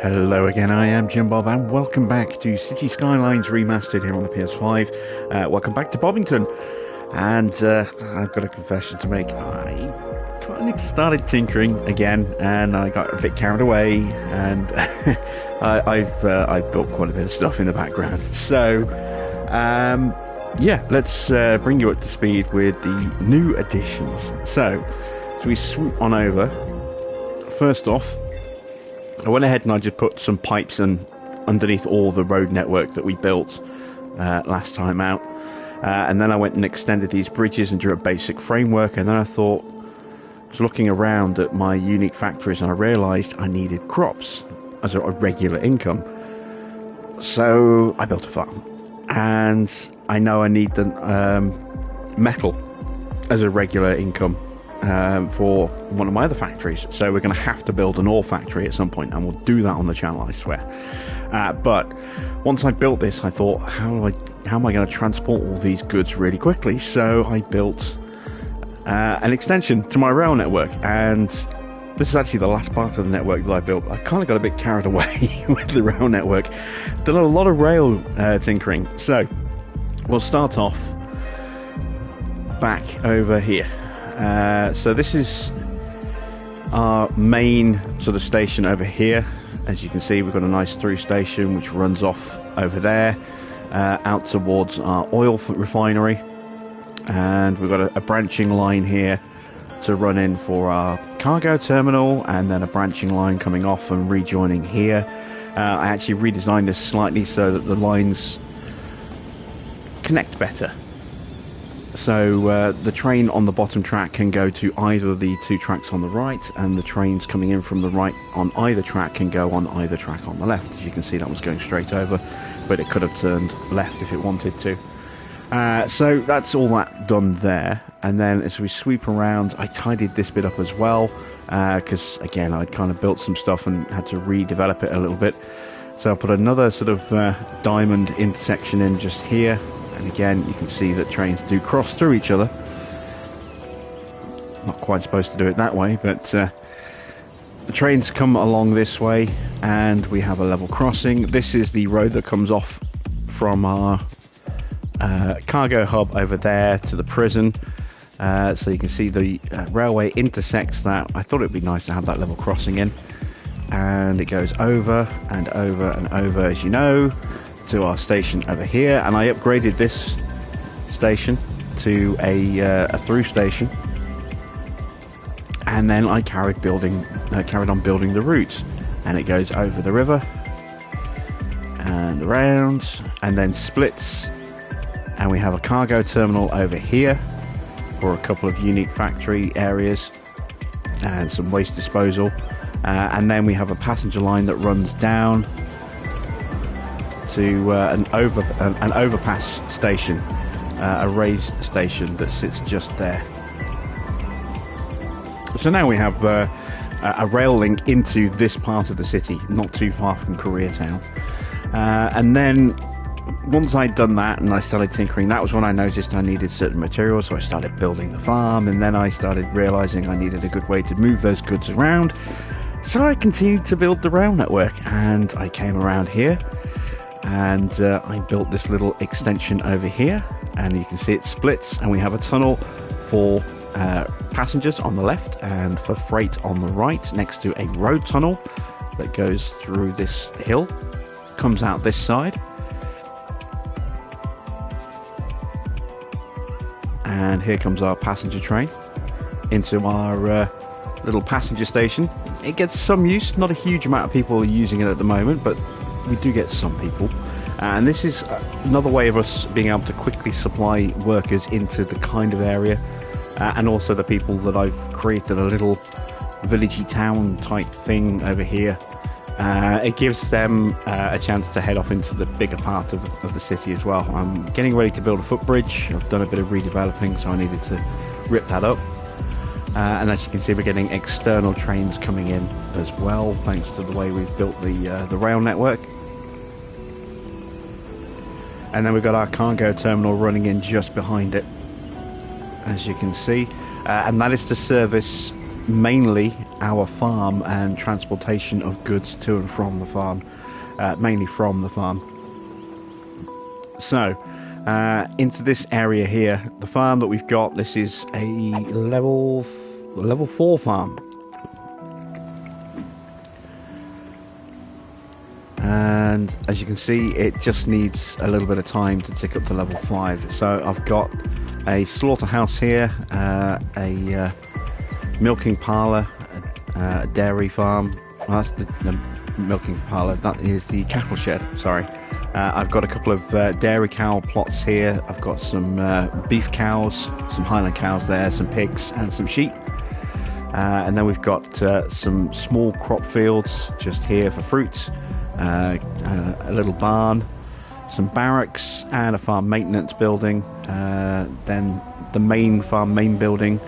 Hello again, I am Jim Bob and welcome back to City Skylines Remastered here on the PS5. Welcome back to Bobbington. And I've got a confession to make. I kind of started tinkering again and I got a bit carried away and I've built quite a bit of stuff in the background. So, yeah, let's bring you up to speed with the new additions. So we swoop on over. First off, I went ahead and I just put some pipes underneath all the road network that we built last time out. And then I went and extended these bridges and drew a basic framework. And then I thought, I was looking around at my unique factories and I realised I needed crops as a regular income. So I built a farm. And I know I need the metal as a regular income. For one of my other factories, so we're going to have to build an ore factory at some point, and we'll do that on the channel, I swear. But once I built this, I thought, how am I going to transport all these goods really quickly? So I built an extension to my rail network, and this is actually the last part of the network that I built. I kind of got a bit carried away with the rail network. Done a lot of rail tinkering. So we'll start off back over here. So this is our main sort of station over here. As you can see, we've got a nice through station which runs off over there out towards our oil refinery, and we've got a branching line here to run in for our cargo terminal, and then a branching line coming off and rejoining here. I actually redesigned this slightly so that the lines connect better. So the train on the bottom track can go to either of the two tracks on the right, and the trains coming in from the right on either track can go on either track on the left. As you can see, that was going straight over, but it could have turned left if it wanted to. So that's all that done there. And then as we sweep around, I tidied this bit up as well, because again, I'd kind of built some stuff and had to redevelop it a little bit. So I put another sort of diamond intersection in just here. And again, you can see that trains do cross through each other. Not quite supposed to do it that way, but the trains come along this way, and we have a level crossing. This is the road that comes off from our cargo hub over there to the prison. So you can see the railway intersects that. I thought it'd be nice to have that level crossing in. And it goes over and over and over, as you know, to our station over here, and I upgraded this station to a through station, and then I carried on building the route, and it goes over the river and around and then splits, and we have a cargo terminal over here for a couple of unique factory areas and some waste disposal, and then we have a passenger line that runs down to an overpass station, a raised station that sits just there. So now we have a rail link into this part of the city, not too far from Koreatown. And then once I'd done that and I started tinkering, that was when I noticed I needed certain materials, so I started building the farm, and then I started realizing I needed a good way to move those goods around. So I continued to build the rail network, and I came around here. And I built this little extension over here, and you can see it splits, and we have a tunnel for passengers on the left and for freight on the right, next to a road tunnel that goes through this hill, comes out this side, and here comes our passenger train into our little passenger station. It gets some use, not a huge amount of people are using it at the moment, but we do get some people, and this is another way of us being able to quickly supply workers into the kind of area, and also the people that I've created a little villagey town type thing over here. It gives them a chance to head off into the bigger part of the city as well. I'm getting ready to build a footbridge. I've done a bit of redeveloping, so I needed to rip that up. And as you can see, we're getting external trains coming in as well, thanks to the way we've built the rail network. And then we've got our cargo terminal running in just behind it, as you can see. And that is to service mainly our farm and transportation of goods to and from the farm, mainly from the farm. So, into this area here, the farm that we've got, this is a level 4 farm. And as you can see, it just needs a little bit of time to tick up to level 5. So I've got a slaughterhouse here, a milking parlour, a dairy farm. Well, that's the milking parlour, that is the cattle shed, sorry. I've got a couple of dairy cow plots here. I've got some beef cows, some Highland cows there, some pigs and some sheep. And then we've got some small crop fields just here for fruits. A little barn, some barracks and a farm maintenance building, then the main farm main building.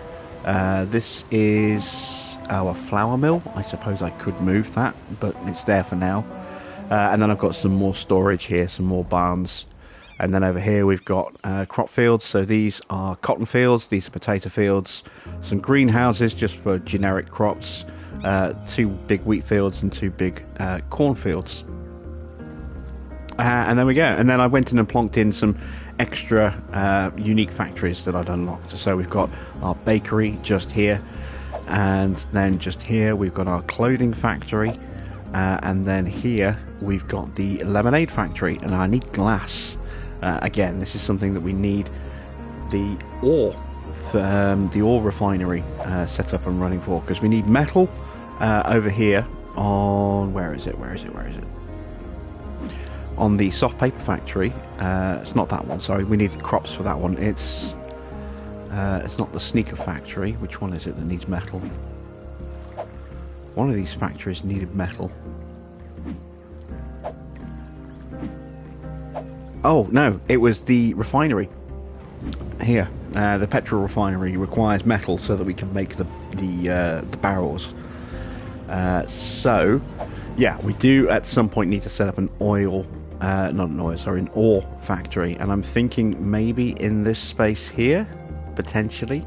This is our flour mill. I suppose I could move that, but it's there for now. And then I've got some more storage here, some more barns, and then over here we've got crop fields. So these are cotton fields, these are potato fields, some greenhouses just for generic crops, 2 big wheat fields and 2 big corn fields. And there we go. And then I went in and plonked in some extra unique factories that I'd unlocked. So we've got our bakery just here, and then just here we've got our clothing factory, and then here we've got the lemonade factory. And I need glass. Again, this is something that we need the ore refinery set up and running for, because we need metal over here on where is it on the soft paper factory. It's not that one, sorry, we need crops for that one. It's not the sneaker factory. Which one is it that needs metal? One of these factories needed metal. Oh no, it was the refinery here. The petrol refinery requires metal so that we can make the barrels. So yeah, we do at some point need to set up an an ore factory, and I'm thinking maybe in this space here, potentially.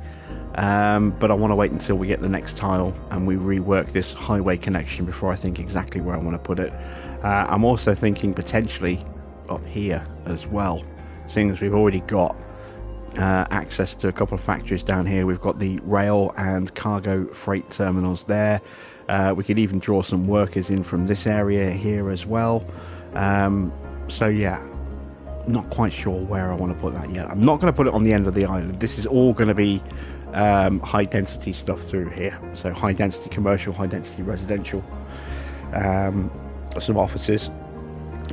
But I want to wait until we get the next tile and we rework this highway connection before I think exactly where I want to put it. I'm also thinking potentially up here as well, seeing as we've already got access to a couple of factories down here. We've got the rail and cargo freight terminals there. We could even draw some workers in from this area here as well. So yeah, not quite sure where I want to put that yet. I'm not going to put it on the end of the island. This is all going to be high density stuff through here. So high density commercial, high density residential, some offices.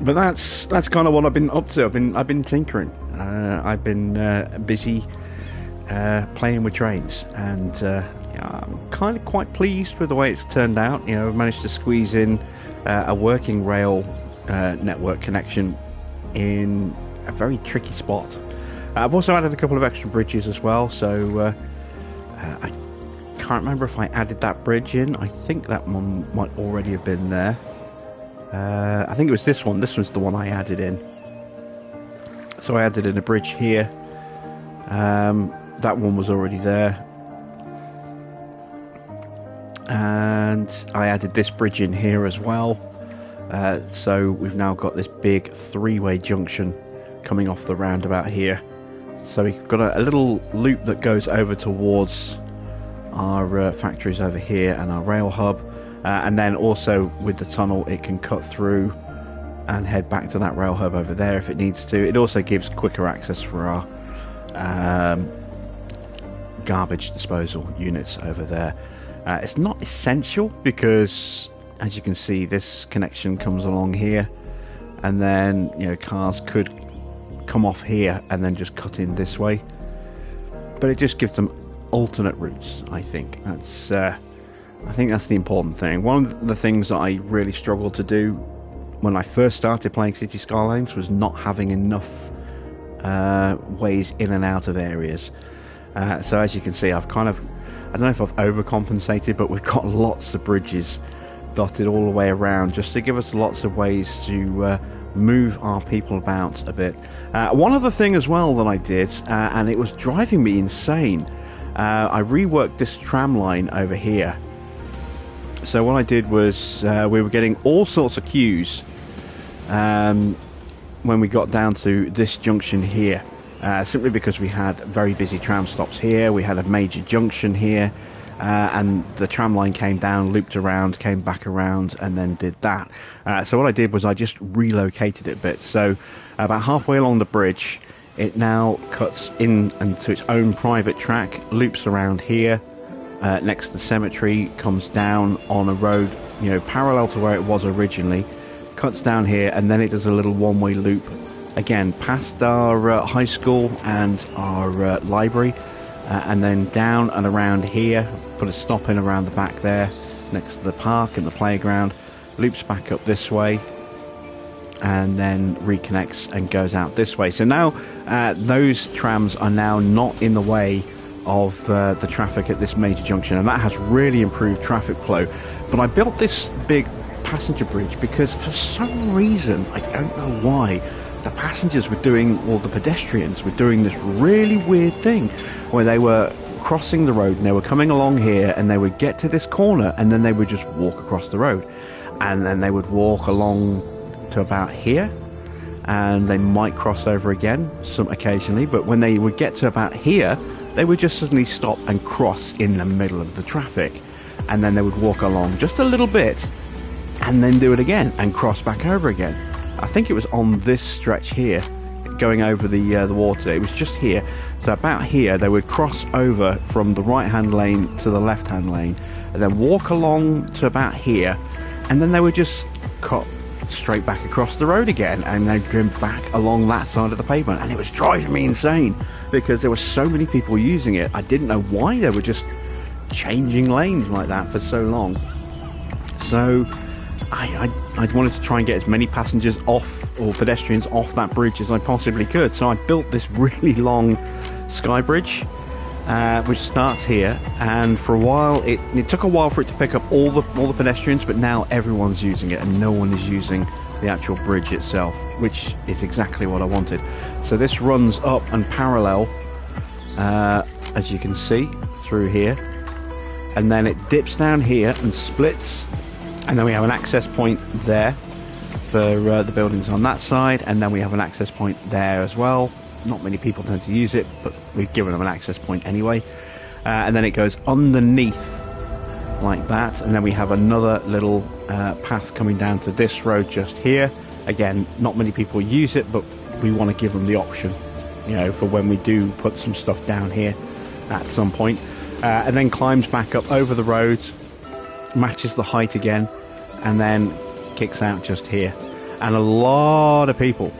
But that's kind of what I've been up to. I've been tinkering. I've been busy playing with trains, and I'm kind of quite pleased with the way it's turned out. You know, I've managed to squeeze in a working rail network connection in a very tricky spot. I've also added a couple of extra bridges as well, so I can't remember if I added that bridge in. I think that one might already have been there. I think it was this one. This was the one I added in. So I added in a bridge here. That one was already there. And I added this bridge in here as well. So we've now got this big 3-way junction coming off the roundabout here. So we've got a little loop that goes over towards our factories over here and our rail hub. And then also with the tunnel, it can cut through and head back to that rail hub over there if it needs to. It also gives quicker access for our garbage disposal units over there. It's not essential because, as you can see, this connection comes along here, and then cars could come off here and then just cut in this way. But it just gives them alternate routes. I think that's the important thing. One of the things that I really struggled to do when I first started playing City Skylines was not having enough ways in and out of areas. So as you can see, I don't know if I've overcompensated, but we've got lots of bridges dotted all the way around just to give us lots of ways to move our people about a bit. One other thing as well that I did, and it was driving me insane, I reworked this tram line over here. So what I did was we were getting all sorts of queues when we got down to this junction here, simply because we had very busy tram stops here, we had a major junction here, and the tram line came down, looped around, came back around, and then did that. So what I did was I just relocated it a bit. So about halfway along the bridge, it now cuts in into its own private track, loops around here, next to the cemetery, comes down on a road, you know, parallel to where it was originally, cuts down here, and then it does a little one-way loop again past our high school and our library, and then down and around here, put a stop in around the back there next to the park and the playground, loops back up this way, and then reconnects and goes out this way. So now those trams are now not in the way of the traffic at this major junction, and that has really improved traffic flow. But I built this big passenger bridge because for some reason, I don't know why, the passengers were doing, or the pedestrians were doing, this really weird thing where they were crossing the road and they were coming along here, and they would get to this corner and then they would just walk across the road, and then they would walk along to about here, and they might cross over again some occasionally, but when they would get to about here, they would just suddenly stop and cross in the middle of the traffic, and then they would walk along just a little bit and then do it again and cross back over again. I think it was on this stretch here, going over the water. It was just here. So about here, they would cross over from the right-hand lane to the left-hand lane, and then walk along to about here, and then they would just cut straight back across the road again, and they'd go back along that side of the pavement. And it was driving me insane because there were so many people using it. I didn't know why they were just changing lanes like that for so long. So I wanted to try and get as many passengers off, or pedestrians off, that bridge as I possibly could. So I built this really long sky bridge, which starts here, and for a while it took a while for it to pick up all the pedestrians, but now everyone's using it and no one is using the actual bridge itself, which is exactly what I wanted. So this runs up and parallel, as you can see through here, and then it dips down here and splits, and then we have an access point there for the buildings on that side, and then we have an access point there as well. Not many people tend to use it, but we've given them an access point anyway. And then it goes underneath like that, and then we have another little path coming down to this road just here. Again, not many people use it, but we want to give them the option, you know, for when we do put some stuff down here at some point. And then climbs back up over the road, matches the height again, and then kicks out just here. And a lot of people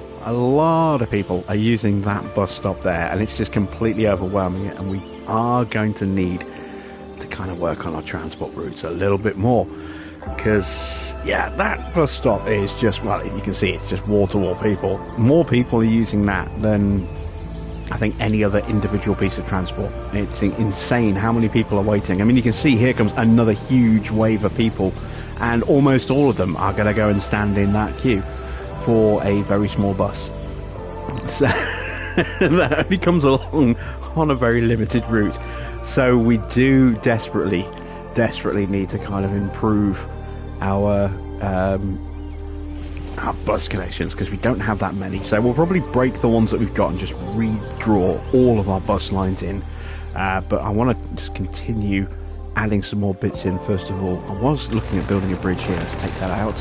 are using that bus stop there, and it's just completely overwhelming it, and we are going to need to kind of work on our transport routes a little bit more, because yeah, that bus stop is just, well, you can see it's just wall-to-wall people. More people are using that than I think any other individual piece of transport. It's insane how many people are waiting. I mean, you can see here comes another huge wave of people, and almost all of them are going to go and stand in that queue for a very small bus. So that only comes along on a very limited route. So we do desperately need to kind of improve our bus connections, because we don't have that many. So we'll probably break the ones that we've got and just redraw all of our bus lines in. But I want to just continue adding some more bits in. First of all, I was looking at building a bridge here. Let's take that out.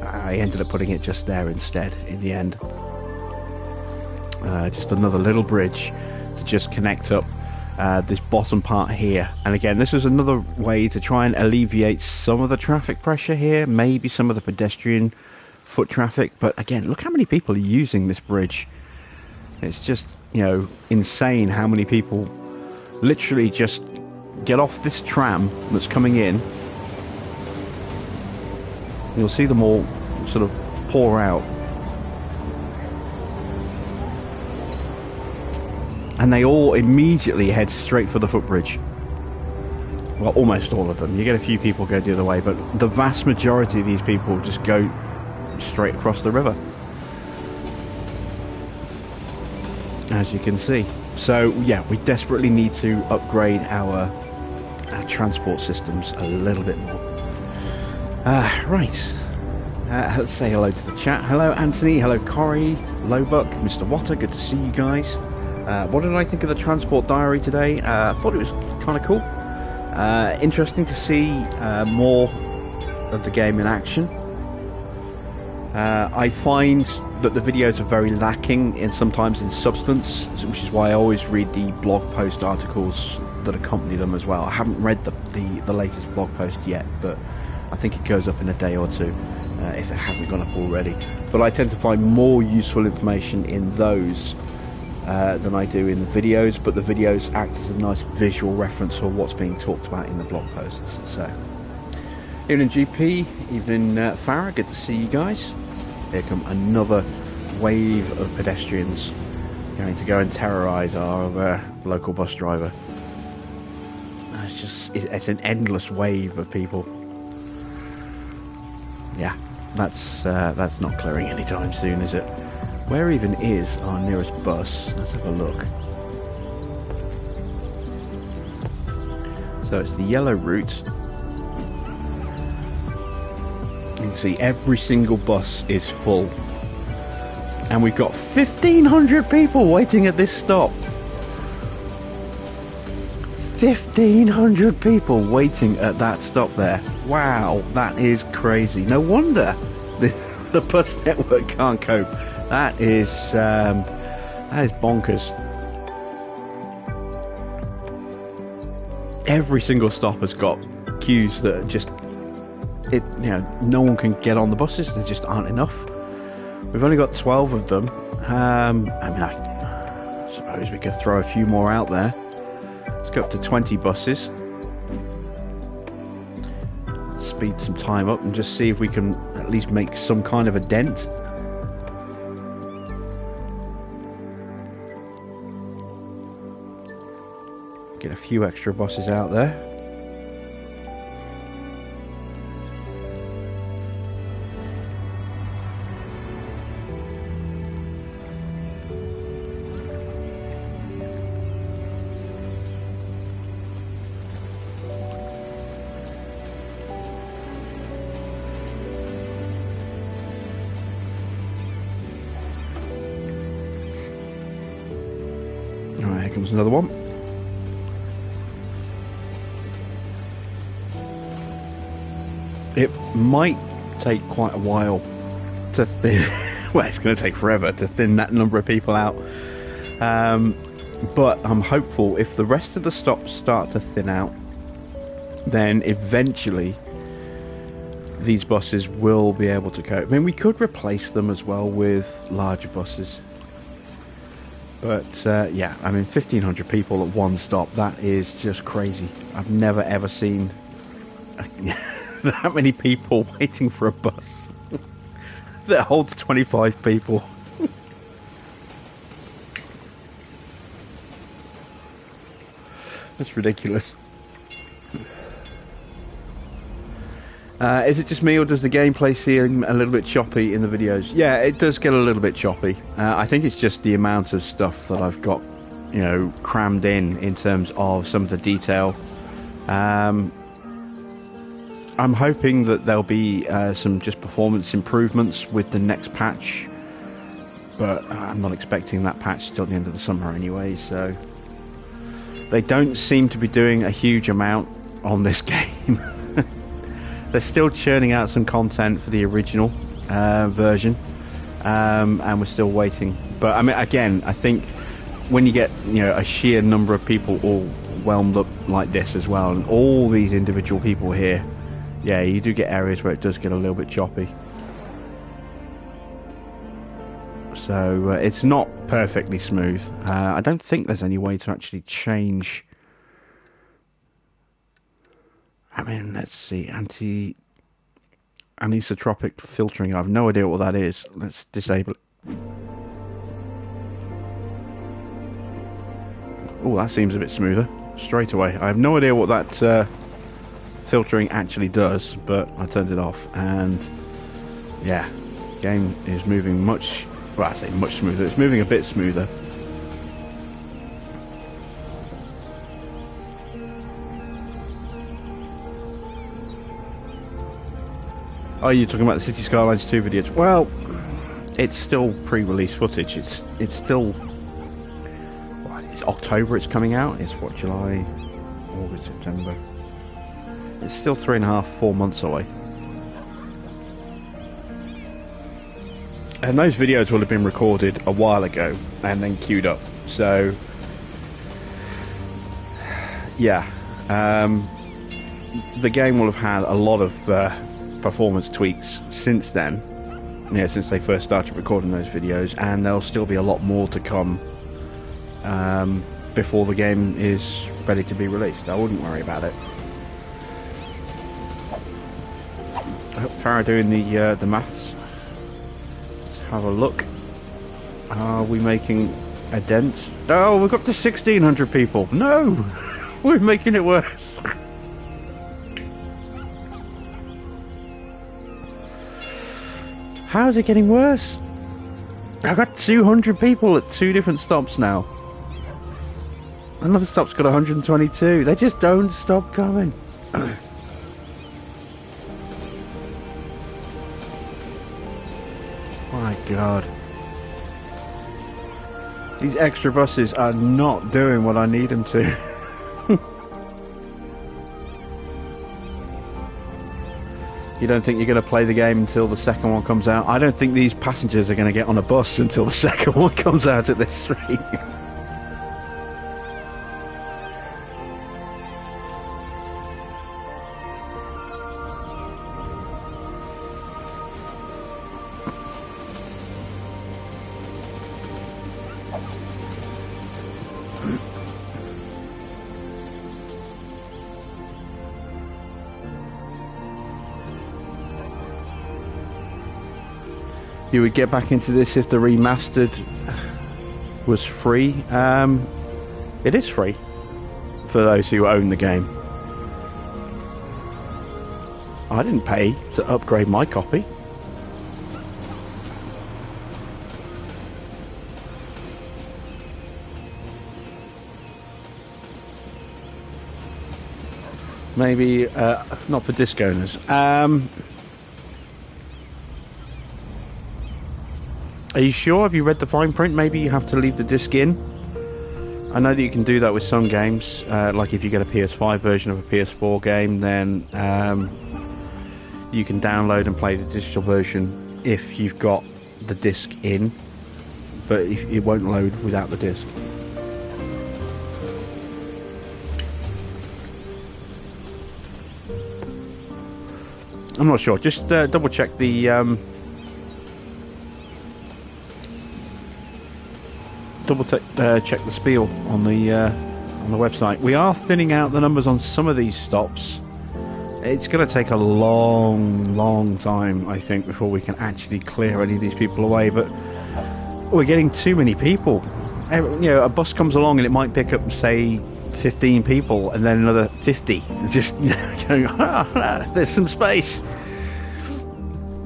I ended up putting it just there instead in the end. Just another little bridge to just connect up this bottom part here. And again, this is another way to try and alleviate some of the traffic pressure here, maybe some of the pedestrian foot traffic. But again, look how many people are using this bridge. It's just, you know, insane how many people literally just get off this tram that's coming in. You'll see them all sort of pour out, and they all immediately head straight for the footbridge. Well, almost all of them. You get a few people go the other way, but the vast majority of these people just go straight across the river, as you can see. So yeah, we desperately need to upgrade our transport systems a little bit more. Right. Let's say hello to the chat. Hello Anthony, hello Corey, Lowbuck, Mr. Watter, good to see you guys. What did I think of the transport diary today? I thought it was kind of cool. Interesting to see more of the game in action. I find that the videos are very lacking in sometimes in substance, which is why I always read the blog post articles that accompany them as well. I haven't read the latest blog post yet, but I think it goes up in a day or two if it hasn't gone up already. But I tend to find more useful information in those than I do in the videos, but the videos act as a nice visual reference for what's being talked about in the blog posts. So, evening GP, evening Farah, good to see you guys. Here come another wave of pedestrians going to go and terrorise our local bus driver. It's an endless wave of people. Yeah, that's not clearing anytime soon, is it? Where even is our nearest bus? Let's have a look. So it's the yellow route. You can see every single bus is full. And we've got 1,500 people waiting at this stop. 1,500 people waiting at that stop there. Wow, that is crazy. No wonder the bus network can't cope. That is bonkers. Every single stop has got queues that are just no one can get on the buses. There just aren't enough. We've only got 12 of them. I mean, I suppose we could throw a few more out there. Let's go up to 20 buses. Speed some time up and just see if we can at least make some kind of a dent. Get a few extra buses out there. Alright, here comes another one. It might take quite a while to thin. Well, it's going to take forever to thin that number of people out. But I'm hopeful if the rest of the stops start to thin out, then eventually these buses will be able to cope. I mean, we could replace them as well with larger buses. But yeah, I mean, 1,500 people at one stop, that is just crazy. I've never ever seen that many people waiting for a bus that holds 25 people. That's ridiculous. Is it just me, or does the gameplay seem a little bit choppy in the videos? Yeah, it does get a little bit choppy. I think it's just the amount of stuff that I've got, crammed in terms of some of the detail. I'm hoping that there'll be some just performance improvements with the next patch, but I'm not expecting that patch till the end of the summer anyway, so they don't seem to be doing a huge amount on this game. They're still churning out some content for the original version, and we're still waiting. But I mean, again, I think when you get a sheer number of people all whelmed up like this as well, and all these individual people here, yeah, you do get areas where it does get a little bit choppy. So it's not perfectly smooth. I don't think there's any way to actually change. I mean, let's see, anisotropic filtering. I have no idea what that is. Let's disable it. Oh, that seems a bit smoother. Straight away. I have no idea what that filtering actually does, but I turned it off, and yeah, game is moving much, well, I say much smoother. It's moving a bit smoother. Oh, you're talking about the City Skylines 2 videos? Well, it's still pre-release footage. It's still... What, it's October it's coming out. It's what, July, August, September. It's still 3.5, 4 months away. And those videos will have been recorded a while ago and then queued up. So, yeah. The game will have had a lot of performance tweaks since then. Yeah, since they first started recording those videos. And there'll still be a lot more to come before the game is ready to be released. I wouldn't worry about it. I hope Farah doing the maths. Let's have a look. Are we making a dent? Oh, we've got to 1,600 people. No! We're making it worse. How is it getting worse? I've got 200 people at 2 different stops now. Another stop's got 122. They just don't stop coming. My God. These extra buses are not doing what I need them to. You don't think you're going to play the game until the second one comes out? I don't think these passengers are going to get on a bus until the second one comes out at this rate. You would get back into this if the remastered was free. It is free for those who own the game. I didn't pay to upgrade my copy. Maybe not for disc owners. Are you sure? Have you read the fine print? Maybe you have to leave the disc in. I know that you can do that with some games. Like if you get a PS5 version of a PS4 game, then you can download and play the digital version if you've got the disc in, but it won't load without the disc. I'm not sure. Just double check the check the spiel on the website. We are thinning out the numbers on some of these stops. It's going to take a long time, I think, before we can actually clear any of these people away. But we're getting too many people. You know, a bus comes along and it might pick up, say, 15 people, and then another 50. Just going, there's some space,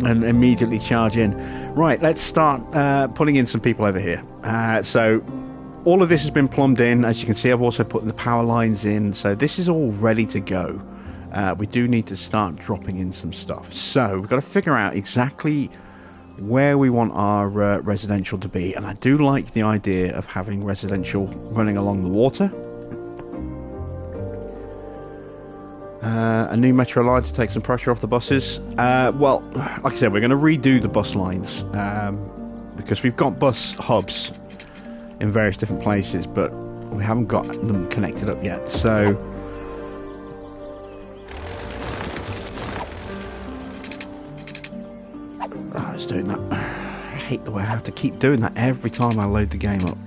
and immediately charge in. Right, let's start putting in some people over here. So all of this has been plumbed in. As you can see, I've also put the power lines in. So this is all ready to go. We do need to start dropping in some stuff. So we've got to figure out exactly where we want our residential to be. And I do like the idea of having residential running along the water. A new metro line to take some pressure off the buses. Well, like I said, we're going to redo the bus lines because we've got bus hubs in various different places, but we haven't got them connected up yet. So I was doing that. I hate the way I have to keep doing that every time I load the game up.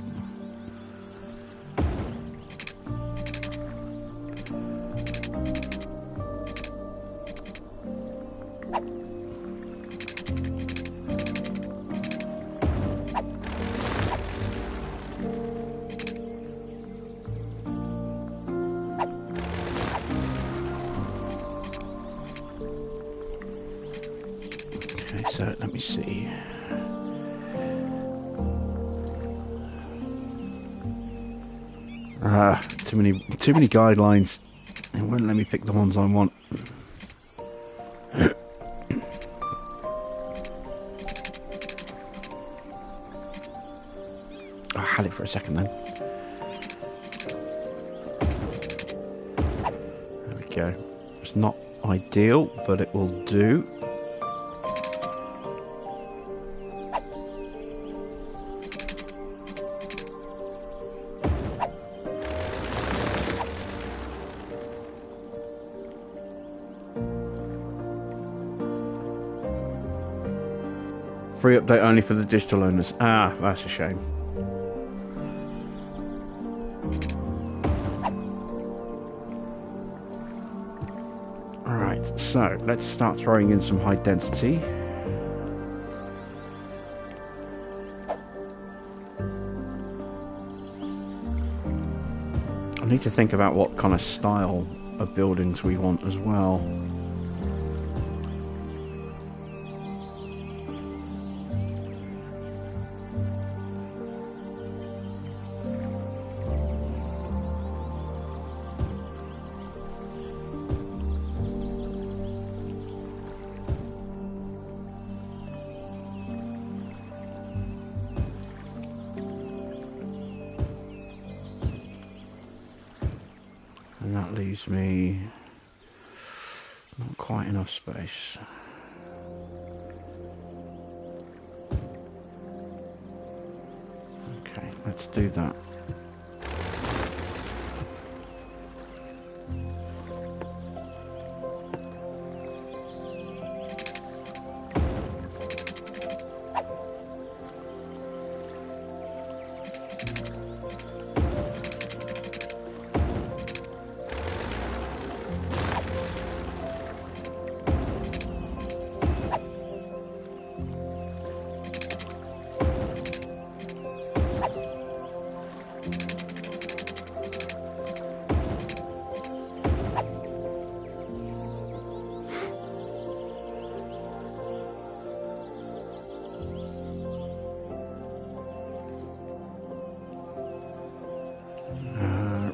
So let me see. Too many guidelines. It won't let me pick the ones I want. pallet for a second then. There we go. It's not ideal, but it will do. Free update only for the digital owners. Ah, that's a shame. Alright, so let's start throwing in some high density. I need to think about what kind of style of buildings we want as well. And that leaves me not quite enough space. Okay, let's do that.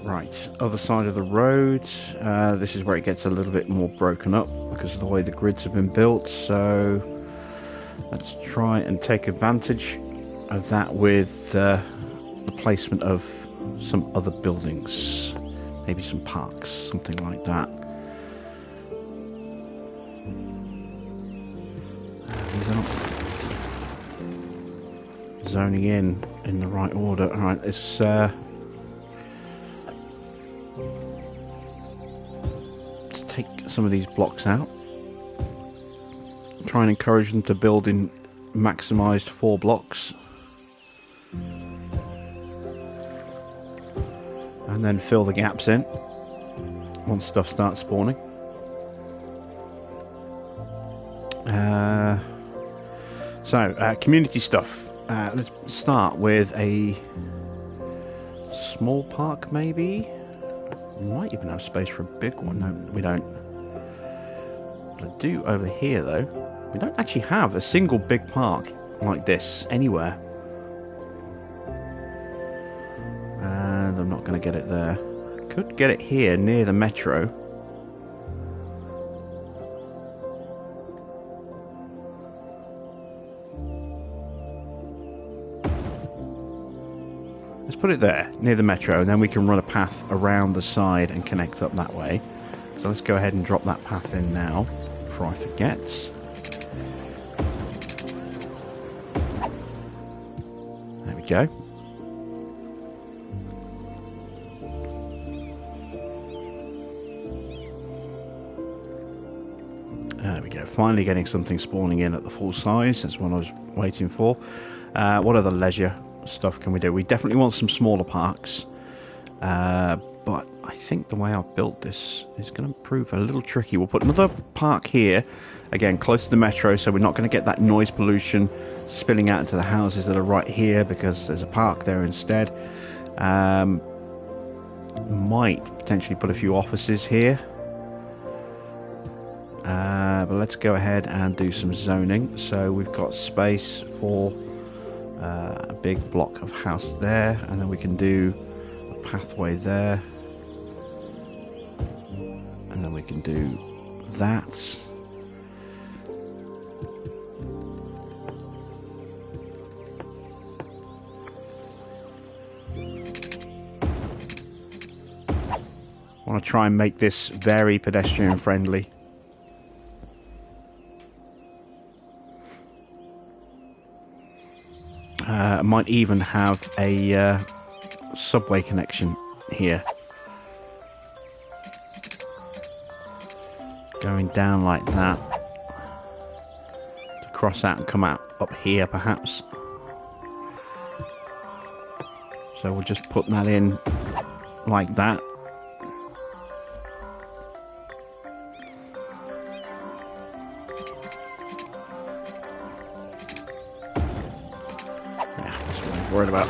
Right, other side of the road. This is where it gets a little bit more broken up because of the way the grids have been built. So let's try and take advantage of that with the placement of some other buildings, maybe some parks, something like that. These aren't zoning in the right order. All right, let's take some of these blocks out. Try and encourage them to build in maximized 4 blocks. And then fill the gaps in once stuff starts spawning. Community stuff. Let's start with a small park, maybe. We might even have space for a big one. No, we don't. I do over here, though. We don't actually have a single big park like this anywhere. And I'm not going to get it there. Could get it here near the metro. Let's put it there, near the metro, and then we can run a path around the side and connect up that way. So let's go ahead and drop that path in now, before I forget. There we go. There we go, finally getting something spawning in at the full size. That's what I was waiting for. What other leisure stuff can we do? We definitely want some smaller parks, but I think the way I've built this is going to prove a little tricky. We'll put another park here, again close to the metro, so we're not going to get that noise pollution spilling out into the houses that are right here, because there's a park there instead. Might potentially put a few offices here, but let's go ahead and do some zoning. So we've got space for a big block of house there, and then we can do a pathway there, and then we can do that. I want to try and make this very pedestrian friendly. I might even have a subway connection here. Going down like that. To cross out and come out up here perhaps. So we'll just put that in like that. Yeah, that's what I'm worried about.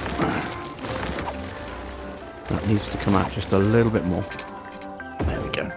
That needs to come out just a little bit more. There we go.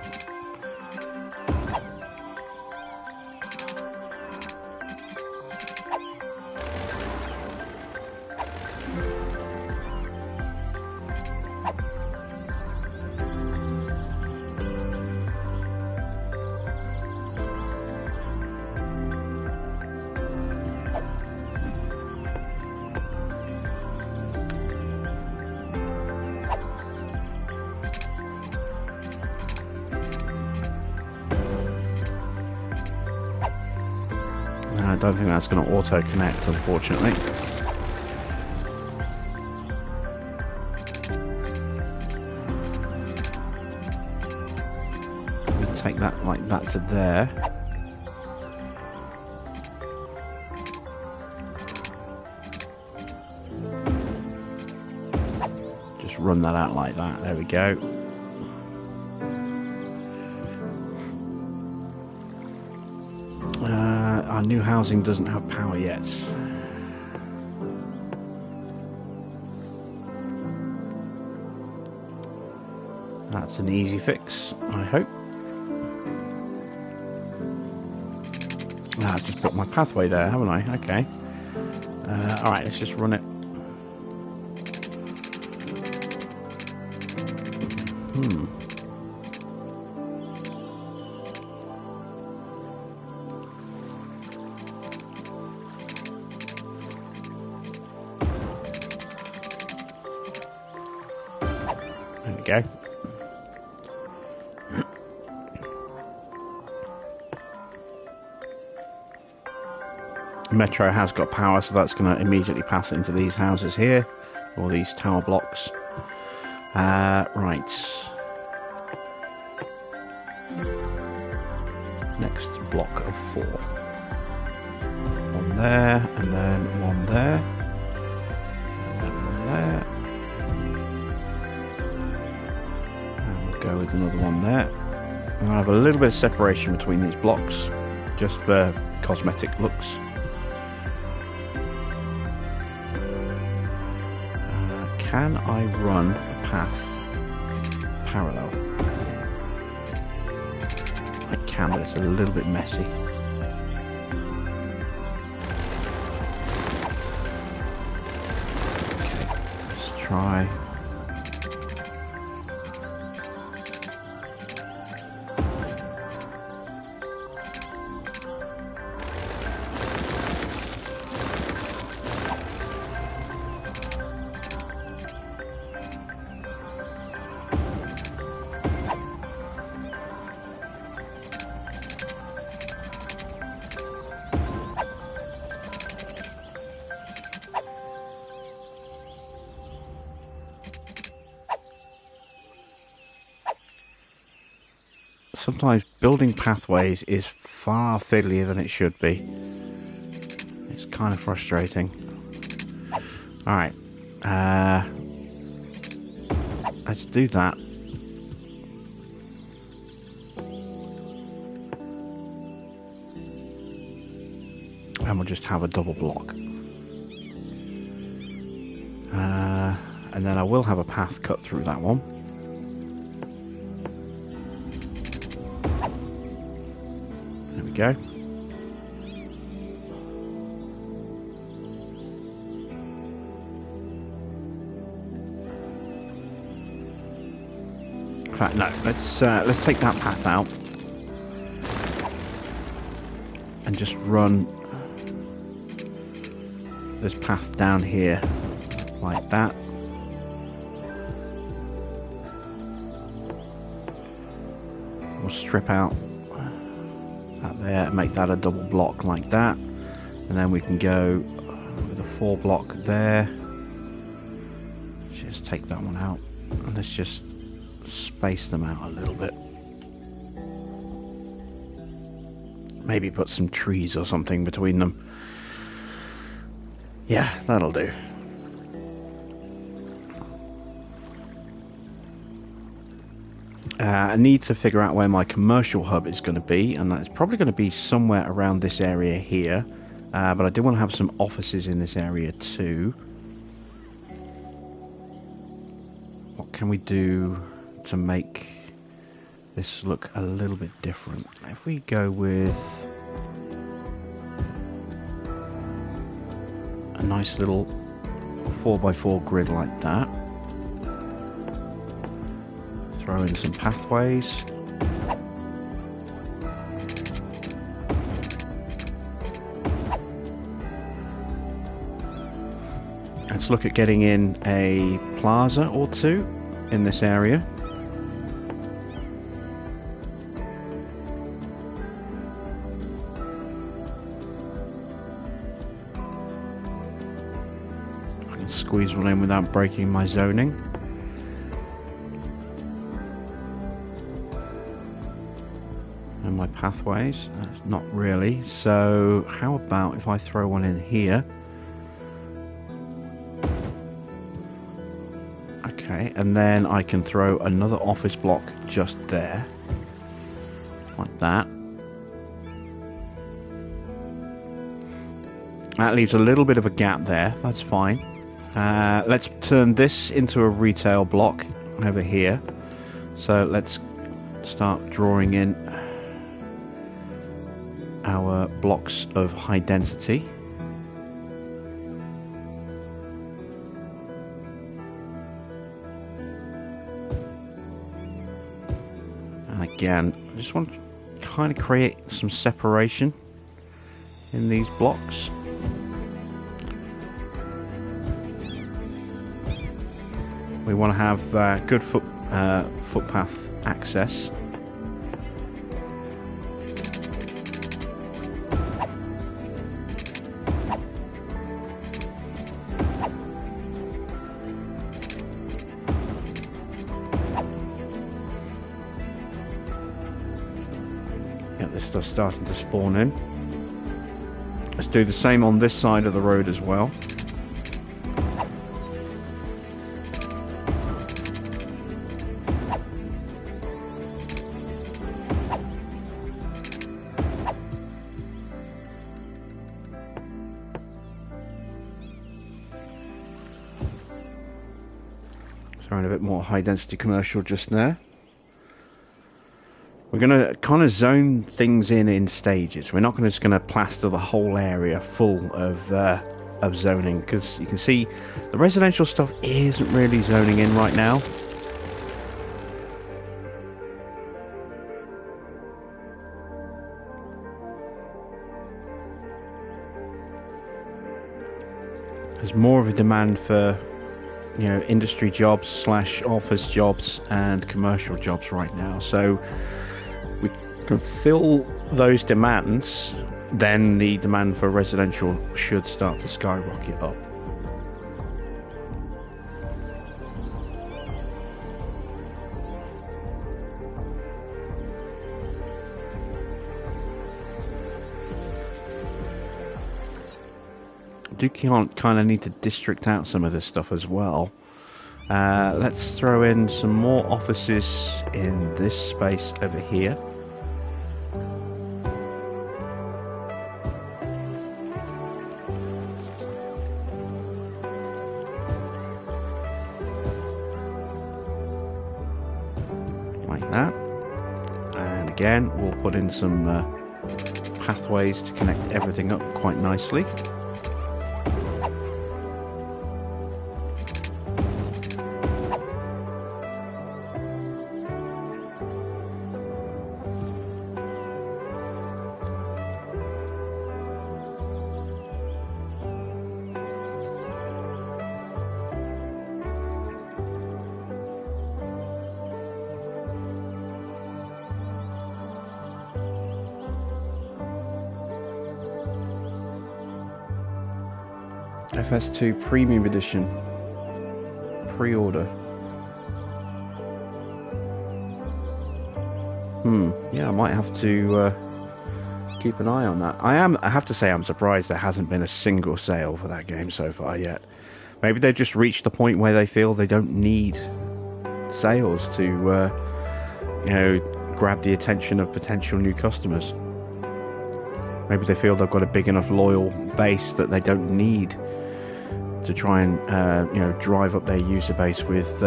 I don't think that's going to auto-connect, unfortunately. We'll take that like that to there. Just run that out like that. There we go. Our new housing doesn't have power yet. That's an easy fix, I hope. I've just put my pathway there, haven't I? Okay. Alright, let's just run it. There we go. Metro has got power, so that's going to immediately pass into these houses here, or these tower blocks. Right. Next block of 4. One there, and then one there, and then one there. And we'll go with another one there. And I'll have a little bit of separation between these blocks, just for cosmetic looks. Can I run a path parallel? I can, but it's a little bit messy. Okay, let's try. Sometimes building pathways is far fiddlier than it should be. It's kind of frustrating. Alright. Let's do that. And we'll just have a double block. And then I will have a path cut through that one. There we go. In fact, no. Let's take that path out and just run this path down here like that. we'll strip out that there and make that a double block like that, and then we can go with a 4 block there. Just take that one out and let's just space them out a little bit. Maybe put some trees or something between them. Yeah, that'll do. I need to figure out where my commercial hub is going to be, and that's probably going to be somewhere around this area here. But I do want to have some offices in this area too. What can we do to make this look a little bit different? If we go with a nice little 4x4 grid like that. Throw in some pathways. Let's look at getting in a plaza or two in this area. I can squeeze one in without breaking my zoning. And my pathways, not really. So how about if I throw one in here? Okay, and then I can throw another office block just there, like that. That leaves a little bit of a gap there, that's fine. Let's turn this into a retail block over here. So let's start drawing in our blocks of high density. And again, I just want to kind of create some separation in these blocks. We want to have good footpath access. Get this stuff starting to spawn in. Let's do the same on this side of the road as well. Throwing a bit more high density commercial just there. We're going to kind of zone things in stages. We're not just going to plaster the whole area full of zoning, because you can see the residential stuff isn't really zoning in right now. There's more of a demand for, you know, industry jobs slash office jobs and commercial jobs right now. So we can fill those demands, then the demand for residential should start to skyrocket up. Do kind of need to district out some of this stuff as well. Let's throw in some more offices in this space over here. Like that. And again, we'll put in some pathways to connect everything up quite nicely. FS2 Premium Edition. Pre-order. Yeah, I might have to keep an eye on that. I have to say I'm surprised there hasn't been a single sale for that game so far yet. Maybe they've just reached the point where they feel they don't need sales to, you know, grab the attention of potential new customers. Maybe they feel they've got a big enough loyal base that they don't need to try and, you know, drive up their user base with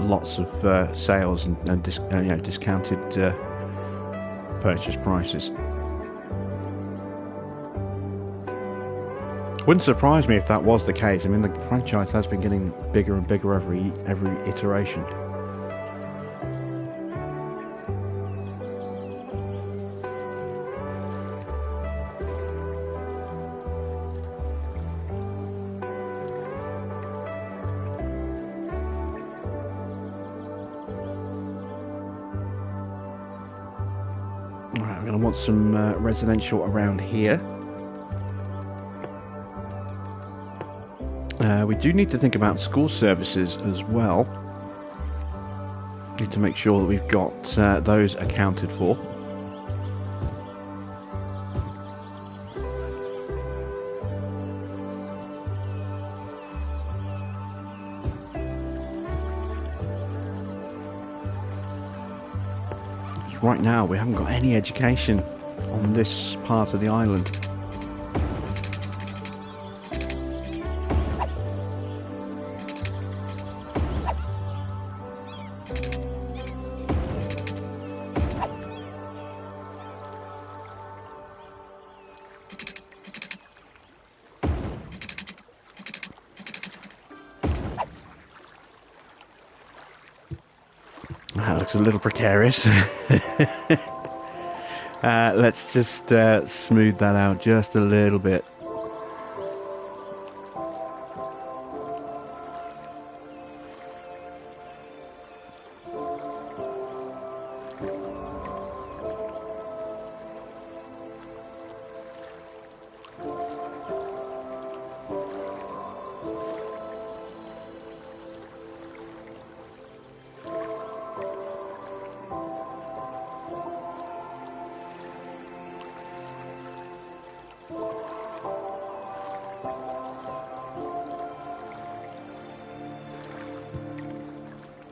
lots of sales and you know, discounted purchase prices. Wouldn't surprise me if that was the case. I mean, the franchise has been getting bigger and bigger every iteration. Alright, I'm going to want some residential around here. We do need to think about school services as well. Need to make sure that we've got those accounted for. Right now we haven't got any education on this part of the island. That looks a little precarious. Let's just smooth that out just a little bit.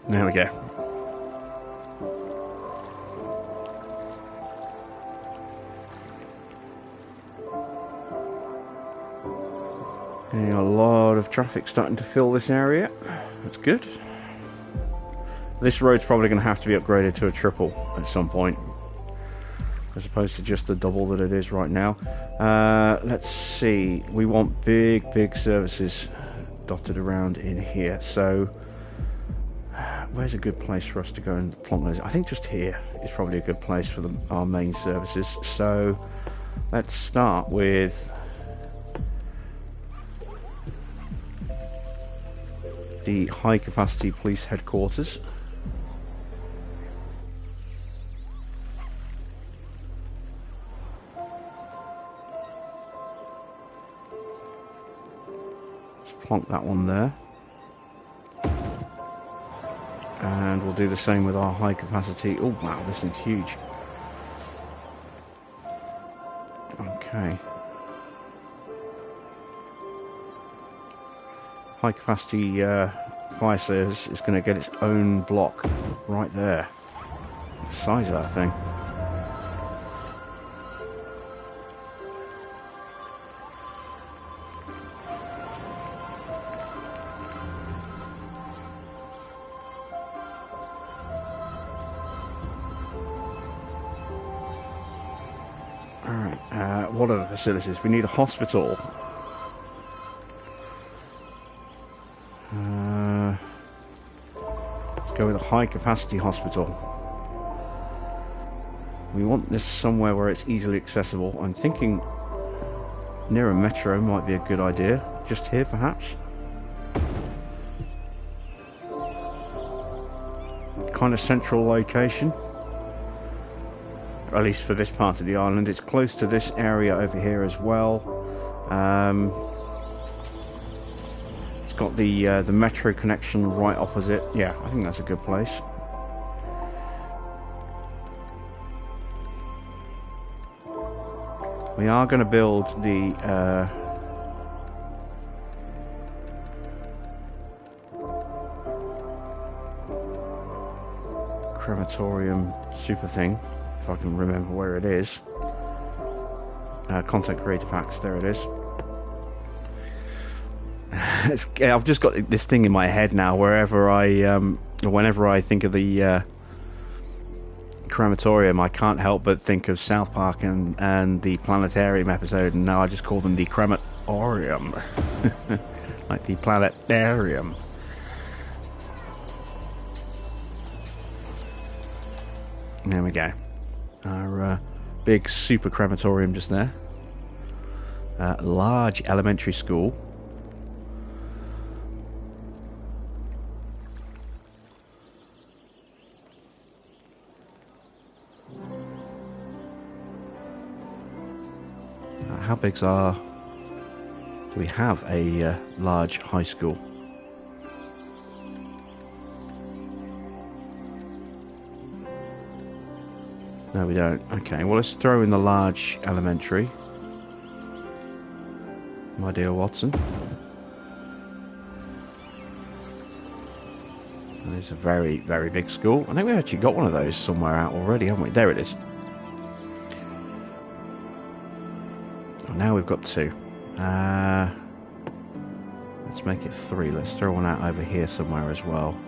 There we go. A lot of traffic starting to fill this area. That's good. This road's probably going to have to be upgraded to a triple at some point, as opposed to just the double that it is right now. Let's see. We want big services dotted around in here. So where's a good place for us to go and plonk those? I think just here is probably a good place for our main services. So let's start with the high capacity police headquarters. Let's plonk that one there. And we'll do the same with our high capacity. Oh wow, this thing's huge. Okay. High capacity fire service is going to get its own block right there. The size of that thing. Alright, what are the facilities? We need a hospital. Let's go with a high capacity hospital. We want this somewhere where it's easily accessible. I'm thinking near a metro might be a good idea. Just here perhaps. Kind of central location. At least for this part of the island. It's close to this area over here as well. got the metro connection right opposite. Yeah, I think that's a good place. We are going to build the crematorium super thing, if I can remember where it is. Content creator packs, there it is. I've just got this thing in my head now. Whenever I think of the crematorium, I can't help but think of South Park and the planetarium episode, and now I just call them the crematorium, like the planetarium. There we go. Our big super crematorium just there. Large elementary school. How big's our... Do we have a large high school? No, we don't. Okay, well, let's throw in the large elementary. My dear Watson. It's a very, very big school. I think we've actually got one of those somewhere out already, haven't we? There it is. Now we've got two. Let's make it three. Let's throw one out over here somewhere as well.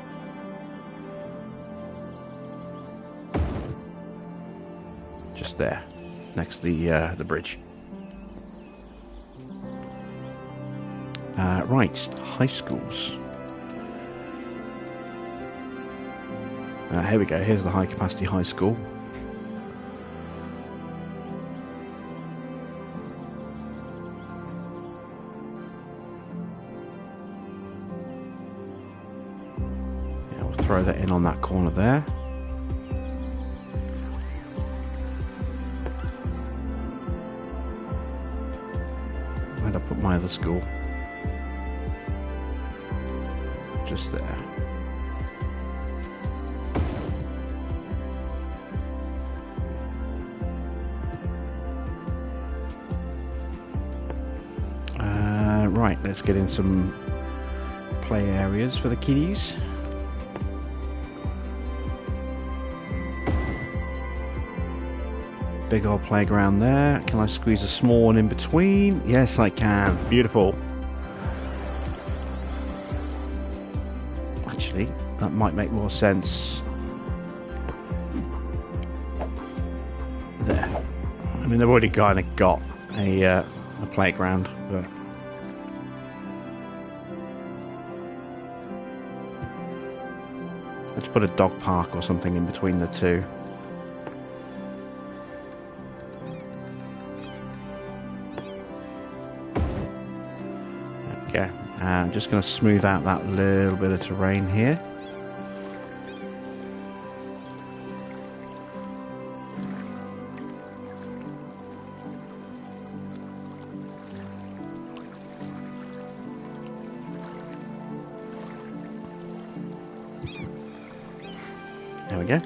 Just there, next to the bridge. Right, high schools. Here we go. Here's the high capacity high school. Yeah, we'll throw that in on that corner there. Where'd I put my other school? Just there. Right, let's get in some play areas for the kiddies. Big old playground there. Can I squeeze a small one in between? Yes, I can. Beautiful. Actually, that might make more sense there. I mean, they've already kind of got a playground, but let's put a dog park or something in between the two. Okay, I'm just going to smooth out that little bit of terrain here. There we go.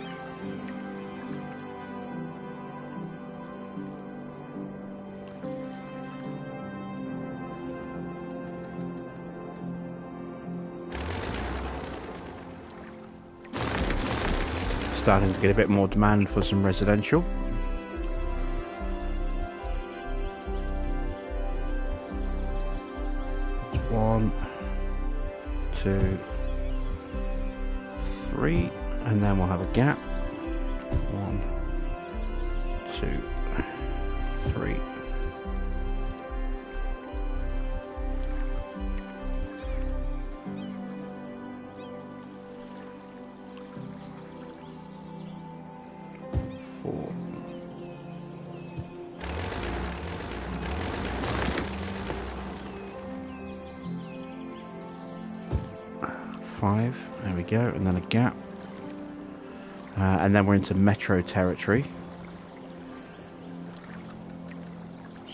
Starting to get a bit more demand for some residential. One, two, three. And then we'll have a gap. 1, 2, 3. Four. 5. There we go. And then a gap. And then we're into metro territory,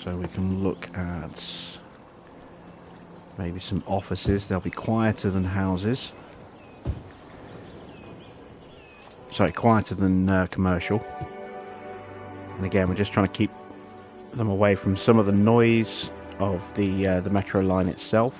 so we can look at Maybe some offices. They'll be quieter than houses. Sorry, quieter than commercial. And again, we're just trying to keep them away from some of the noise of the metro line itself.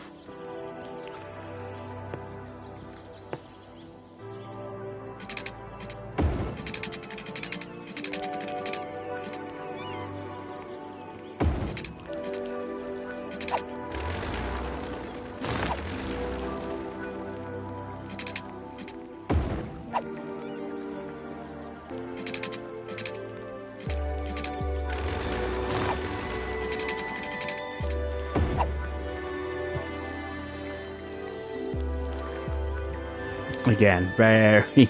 Again, very,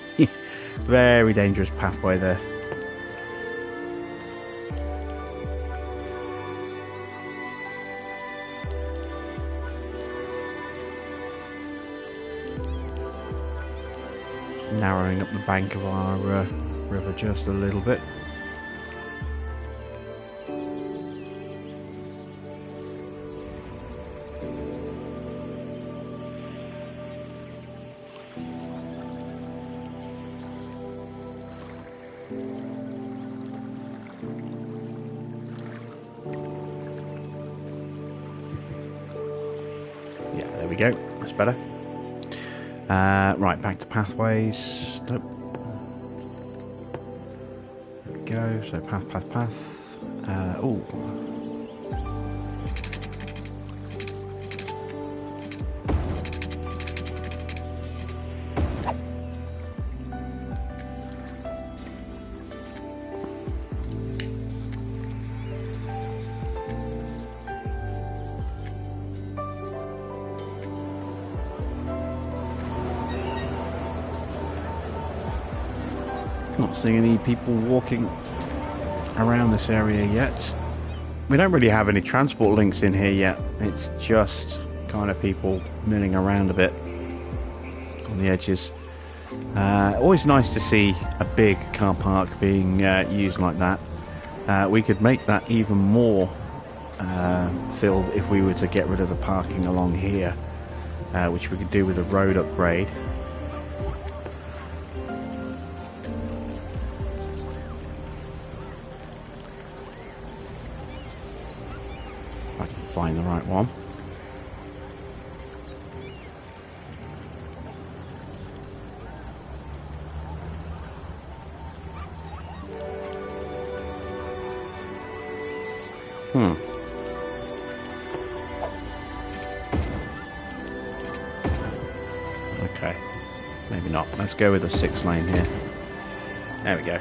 very dangerous pathway there. Narrowing up the bank of our river just a little bit. There we go, that's better. Right, back to pathways. Nope. There we go, so path. Oh. Not seeing any people walking around this area yet. We don't really have any transport links in here yet. It's just kind of people milling around a bit on the edges. Always nice to see a big car park being used like that. We could make that even more filled if we were to get rid of the parking along here, which we could do with a road upgrade. Find the right one. Okay, maybe not. Let's go with a 6-lane here. There we go.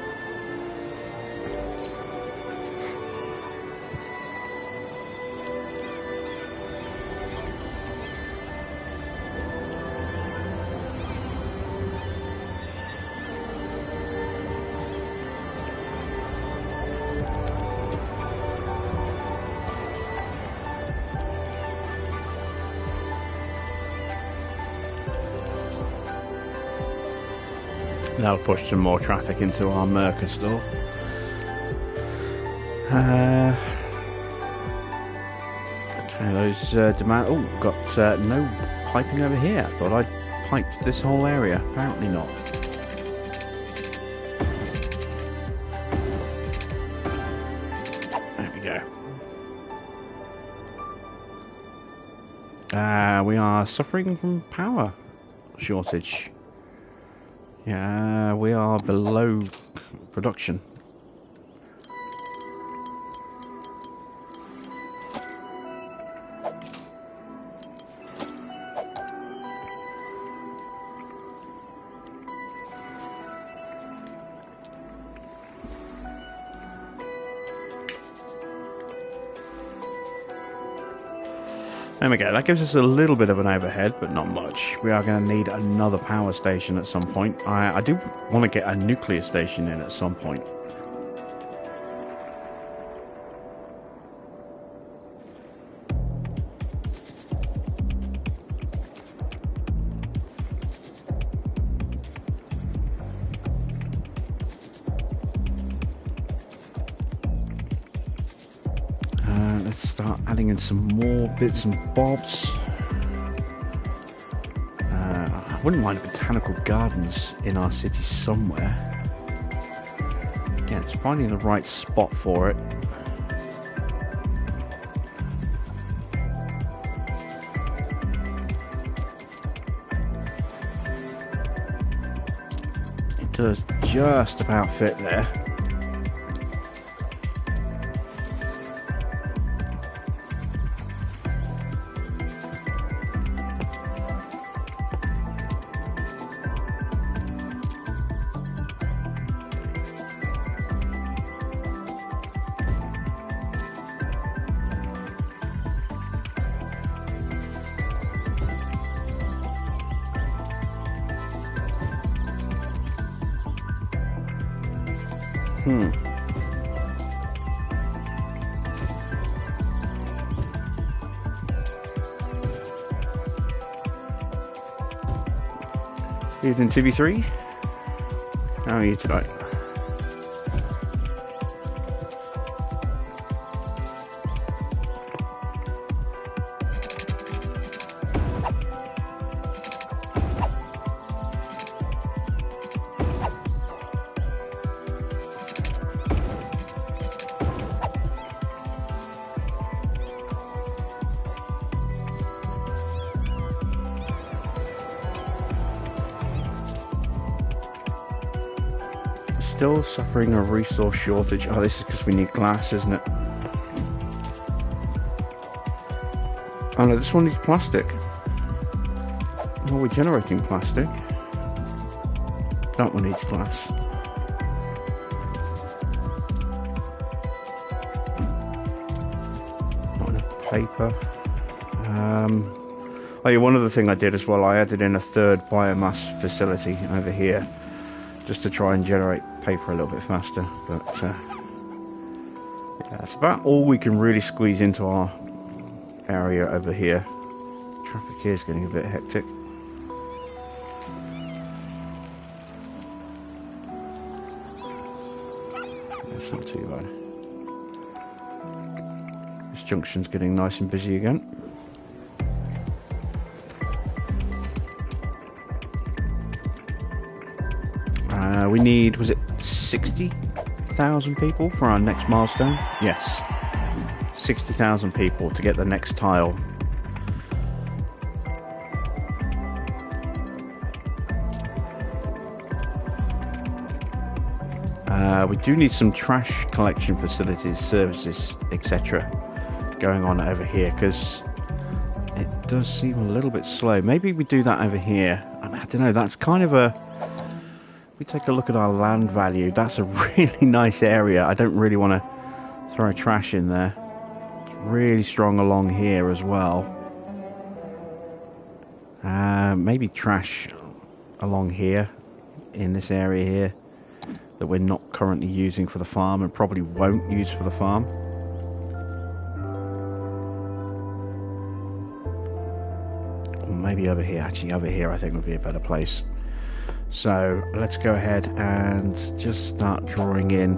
That'll push some more traffic into our Merca store. Okay, those demand. Oh, got no piping over here. I thought I'd piped this whole area. Apparently not. There we go. We are suffering from power shortage. Yeah, we are below production. There we go, that gives us a little bit of an overhead, but not much. We are going to need another power station at some point. I do want to get a nuclear station in at some point. Let's start adding in some more bits and bobs. wouldn't mind botanical gardens in our city somewhere. Again, it's finding the right spot for it. It does just about fit there. Evening TV3. How are you tonight? Still suffering a resource shortage. Oh, this is because we need glass, isn't it? Oh no, this one needs plastic. Well, we're generating plastic. That one needs glass. Not enough paper. Oh yeah, one other thing I did as well, I added in a third biomass facility over here, just to try and generate paper a little bit faster. But yeah, that's about all we can really squeeze into our area over here. Traffic here is getting a bit hectic. That's not too bad. This junction's getting nice and busy again. We need, was it 60,000 people for our next milestone? Yes. 60,000 people to get the next tile. We do need some trash collection facilities, services, etc. going on over here, because it does seem a little bit slow. Maybe we do that over here. I don't know, that's kind of a... If we take a look at our land value, that's a really nice area. I don't really want to throw trash in there. It's really strong along here as well. Maybe trash along here, in this area here, that we're not currently using for the farm and probably won't use for the farm. Or maybe over here. Actually, over here I think would be a better place. So let's go ahead and just start drawing in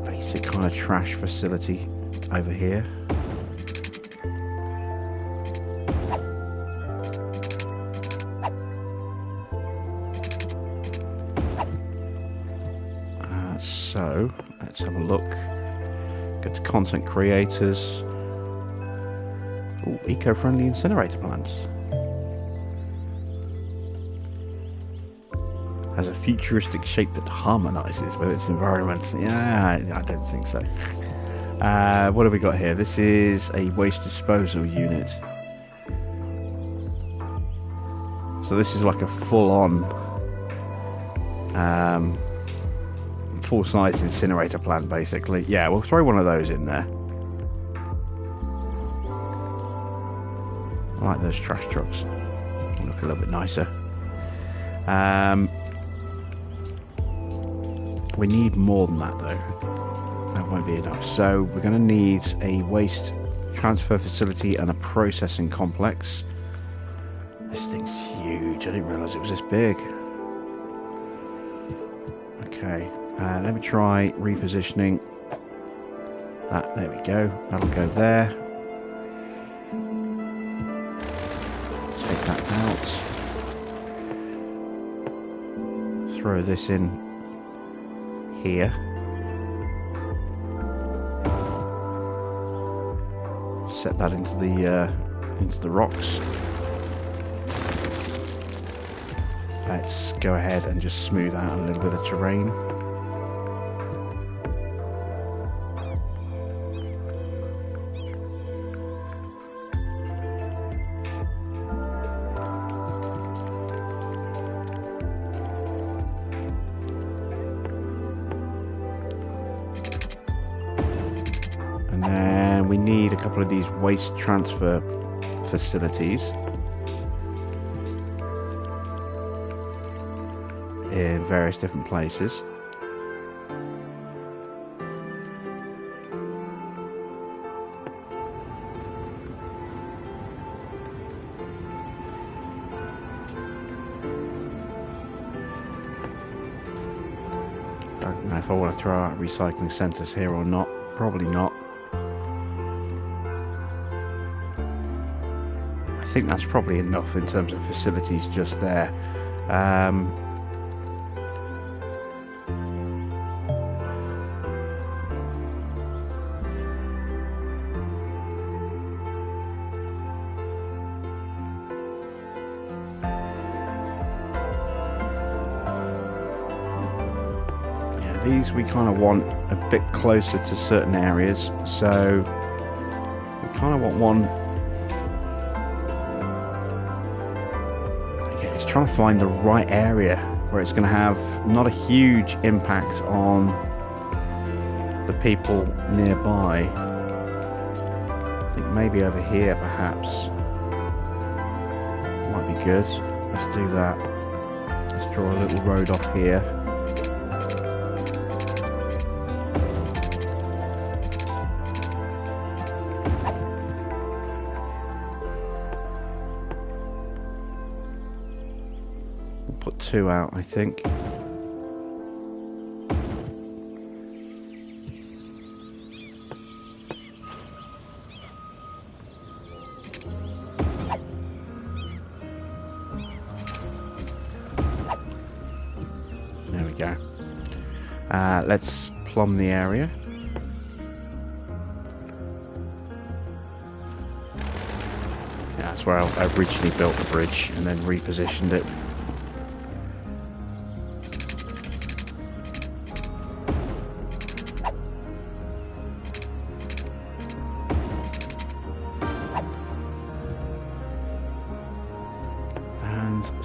basic kind of trash facility over here. So let's have a look. Go to content creators. Ooh, eco-friendly incinerator plants. Has a futuristic shape that harmonizes with its environment. Yeah, I don't think so. What have we got here? This is a waste disposal unit. So this is like a full-on, full-size incinerator plant, basically. Yeah, we'll throw one of those in there. I like those trash trucks. They look a little bit nicer. We need more than that though. That won't be enough. So we're going to need a waste transfer facility and a processing complex. This thing's huge. I didn't realise it was this big. Okay, let me try repositioning that. There we go. That'll go there. throw this in here. Set that into the rocks. Let's go ahead and just smooth out a little bit of terrain. And then we need a couple of these waste transfer facilities in various different places. Don't know if I want to throw out recycling centres here or not. Probably not. I think that's probably enough in terms of facilities just there. These we kind of want a bit closer to certain areas, so we kind of want one. Again, it's trying to find the right area where it's going to have not a huge impact on the people nearby. I think maybe over here perhaps might be good. Let's do that. Let's draw a little road off here. Put two out, I think. There we go. Let's plumb the area. Yeah, that's where I originally built the bridge and then repositioned it.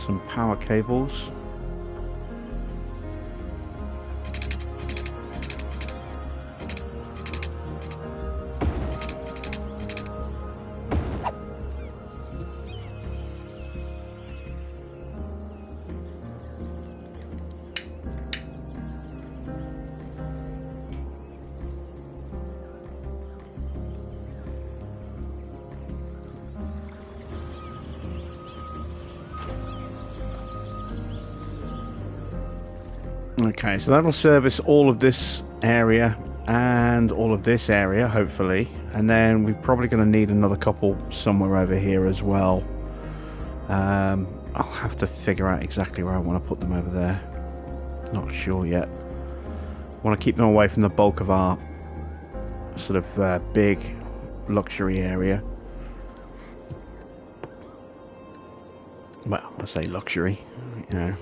Some power cables. Okay, so that'll service all of this area and all of this area, hopefully. And then we're probably going to need another couple somewhere over here as well. I'll have to figure out exactly where I want to put them over there. Not sure yet. I want to keep them away from the bulk of our sort of big luxury area. Well, I say luxury, you know.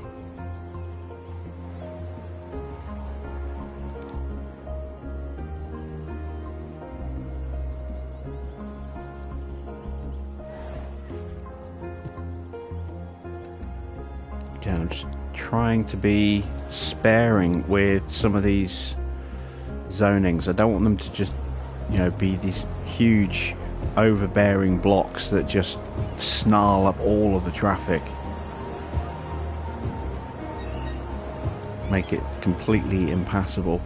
Again, I'm just trying to be sparing with some of these zonings. I don't want them to just, you know, be these huge overbearing blocks that just snarl up all of the traffic. Make it completely impassable.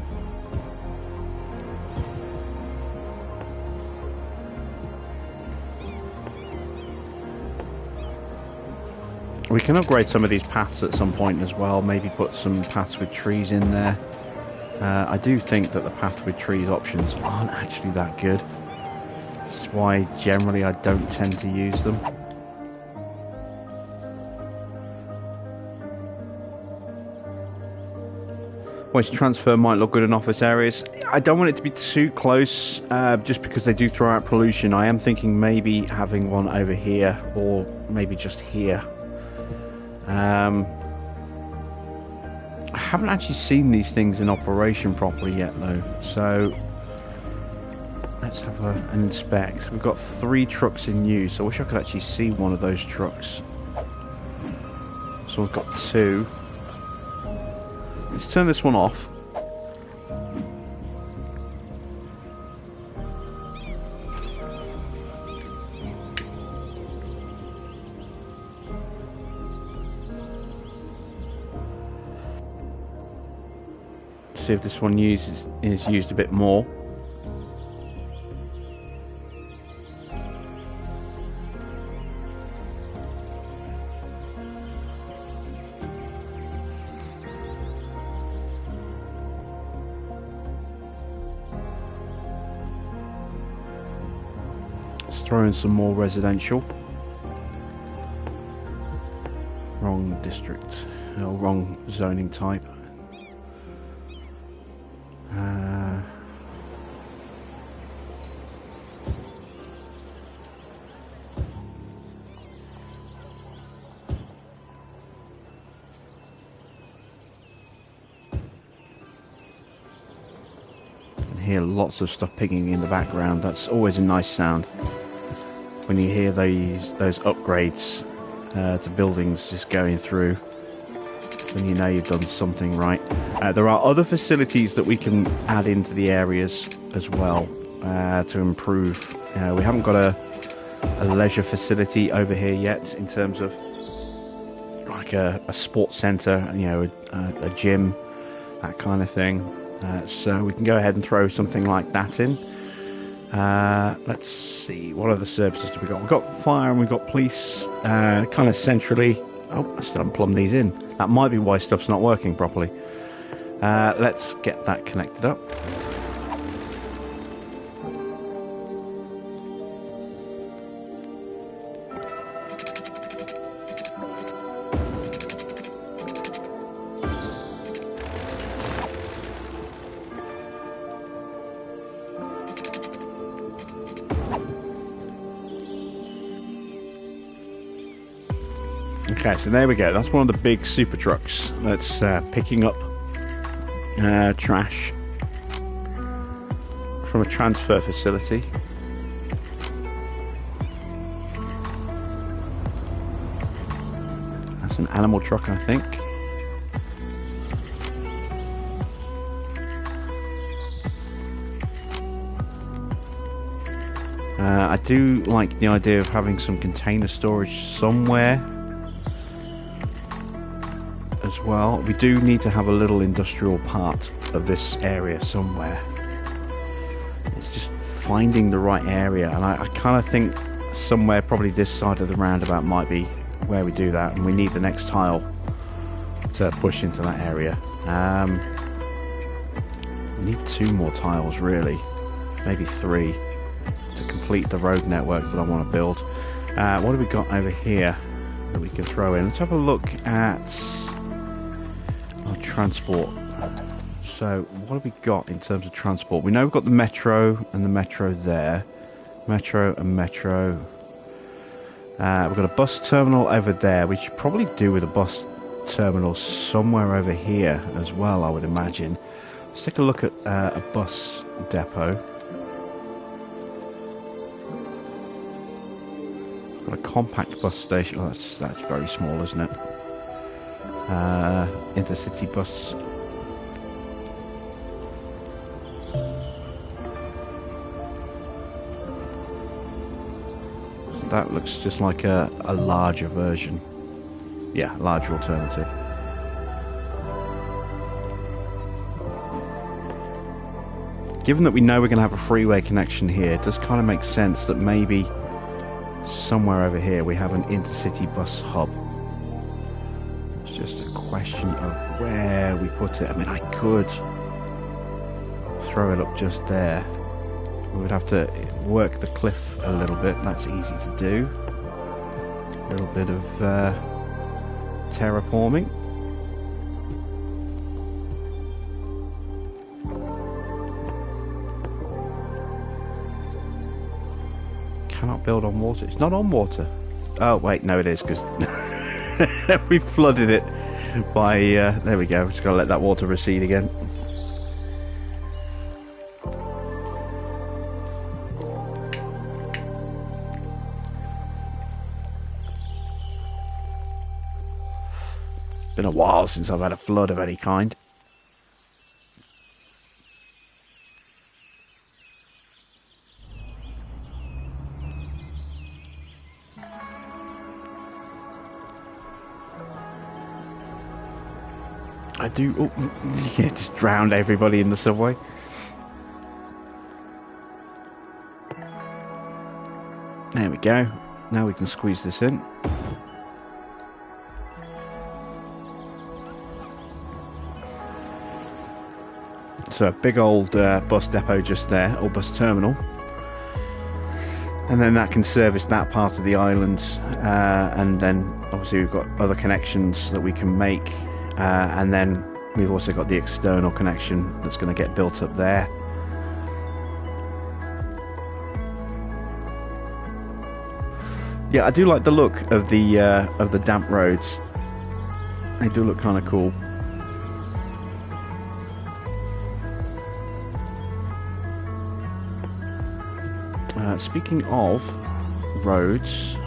We can upgrade some of these paths at some point as well, maybe put some paths with trees in there. I do think that the path with trees options aren't actually that good. That's why generally I don't tend to use them. Waste transfer might look good in office areas. I don't want it to be too close, just because they do throw out pollution. I am thinking maybe having one over here, or maybe just here. I haven't actually seen these things in operation properly yet, though. So let's have an inspect. We've got 3 trucks in use. I wish I could actually see one of those trucks. So we've got 2. Let's turn this one off. See if this one is used a bit more. Throw in some more residential. Wrong district, no, wrong zoning type. You can hear lots of stuff pinging in the background. That's always a nice sound. When you hear those upgrades to buildings just going through, then you know you've done something right. There are other facilities that we can add into the areas as well to improve. We haven't got a leisure facility over here yet, in terms of like a sports centre, a gym, that kind of thing. So we can go ahead and throw something like that in. Let's see, what other services do we got? We've got fire and we've got police, kind of centrally. Oh, I still haven't plumbed these in. That might be why stuff's not working properly. Let's get that connected up. Okay, so there we go. That's one of the big super trucks that's picking up trash from a transfer facility. That's an animal truck, I think. I do like the idea of having some container storage somewhere as well. We do need to have a little industrial part of this area somewhere. It's just finding the right area, and I kind of think somewhere probably this side of the roundabout might be where we do that, and we need the next tile to push into that area. We need 2 more tiles really, maybe 3, to complete the road network that I want to build. What have we got over here that we can throw in? Let's have a look at our transport. So what have we got in terms of transport? We know we've got the metro and the metro there. Metro and metro. We've got a bus terminal over there. We should probably do with a bus terminal somewhere over here as well, I would imagine. Let's take a look at a bus depot. Got a compact bus station. Oh, that's very small, isn't it? Intercity bus. That looks just like a larger version. Yeah, larger alternative. Given that we know we're going to have a freeway connection here, it does kind of make sense that maybe somewhere over here we have an intercity bus hub. It's just a question of where we put it. I mean, I could throw it up just there. We would have to work the cliff a little bit. That's easy to do. A little bit of terraforming. Cannot build on water. It's not on water. Oh, wait, no it is, because we flooded it by... there we go. Just got to let that water recede again. It's been a while since I've had a flood of any kind. I do... Oh, yeah, just drowned everybody in the subway. There we go. Now we can squeeze this in. So a big old bus depot just there, or bus terminal. And then that can service that part of the island. And then obviously we've got other connections that we can make. And then we've also got the external connection that's going to get built up there. Yeah, I do like the look of the damp roads. They do look kind of cool. Speaking of roads,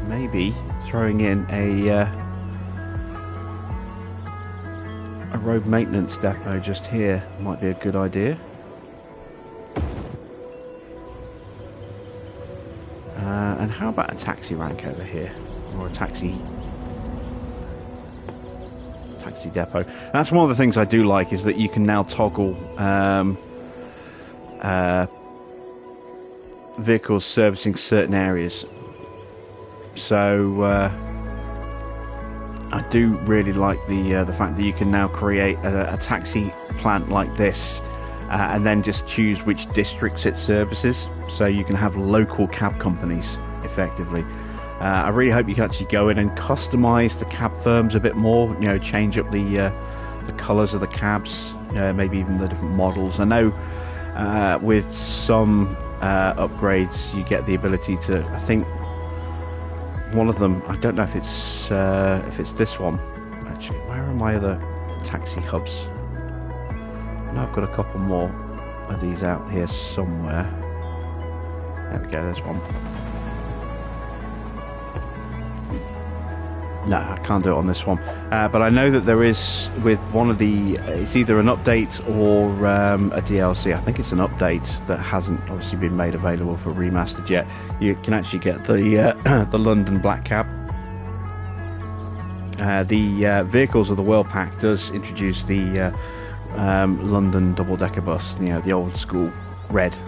maybe throwing in a road maintenance depot just here might be a good idea. And how about a taxi rank over here, or a taxi depot? And that's one of the things I do like, is that you can now toggle vehicles servicing certain areas. So I do really like the fact that you can now create a taxi plant like this, and then just choose which districts it services. So you can have local cab companies effectively. I really hope you can actually go in and customize the cab firms a bit more. You know, change up the colours of the cabs, maybe even the different models. I know with some upgrades you get the ability to. I think one of them. I don't know if it's this one. Actually, where are my other taxi hubs? No, I've got a couple more of these out here somewhere. There we go. There's one. No, I can't do it on this one. But I know that there is with one of the... It's either an update or a DLC. I think it's an update that hasn't obviously been made available for remastered yet. You can actually get the the London Black Cab. The Vehicles of the World Pack does introduce the London double-decker bus. You know, the old school red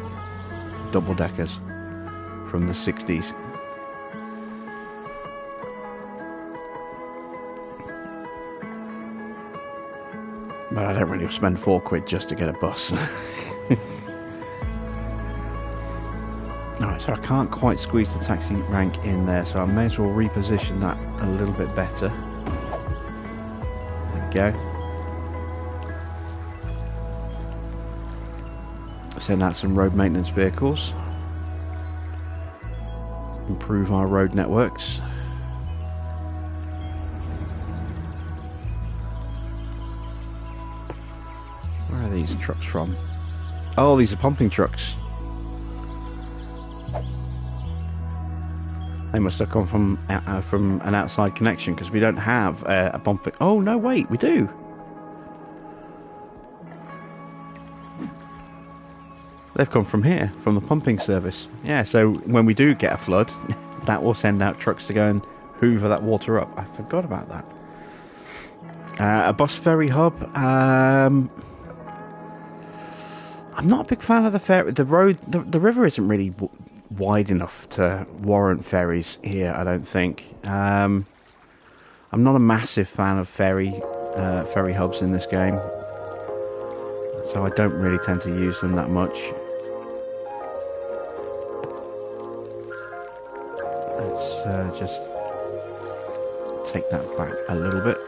double-deckers from the 60s. But I don't really spend £4 just to get a bus. Alright, so I can't quite squeeze the taxi rank in there, so I may as well reposition that a little bit better. There we go. Send out some road maintenance vehicles. Improve our road networks. Where are these trucks from? Oh, these are pumping trucks. They must have come from an outside connection, because we don't have a pumping... Oh, no, wait, we do. They've come from here, from the pumping service. Yeah, so when we do get a flood, that will send out trucks to go and hoover that water up. I forgot about that. A bus ferry hub. I'm not a big fan of the ferry. The river isn't really wide enough to warrant ferries here, I don't think. I'm not a massive fan of ferry hubs in this game, so I don't really tend to use them that much. Let's just take that back a little bit.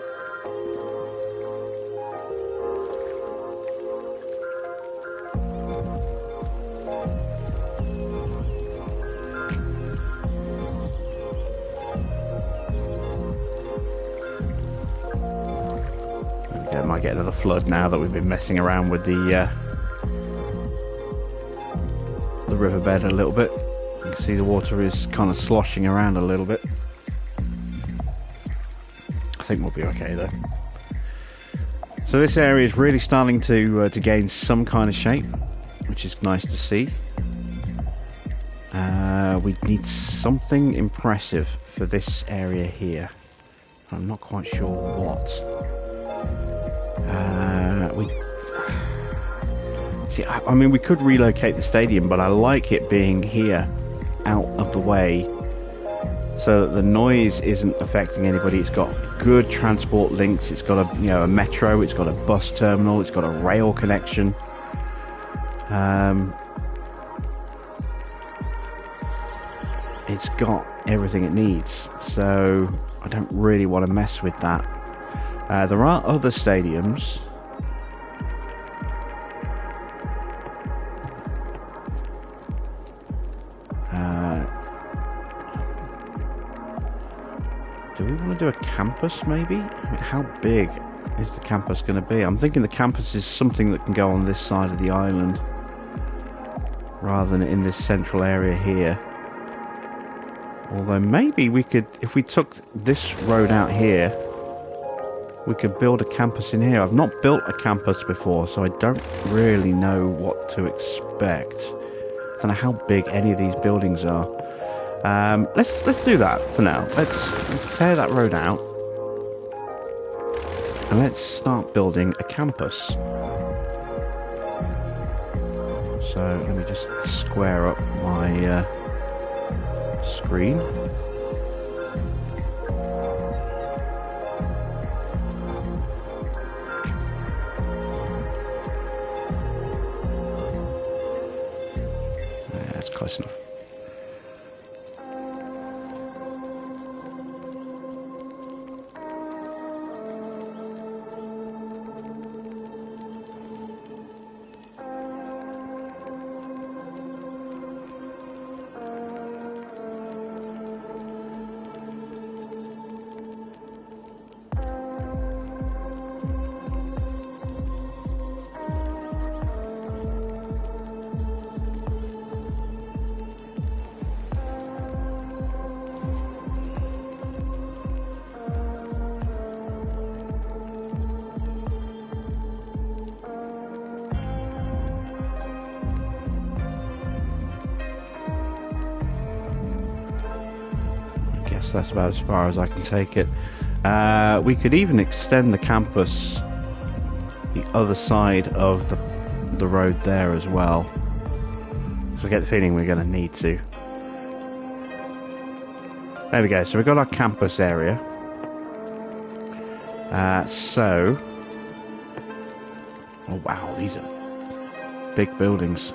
might get another flood now that we've been messing around with the riverbed a little bit. You can see the water is kind of sloshing around a little bit. I think we'll be okay though. So this area is really starting to gain some kind of shape, which is nice to see. We need something impressive for this area here. I'm not quite sure what. I mean, we could relocate the stadium, but I like it being here, out of the way, so that the noise isn't affecting anybody. It's got good transport links. It's got a metro. It's got a bus terminal. It's got a rail connection. It's got everything it needs, so I don't really want to mess with that. There are other stadiums. Do we want to do a campus maybe? I mean, how big is the campus going to be? I'm thinking the campus is something that can go on this side of the island rather than in this central area here. Although maybe we could, if we took this road out here, we could build a campus in here. I've not built a campus before, so I don't really know what to expect. I don't know how big any of these buildings are. Let's do that for now. Let's tear that road out and let's start building a campus. So let me just square up my screen. Yeah, that's close enough. That's about as far as I can take it. We could even extend the campus the other side of the road there as well. So I get the feeling we're going to need to. There we go. So we've got our campus area. Oh wow, these are big buildings.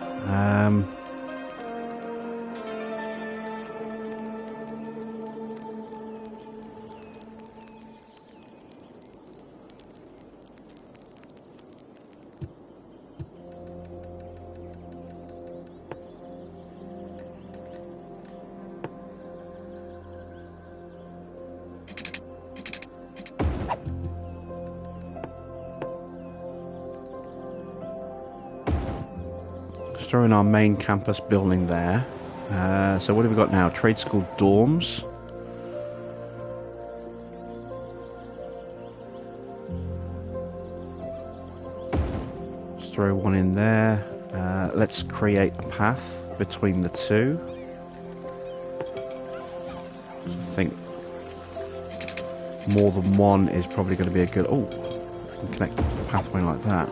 Throw in our main campus building there. So what have we got now? Trade school dorms. Let's throw one in there. Let's create a path between the two. I think more than one is probably going to be a good... Oh, I can connect the pathway like that.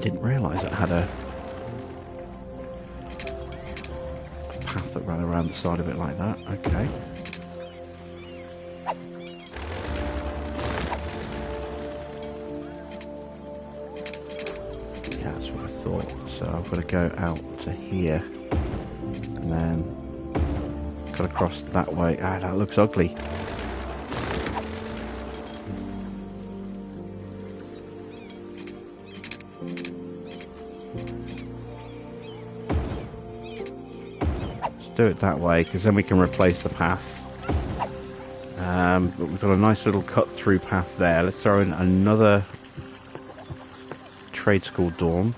Didn't realise it had a path that ran around the side of it like that. Okay. Yeah, that's what I thought. So I've got to go out to here and then cut across that way. Ah, that looks ugly. Do it that way, because then we can replace the path. But we've got a nice little cut-through path there. Let's throw in another trade school dorm.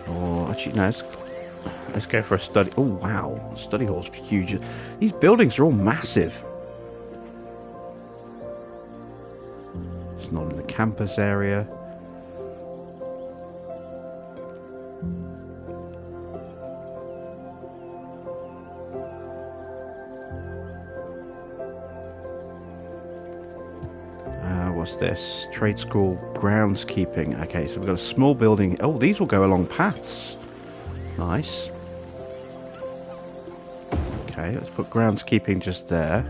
Or actually, no. Let's go for a study. Oh wow, study hall's huge. These buildings are all massive. It's not in the campus area. What's this? Trade school groundskeeping. Okay, so we've got a small building. Oh, these will go along paths. Nice. Okay, let's put groundskeeping just there.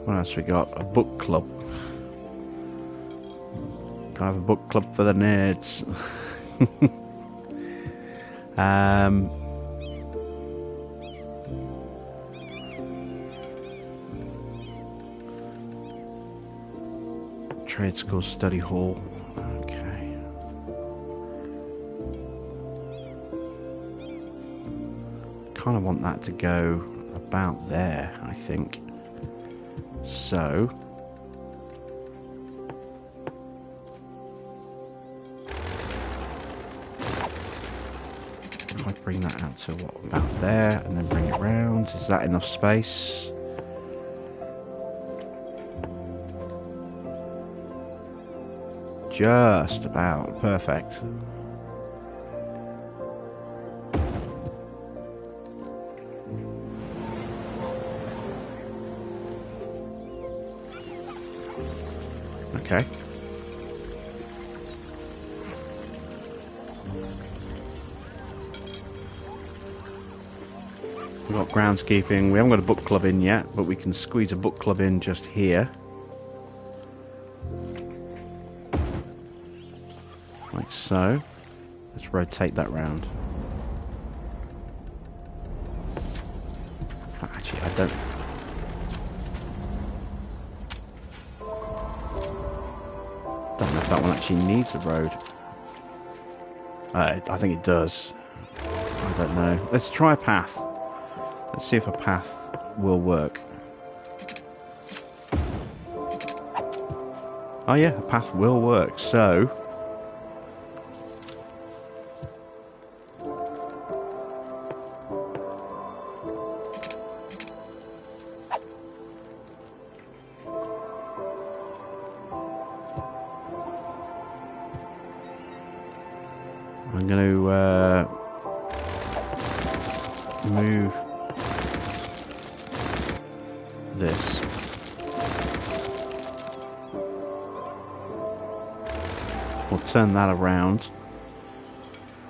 What else we got? A book club. Can I have a book club for the nerds? Trade school study hall. Okay. Kind of want that to go about there, I think. So if I bring that out to what about there and then bring it round, is that enough space? Just about perfect. Okay. We've got groundskeeping. We haven't got a book club in yet, but we can squeeze a book club in just here. Like so. Let's rotate that round. Actually, I don't know if that one actually needs a road. I think it does. I don't know. Let's try a path. Let's see if a path will work. Oh yeah, a path will work. So I'm going to move this. We'll turn that around.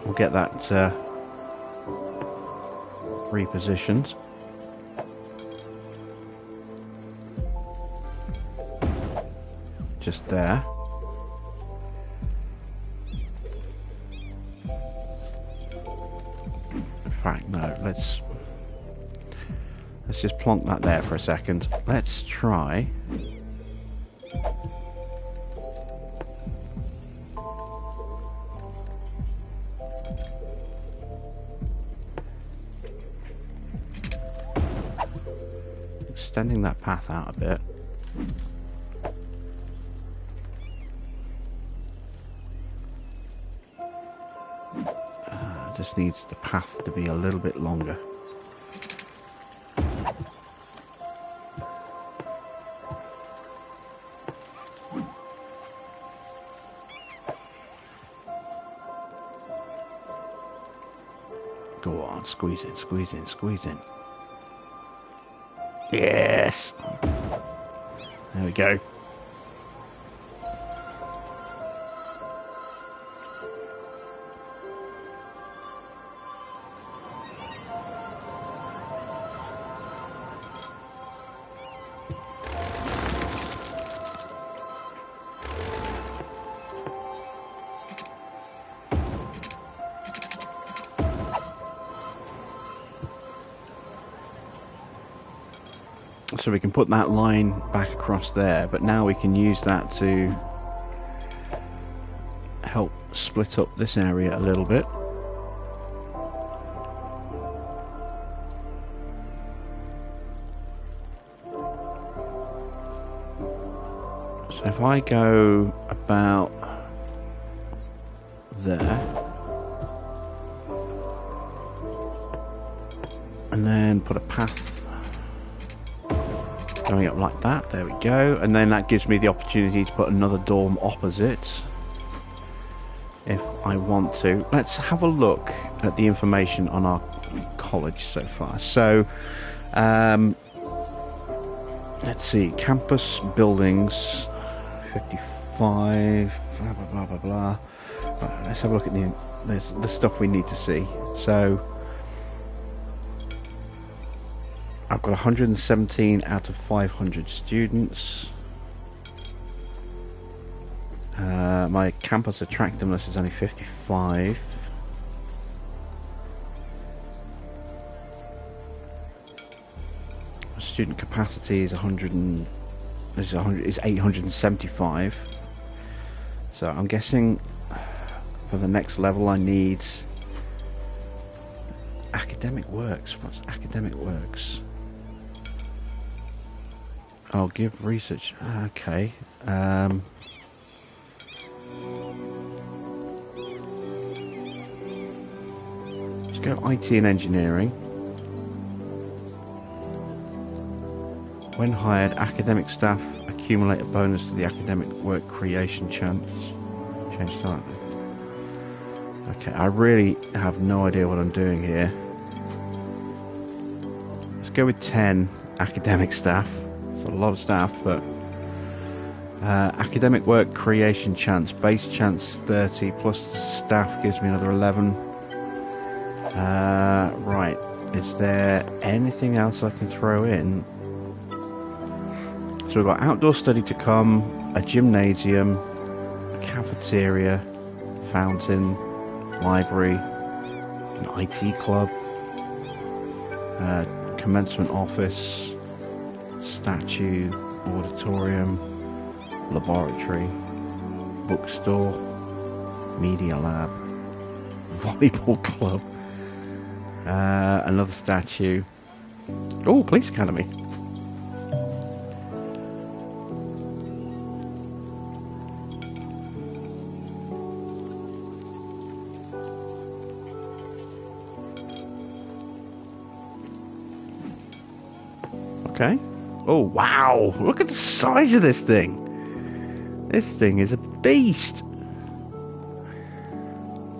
We'll get that repositioned. Just there. In fact, no, let's just plonk that there for a second. Let's try extending that path out a bit. Just needs the path to be a little bit longer. Go on, squeeze in, squeeze in, squeeze in. Yes! There we go. So we can put that line back across there, but now we can use that to help split up this area a little bit. if I go about there, and then put a path going up like that, there we go, and then that gives me the opportunity to put another dorm opposite if I want to. Let's have a look at the information on our college so far. So let's see, campus buildings 55, blah blah blah blah blah. Let's have a look at the stuff we need to see. So I've got 117 out of 500 students. My campus attractiveness is only 55. Student capacity is 875. So I'm guessing for the next level I need academic works. What's academic works? I'll give research. Okay. Let's go IT and engineering. When hired, academic staff accumulate a bonus to the academic work creation chance. Change start. Okay, I really have no idea what I'm doing here. Let's go with 10 academic staff. It's a lot of staff, but academic work creation chance, base chance 30 plus the staff gives me another 11. Right, is there anything else I can throw in? So we've got outdoor study to come, a gymnasium, a cafeteria, fountain, library, an IT club, commencement office, statue, auditorium, laboratory, bookstore, media lab, volleyball club, another statue. Oh, police academy. Okay. Oh, wow. Look at the size of this thing. This thing is a beast.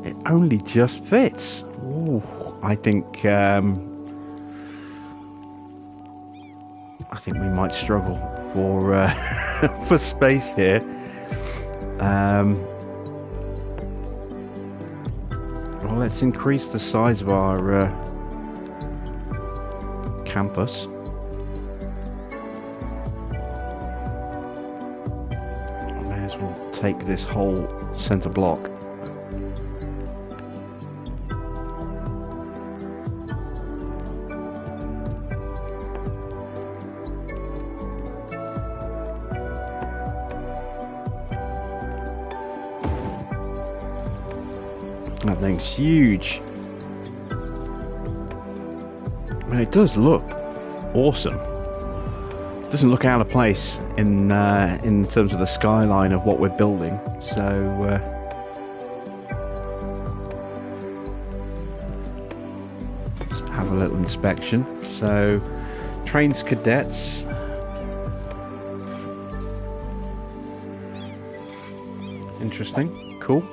It only just fits. Ooh, I think we might struggle for for space here. Well, let's increase the size of our campus. We'll take this whole center block. That thing's huge. I mean, it does look awesome. Doesn't look out of place in terms of the skyline of what we're building. So let's have a little inspection. So trains cadets. Interesting. Cool.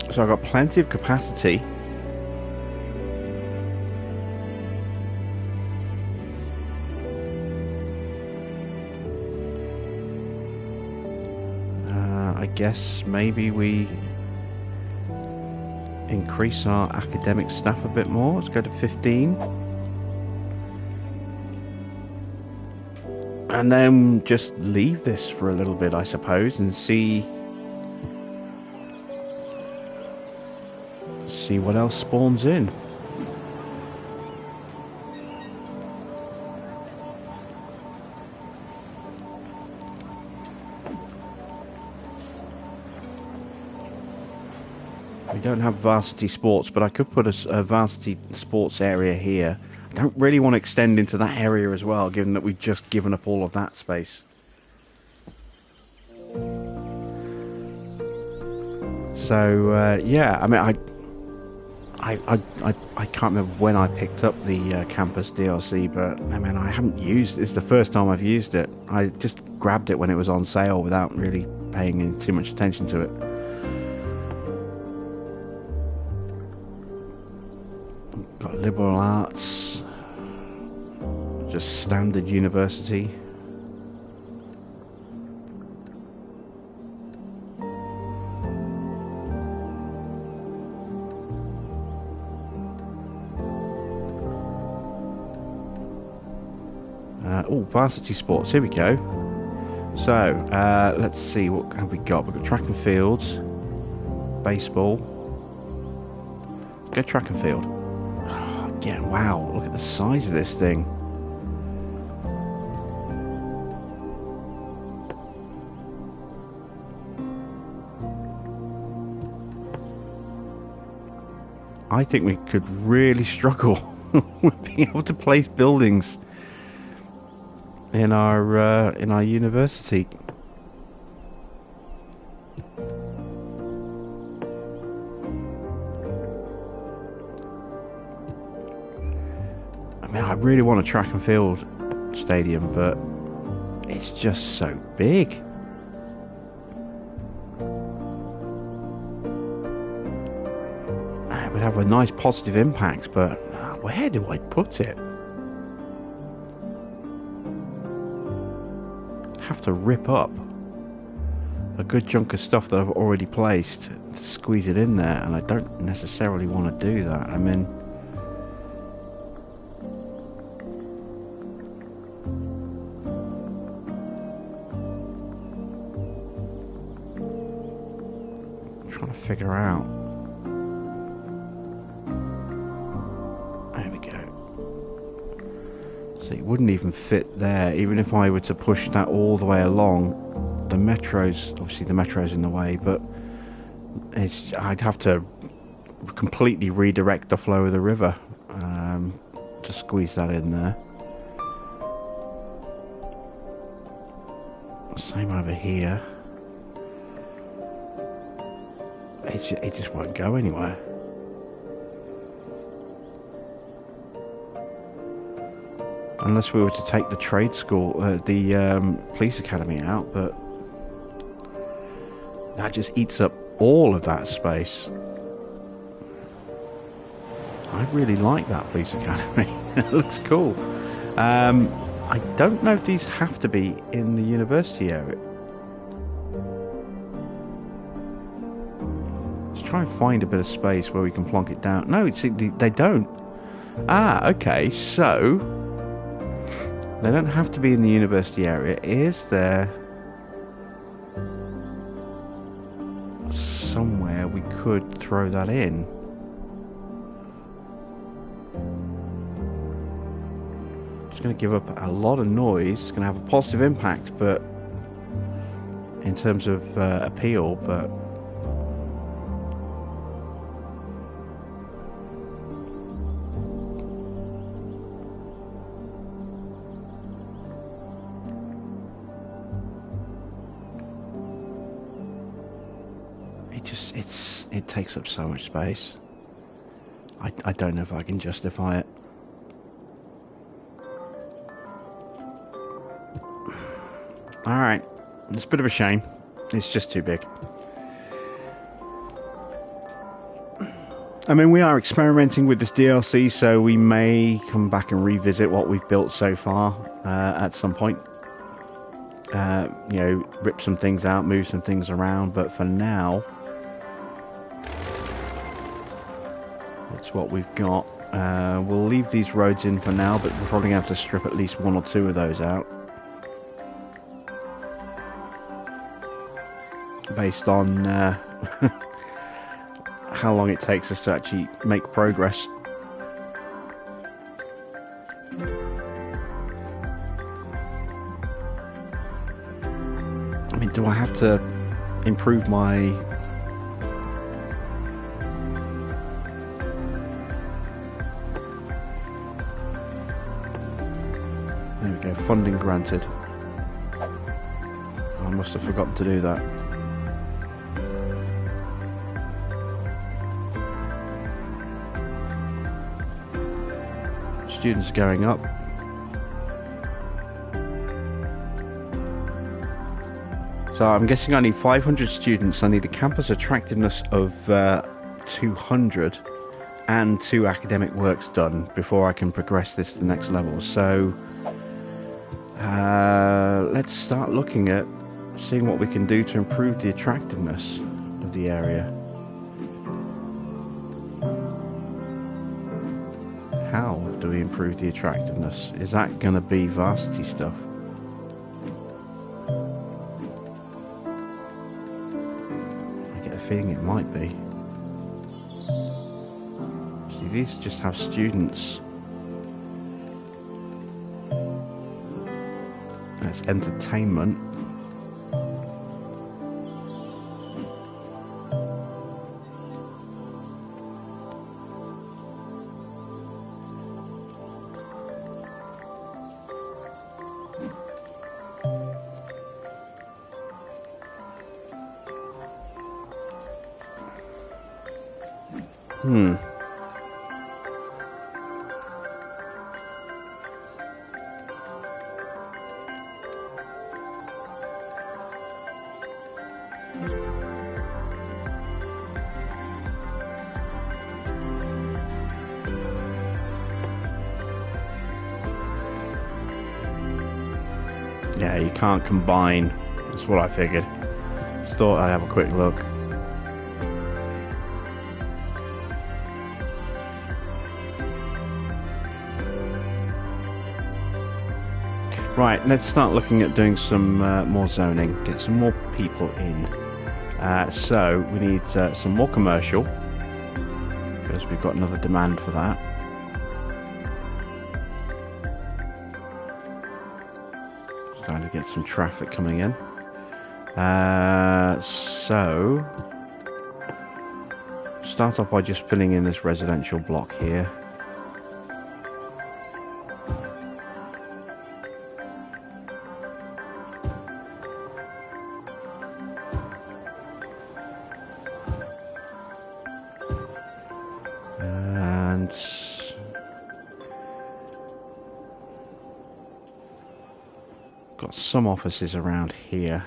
So I've got plenty of capacity. I guess maybe we increase our academic staff a bit more. Let's go to 15. And then just leave this for a little bit, I suppose, and see what else spawns in. We don't have varsity sports, but I could put a varsity sports area here. I don't really want to extend into that area as well, given that we've just given up all of that space. So yeah, I mean, I can't remember when I picked up the campus DLC, but I mean, I haven't used it. It's the first time I've used it. I just grabbed it when it was on sale without really paying too much attention to it. Got liberal arts, just standard university. Oh, varsity sports, here we go. So, let's see, what have we got? We've got track and fields, baseball. Let's go track and field. Oh, yeah, wow, look at the size of this thing. I think we could really struggle with being able to place buildings in our university. I mean, I really want a track and field stadium, but it's just so big. It would have a nice positive impact, but where do I put it? Have to rip up a good chunk of stuff that I've already placed to squeeze it in there, and I don't necessarily want to do that. I mean, I'm trying to figure out. There we go. So it wouldn't even fit there, even if I were to push that all the way along. The metro's, obviously the metro's in the way, but I'd have to completely redirect the flow of the river to squeeze that in there. Same over here. It just won't go anywhere. Unless we were to take the trade school, the police academy out, but that just eats up all of that space. I really like that police academy. It looks cool. I don't know if these have to be in the university area. Let's try and find a bit of space where we can plonk it down. No, see, they don't. Ah, okay, so they don't have to be in the university area. Is there somewhere we could throw that in? It's going to give up a lot of noise. It's going to have a positive impact, but in terms of appeal, but it takes up so much space. I don't know if I can justify it. Alright, it's a bit of a shame. It's just too big. I mean, we are experimenting with this DLC, so we may come back and revisit what we've built so far at some point. You know, rip some things out, move some things around, but for now, that's what we've got. We'll leave these roads in for now, but we're probably going to have to strip at least one or two of those out. Based on how long it takes us to actually make progress. I mean, do I have to improve my Okay, funding granted. I must have forgotten to do that. Students going up. So I'm guessing I need 500 students. I need a campus attractiveness of 200 and 2 academic works done before I can progress this to the next level. So let's start looking at seeing what we can do to improve the attractiveness of the area. How do we improve the attractiveness? Is that going to be varsity stuff? I get a feeling it might be. See, these just have students. That's entertainment. Yeah, you can't combine. That's what I figured. Just thought I'd have a quick look. Right, let's start looking at doing some more zoning. Get some more people in. So we need some more commercial, because we've got another demand for that. Starting to get some traffic coming in. So start off by just filling in this residential block here. And got some offices around here.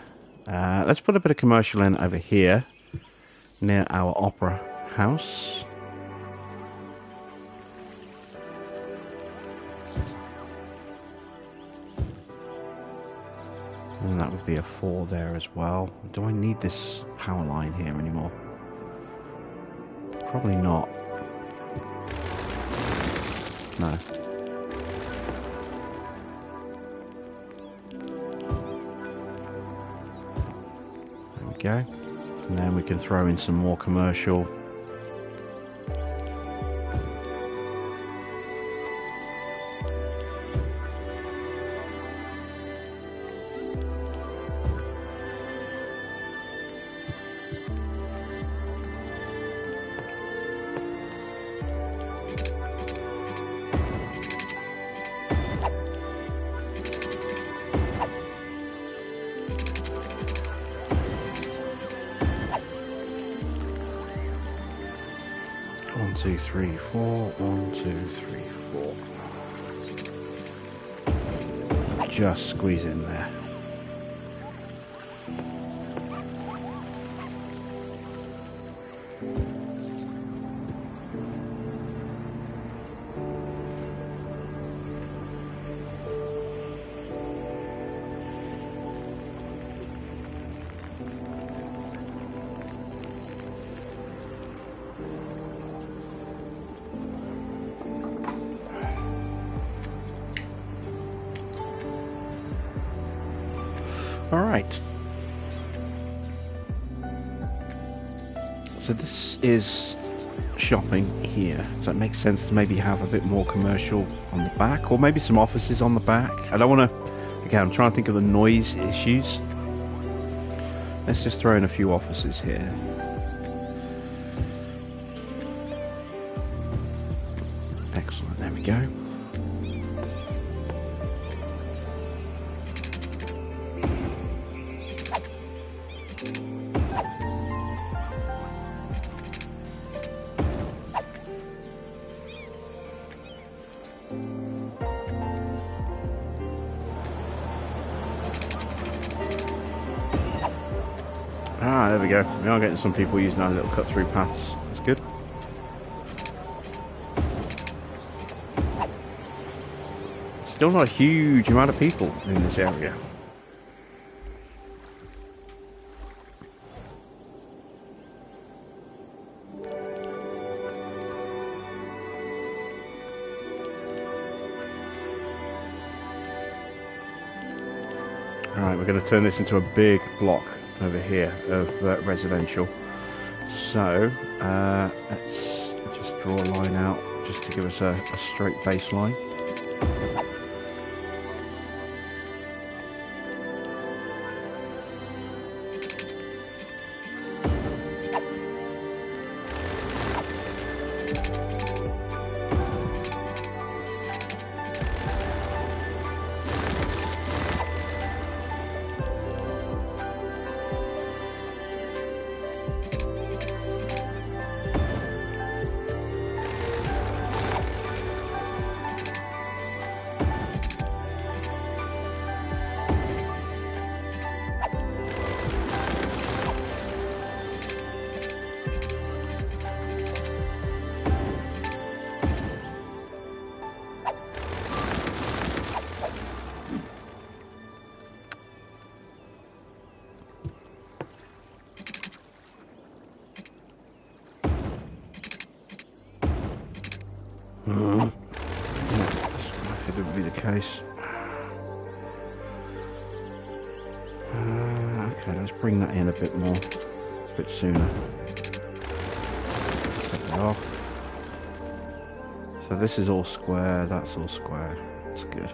Let's put a bit of commercial in over here near our opera house. And that would be a 4 there as well. Do I need this power line here anymore? Probably not. No. There we go. And then we can throw in some more commercial. One, two, three, four. 1, 2, 3, 4. Just squeeze in there. Alright, so this is shopping here, so it makes sense to maybe have a bit more commercial on the back, or maybe some offices on the back. I don't want to, again, I'm trying to think of the noise issues. Let's just throw in a few offices here. Excellent, there we go. Ah, there we go. We are getting some people using our little cut-through paths. That's good. Still not a huge amount of people in this area. Alright, we're going to turn this into a big block over here of residential. So, let's just draw a line out just to give us a straight baseline. Yeah, that would be the case. Okay, let's bring that in a bit more, a bit sooner. Take that off. So this is all square, that's all square. That's good.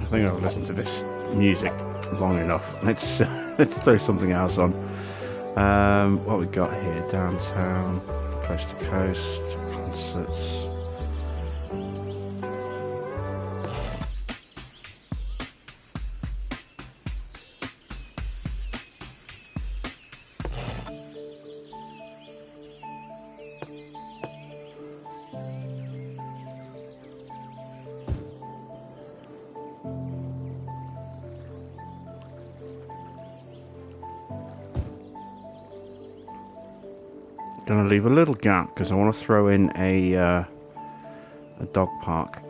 I think I've listened to this music long enough. Let's throw something else on. What we got here? Downtown, coast to coast, concerts. Gonna leave a little gap because I want to throw in a dog park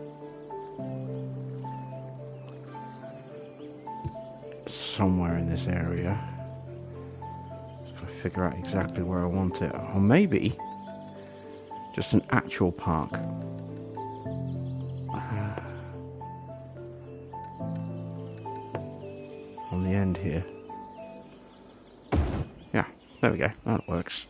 somewhere in this area. Just gotta figure out exactly where I want it, or maybe just an actual park. On the end here. Yeah, there we go. That works.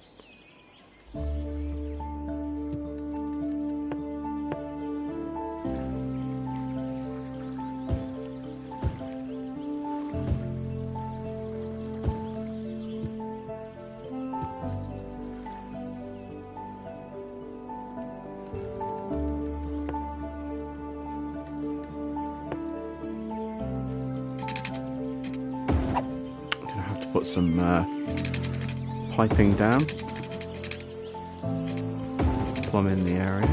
Put some piping down, plumb in the area.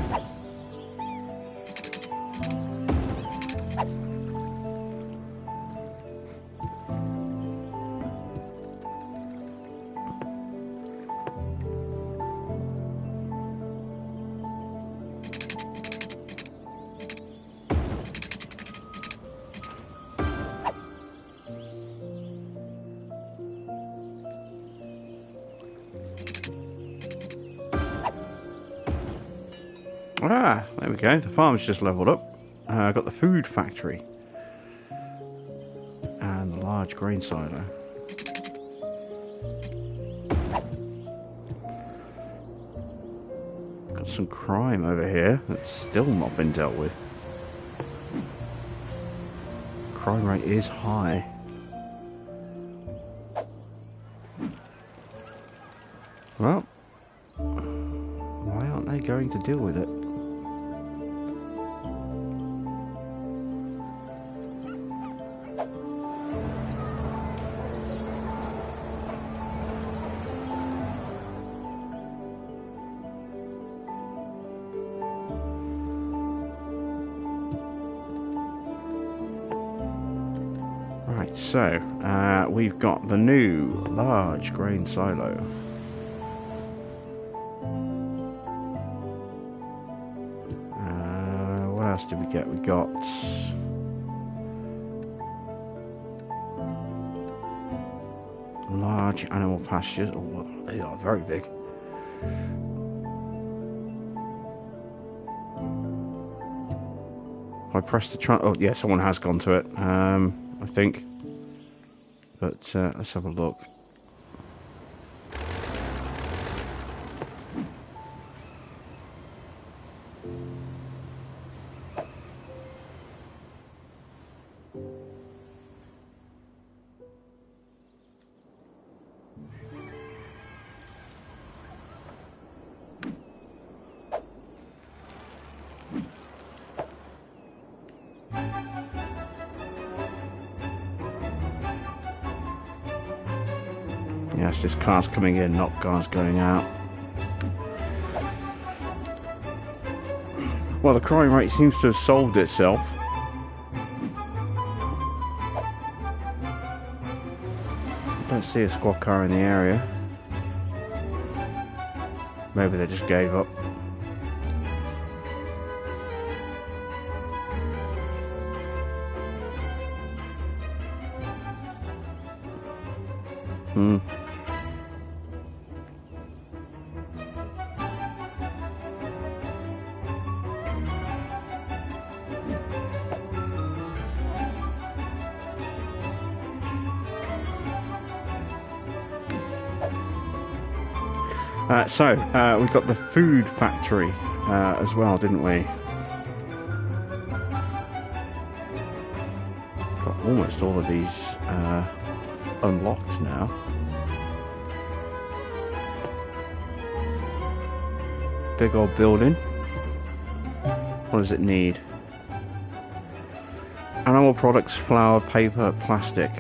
Ah, there we go. The farm's just leveled up. I got the food factory. And the large grain silo. Got some crime over here that's still not been dealt with. Crime rate is high. Well, why aren't they going to deal with it? Right, so we've got the new large grain silo. What else did we get? We got large animal pastures. Oh, well, they are very big. If I press the oh yeah, someone has gone to it. I think. But let's have a look. Yeah, it's just cars coming in, not cars going out. Well, the crime rate seems to have solved itself. Don't see a squad car in the area. Maybe they just gave up. So we got the food factory as well, didn't we? Got almost all of these unlocked now. Big old building. What does it need? Animal products, flour, paper, plastic.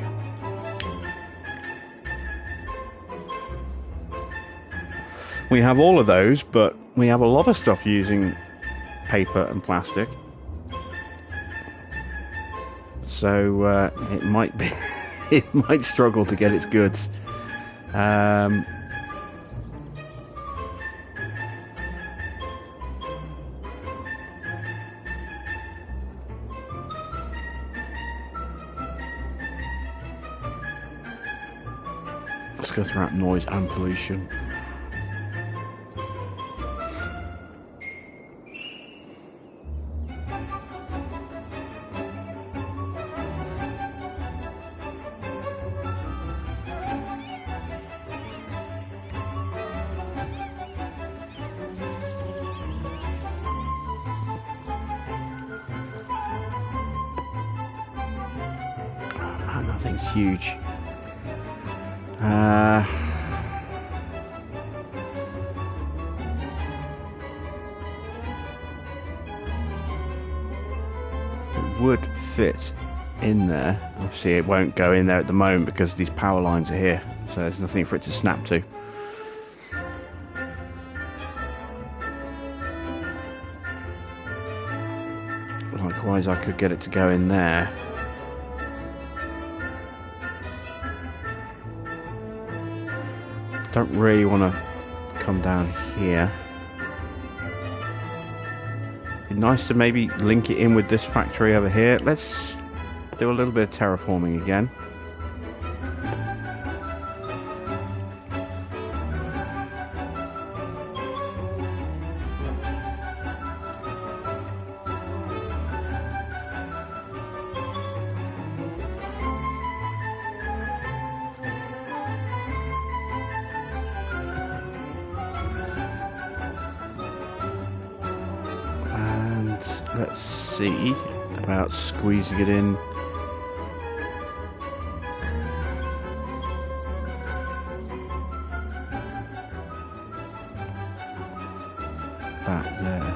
We have all of those, but we have a lot of stuff using paper and plastic. So it might be, it might struggle to get its goods. Let's go through noise and pollution. Nothing's huge. It would fit in there. Obviously it won't go in there at the moment because these power lines are here, so there's nothing for it to snap to. Likewise, I could get it to go in there. Don't really want to come down here. Be nice to maybe link it in with this factory over here. Let's do a little bit of terraforming again. let's see about squeezing it in. Back there.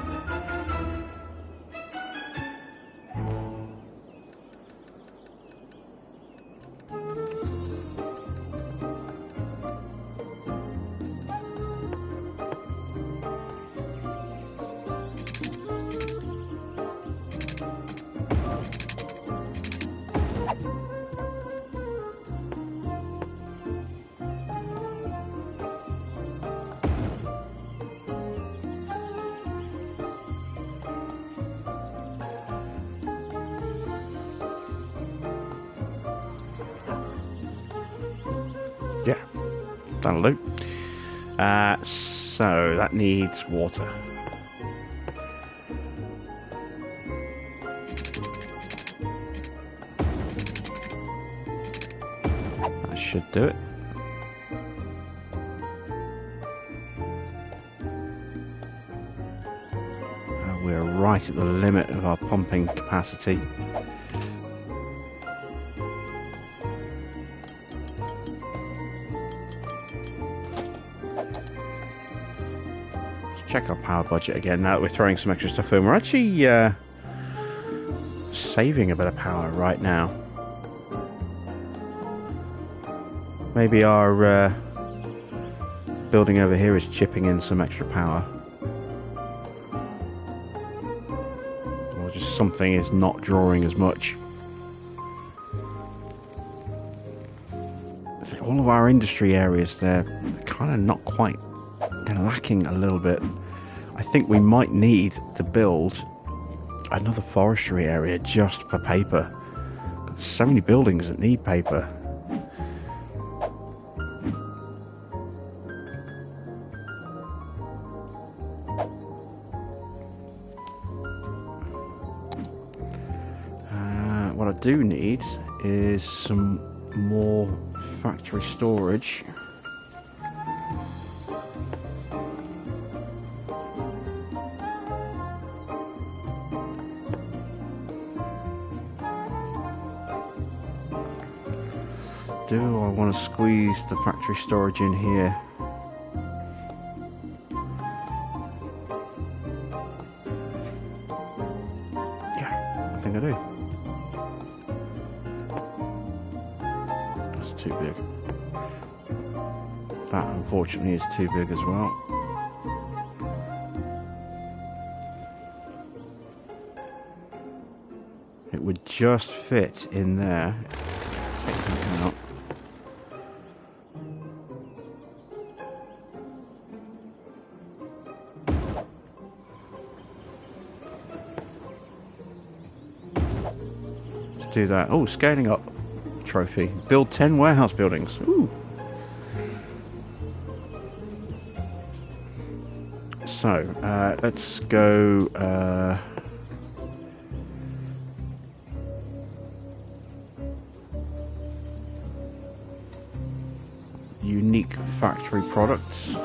Yeah, that'll do. So that needs water. That should do it. We're right at the limit of our pumping capacity. Check our power budget again. Now that we're throwing some extra stuff in, we're actually saving a bit of power right now. Maybe our building over here is chipping in some extra power, or just something is not drawing as much. All of our industry areas, they're kind of not quite, they're lacking a little bit. I think we might need to build another forestry area just for paper. There's so many buildings that need paper. What I do need is some more factory storage. Do I want to squeeze the factory storage in here? Yeah, I think I do. That's too big. That unfortunately is too big as well. It would just fit in there. Take that out. Do that. Oh, scaling up trophy. Build 10 warehouse buildings. Ooh. So, let's go. Unique factory products.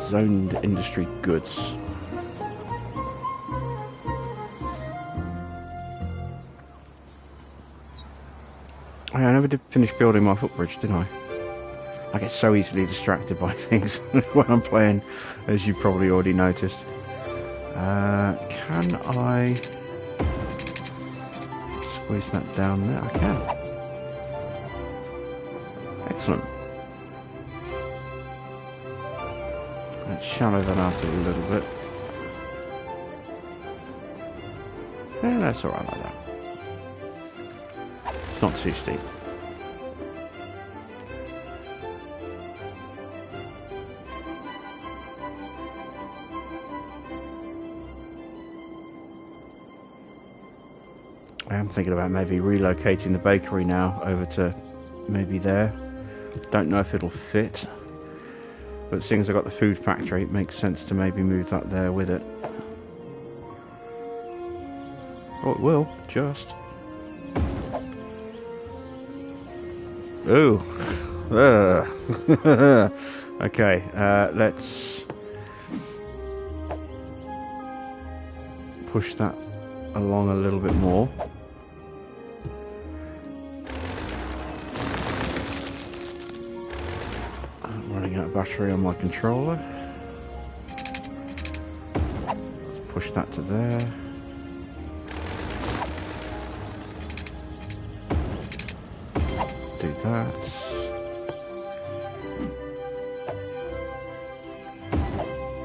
Zoned industry goods. I never did finish building my footbridge, did I? I get so easily distracted by things when I'm playing, as you probably already noticed. Can I squeeze that down there? I can. Excellent. Let's shallow that out a little bit. Yeah, that's alright like that. It's not too steep. I am thinking about maybe relocating the bakery now over to maybe there. Don't know if it'll fit. But seeing as I've got the food factory, it makes sense to maybe move that there with it. Oh, it will, just. Ooh. Okay, let's push that along a little bit more. I'm running out of battery on my controller. Let's push that to there. Do that.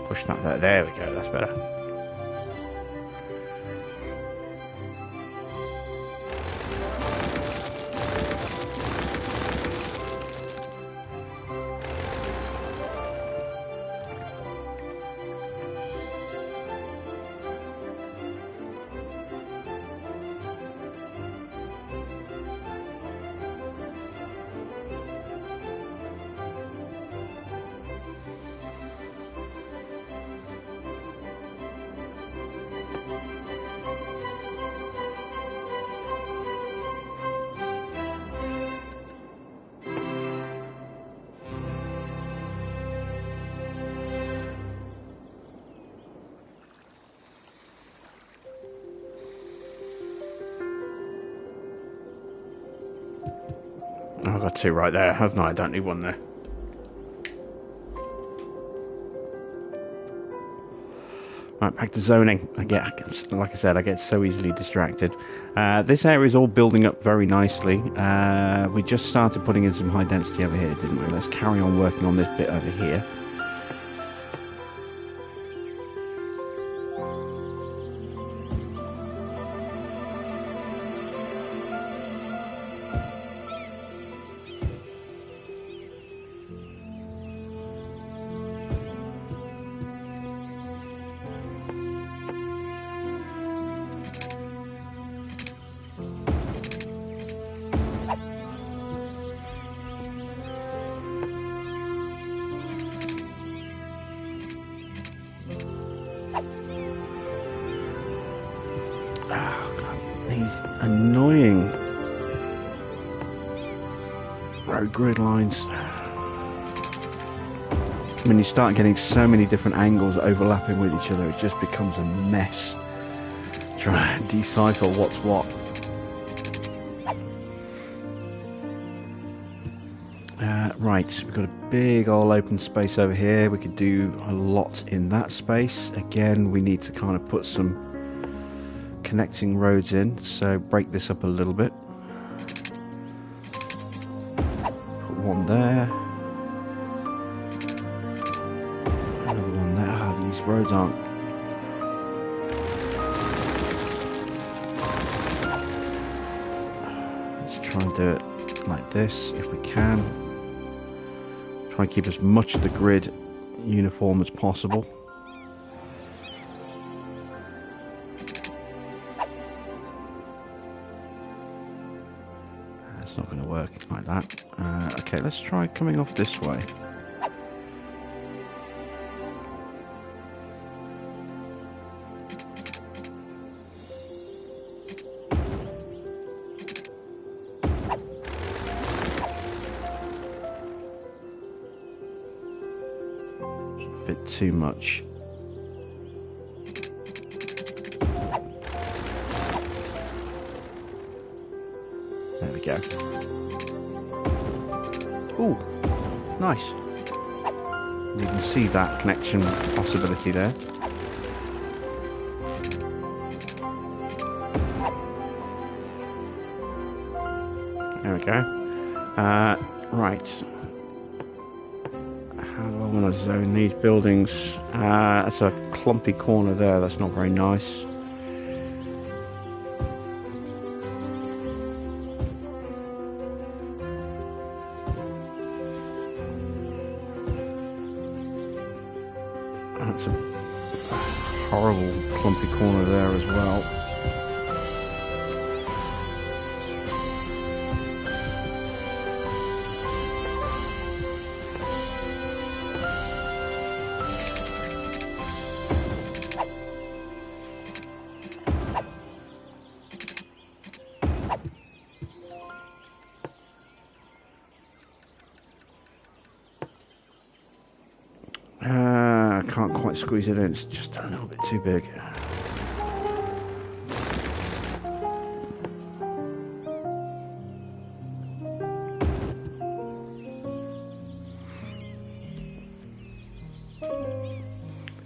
Push that there. There we go, that's better. I've got two right there, haven't I? I don't need one there. Right, back to zoning. Like I said, I get so easily distracted. This area is all building up very nicely. We just started putting in some high density over here, didn't we? Let's carry on working on this bit over here. These annoying road grid lines. When you start getting so many different angles overlapping with each other, it just becomes a mess. Try and decipher what's what. Right, we've got a big old open space over here. We could do a lot in that space. Again, we need to kind of put some connecting roads in, so break this up a little bit. Put one there, another one there. Ah, these roads aren't. Let's try and do it like this if we can. Try and keep as much of the grid uniform as possible. It's not going to work like that. Okay, let's try coming off this way. It's a bit too much. There we go. Ooh, nice. You can see that connection possibility there. There we go. Right. How do I want to zone these buildings? That's a clumpy corner there. That's not very nice. That's a horrible clumpy corner there as well. quite squeeze it in, it's just a little bit too big.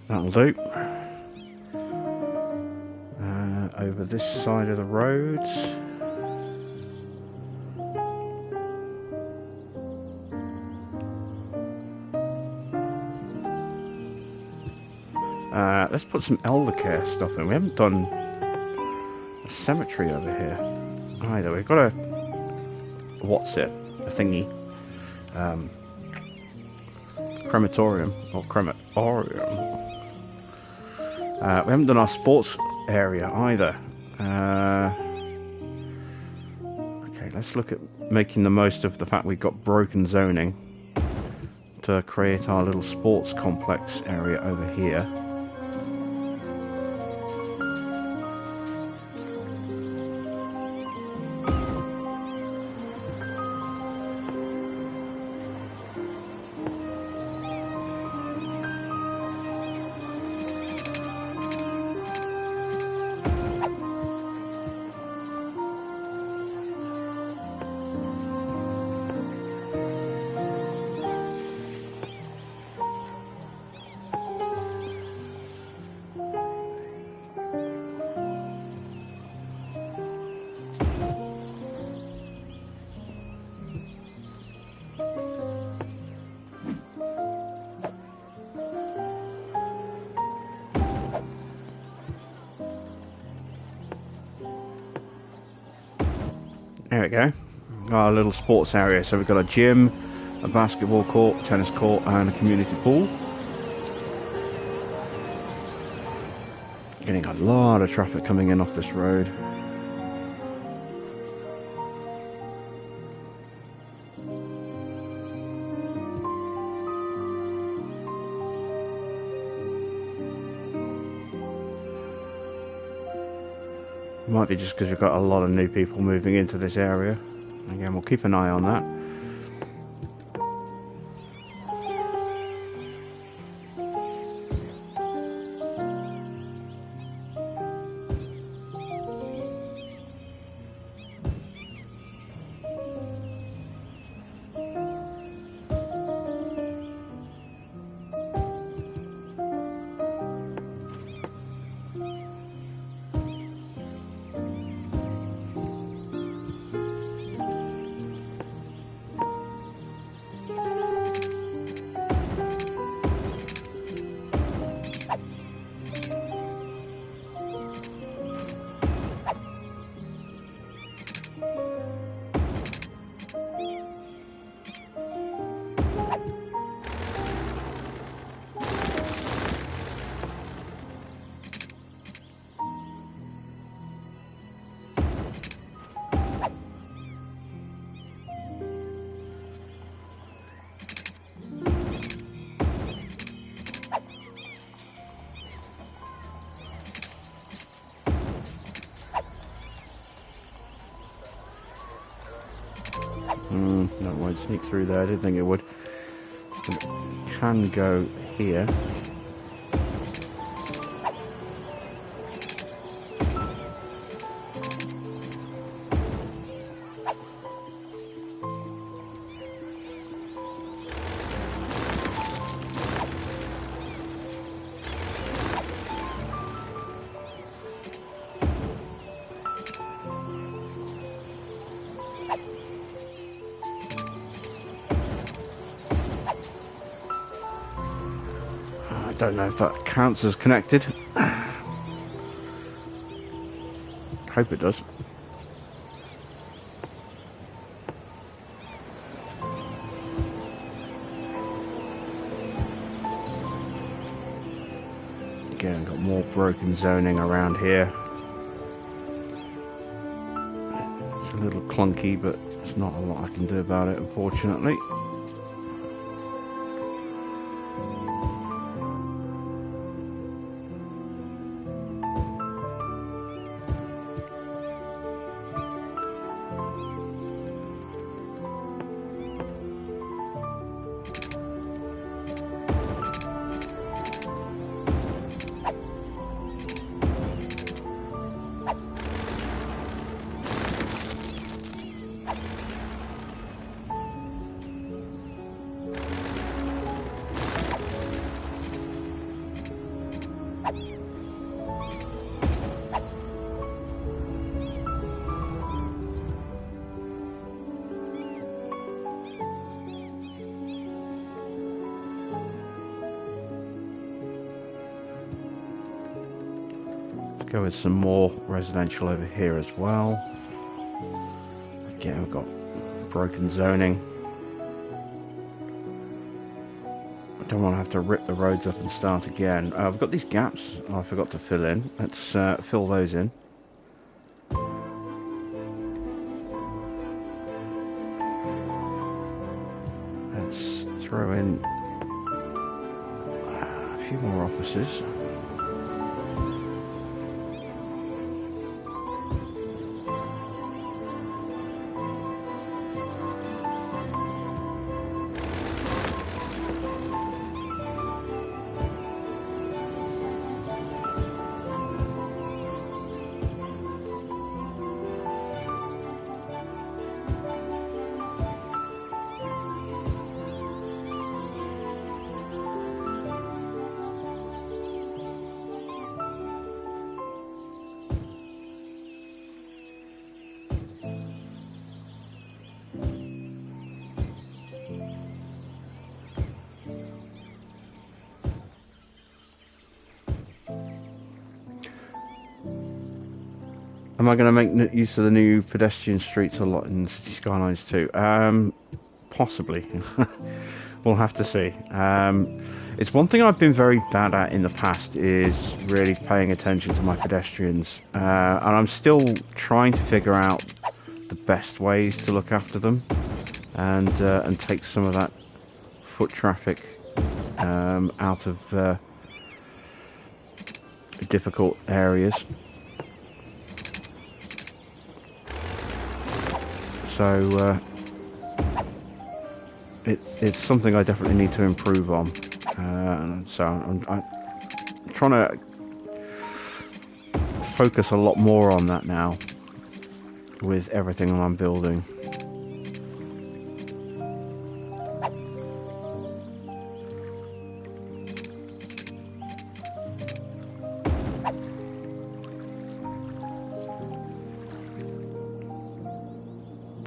That'll do. Over this side of the road. Let's put some eldercare stuff in. We haven't done a cemetery over here either. We've got a thingy, crematorium or crematorium. We haven't done our sports area either. Okay, let's look at making the most of the fact we've got broken zoning to create our little sports complex area over here. There we go. Our little sports area. So we've got a gym, a basketball court, tennis court, and a community pool. Getting a lot of traffic coming in off this road. Might be just because we've got a lot of new people moving into this area. Again, we'll keep an eye on that. No, it won't sneak through there. I didn't think it would. But it can go here. I don't know if that counts as connected. Hope it does. Again, got more broken zoning around here. It's a little clunky, but there's not a lot I can do about it, unfortunately. go with some more residential over here as well. Again, we've got broken zoning. I don't want to have to rip the roads up and start again. I've got these gaps I forgot to fill in. Let's fill those in. Let's throw in a few more offices. Am I going to make use of the new pedestrian streets a lot in City Skylines 2? Possibly. We'll have to see. It's one thing I've been very bad at in the past is really paying attention to my pedestrians. And I'm still trying to figure out the best ways to look after them and take some of that foot traffic out of difficult areas. So it's something I definitely need to improve on. So I'm trying to focus a lot more on that now with everything I'm building.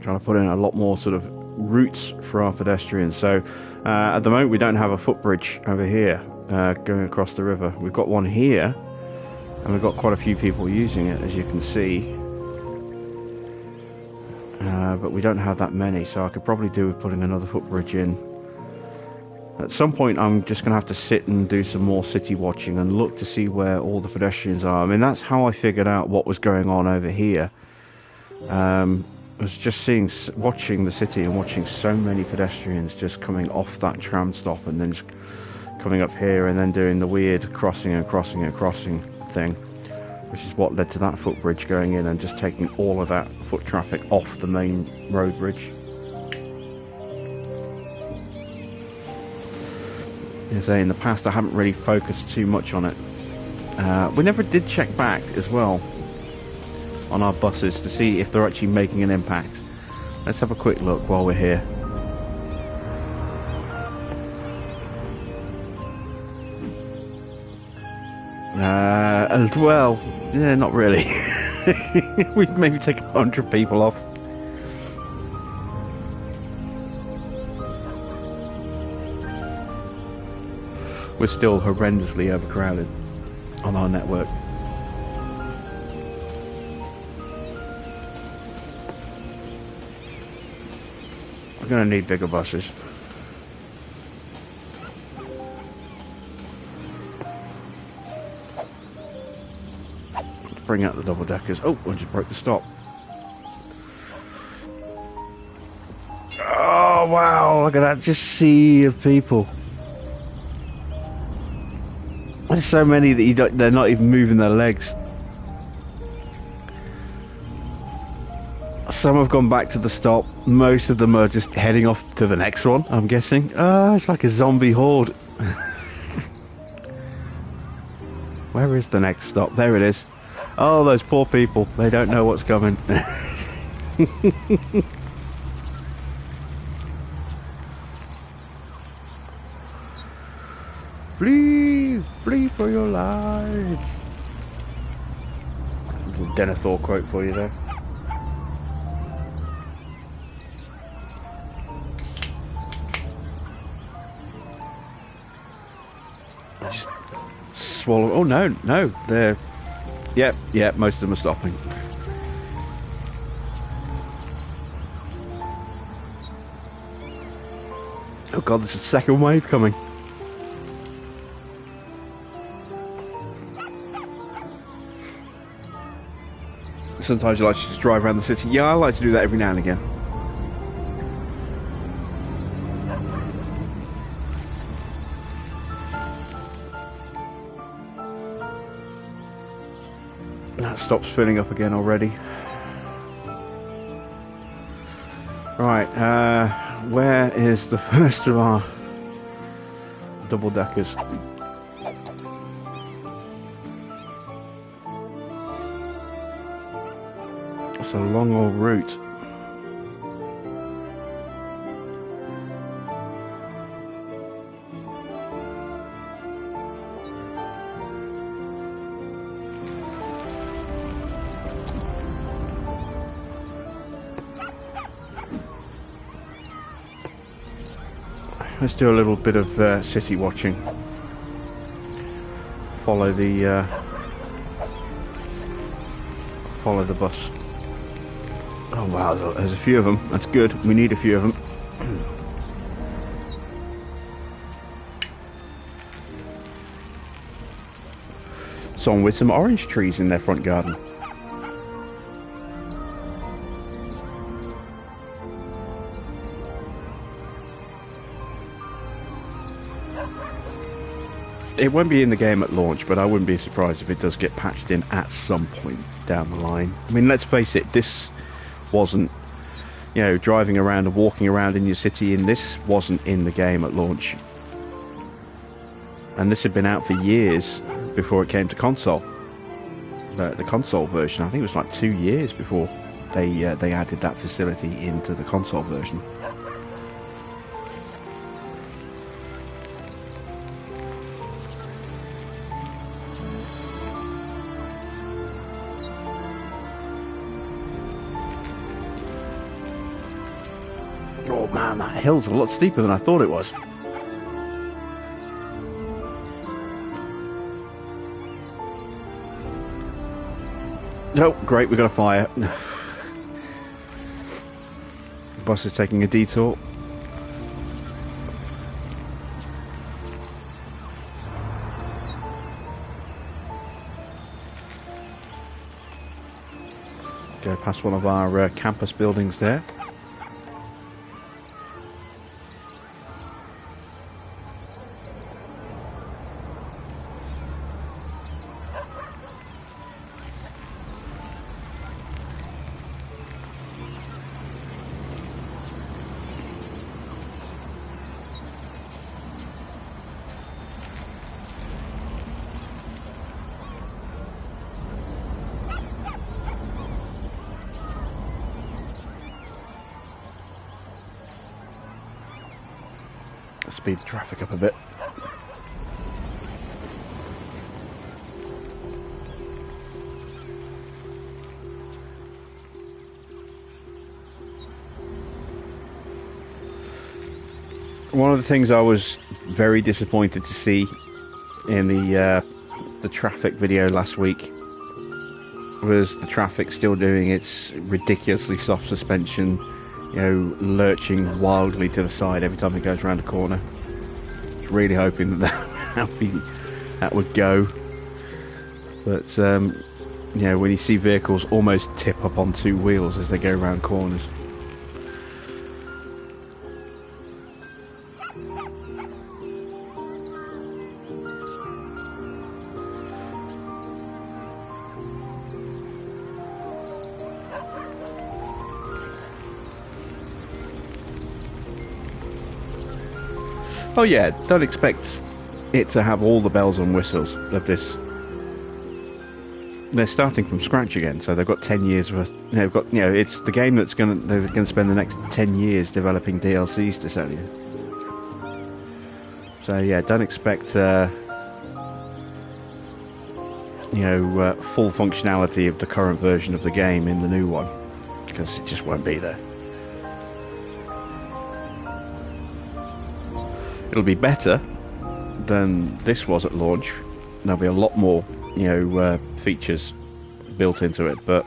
Trying to put in a lot more sort of routes for our pedestrians. So at the moment we don't have a footbridge over here going across the river. We've got one here and we've got quite a few people using it, as you can see, but we don't have that many, so I could probably do with putting another footbridge in. At some point I'm just going to have to sit and do some more city watching and look to see where all the pedestrians are. I mean, that's how I figured out what was going on over here. I was just watching the city and watching so many pedestrians just coming off that tram stop and then just coming up here and then doing the weird crossing thing, which is what led to that footbridge going in and just taking all of that foot traffic off the main road bridge. As I say, in the past I haven't really focused too much on it. We never did check back as well on our buses to see if they're actually making an impact. Let's have a quick look while we're here. Well, yeah, not really. We've maybe taken 100 people off. We're still horrendously overcrowded on our network. We're going to need bigger buses. Let's bring out the double deckers. Oh, I just broke the stop. Oh wow, look at that, just sea of people. There's so many that they're not even moving their legs. Some have gone back to the stop. Most of them are just heading off to the next one, I'm guessing. It's like a zombie horde. Where is the next stop? There it is. Oh, those poor people. They don't know what's coming. Flee! Flee for your lives! A little Denethor quote for you there. Just swallow. Oh no, no, they're Yep, most of them are stopping. Oh god, there's a second wave coming. Sometimes you like to just drive around the city. Yeah, I like to do that every now and again. That stops filling up again already. Right, where is the first of our double-deckers? It's a long old route. Let's do a little bit of city watching. Follow the bus. Oh wow, there's a few of them. That's good. We need a few of them. Someone with some orange trees in their front garden. It won't be in the game at launch, but I wouldn't be surprised if it does get patched in at some point down the line. I mean, let's face it, this wasn't, you know, driving around and walking around in your city, and this wasn't in the game at launch. And this had been out for years before it came to console. The console version, I think it was like 2 years before they added that facility into the console version. Oh man, that hill's a lot steeper than I thought it was. Oh, great, we got a fire. The bus is taking a detour. Go past one of our campus buildings there. Speeds traffic up a bit. One of the things I was very disappointed to see in the traffic video last week was the traffic still doing its ridiculously soft suspension, you know, lurching wildly to the side every time it goes around a corner. Really hoping that would go, but you know, when you see vehicles almost tip up on two wheels as they go around corners. Oh yeah, don't expect it to have all the bells and whistles of this. They're starting from scratch again, so they've got 10 years worth. They've got, you know, it's the game that's they're going to spend the next 10 years developing DLCs to sell you. So yeah, don't expect you know, full functionality of the current version of the game in the new one, because it just won't be there. It'll be better than this was at launch. There'll be a lot more, you know, features built into it, but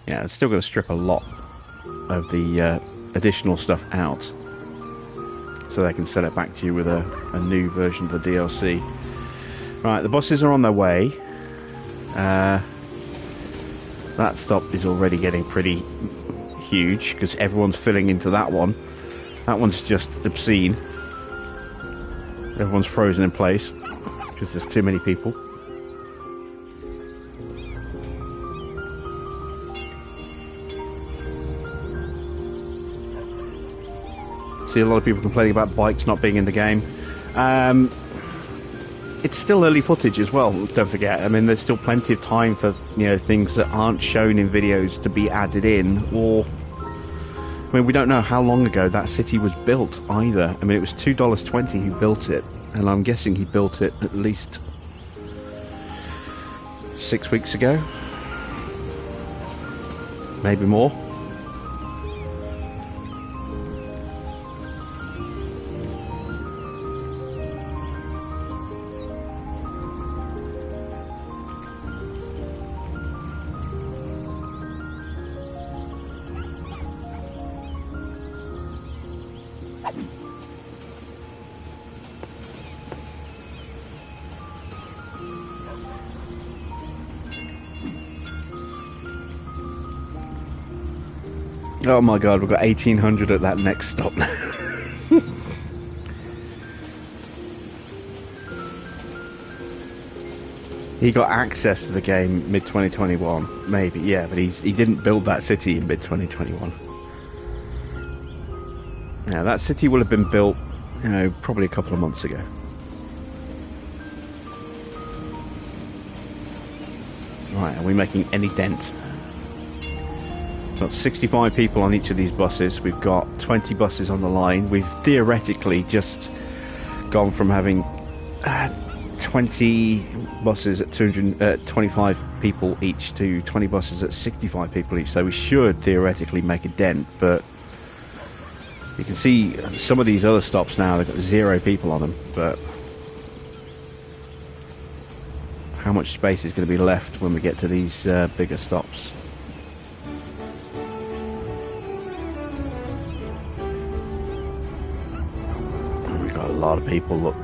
yeah, it's still going to strip a lot of the additional stuff out, so they can sell it back to you with a new version of the DLC. Right, the buses are on their way. That stop is already getting pretty huge because everyone's filling into that one. That one's just obscene. Everyone's frozen in place because there's too many people. See a lot of people complaining about bikes not being in the game. It's still early footage as well, don't forget. I mean, there's still plenty of time for, you know, things that aren't shown in videos to be added in, or... I mean, we don't know how long ago that city was built either. I mean, it was $2.20 who built it, and I'm guessing he built it at least 6 weeks ago. Maybe more. Oh my god, we've got 1800 at that next stop now. He got access to the game mid-2021, maybe, yeah, but he didn't build that city in mid-2021. Yeah, that city will have been built, you know, probably a couple of months ago. Right, are we making any dent? We've got 65 people on each of these buses. We've got 20 buses on the line. We've theoretically just gone from having 20 buses at 225 people each to 20 buses at 65 people each. So we should theoretically make a dent, but you can see some of these other stops now, they've got 0 people on them, but how much space is going to be left when we get to these bigger stops? We've got a lot of people, look.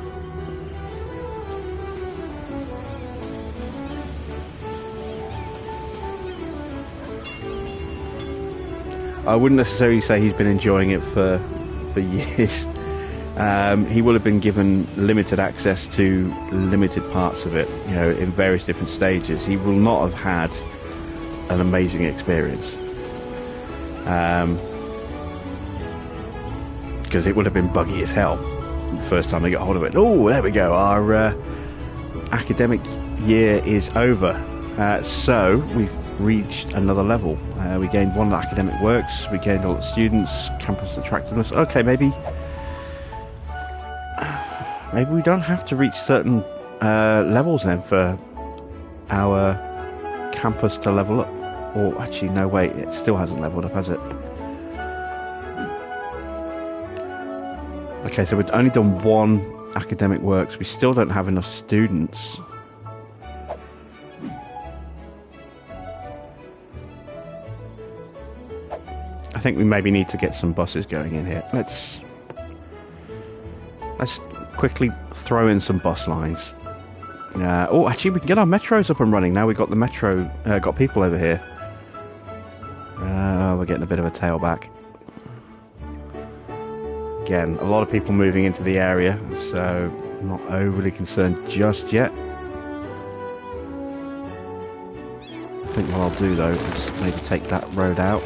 I wouldn't necessarily say he's been enjoying it for years. He will have been given limited access to limited parts of it, you know, in various different stages. He will not have had an amazing experience, because it would have been buggy as hell the first time they got hold of it. Oh, there we go. Our academic year is over, so we've reached another level. We gained 1 academic works, we gained all the students, campus attractiveness. Okay, maybe we don't have to reach certain levels then for our campus to level up. Or actually, no, wait, it still hasn't leveled up, has it? Okay, so we've only done 1 academic works. We still don't have enough students. I think we maybe need to get some buses going in here. Let's quickly throw in some bus lines. Oh, actually, we can get our metros up and running now. We've got the metro, got people over here. We're getting a bit of a tailback. Again, a lot of people moving into the area, so I'm not overly concerned just yet. I think what I'll do though is maybe take that road out.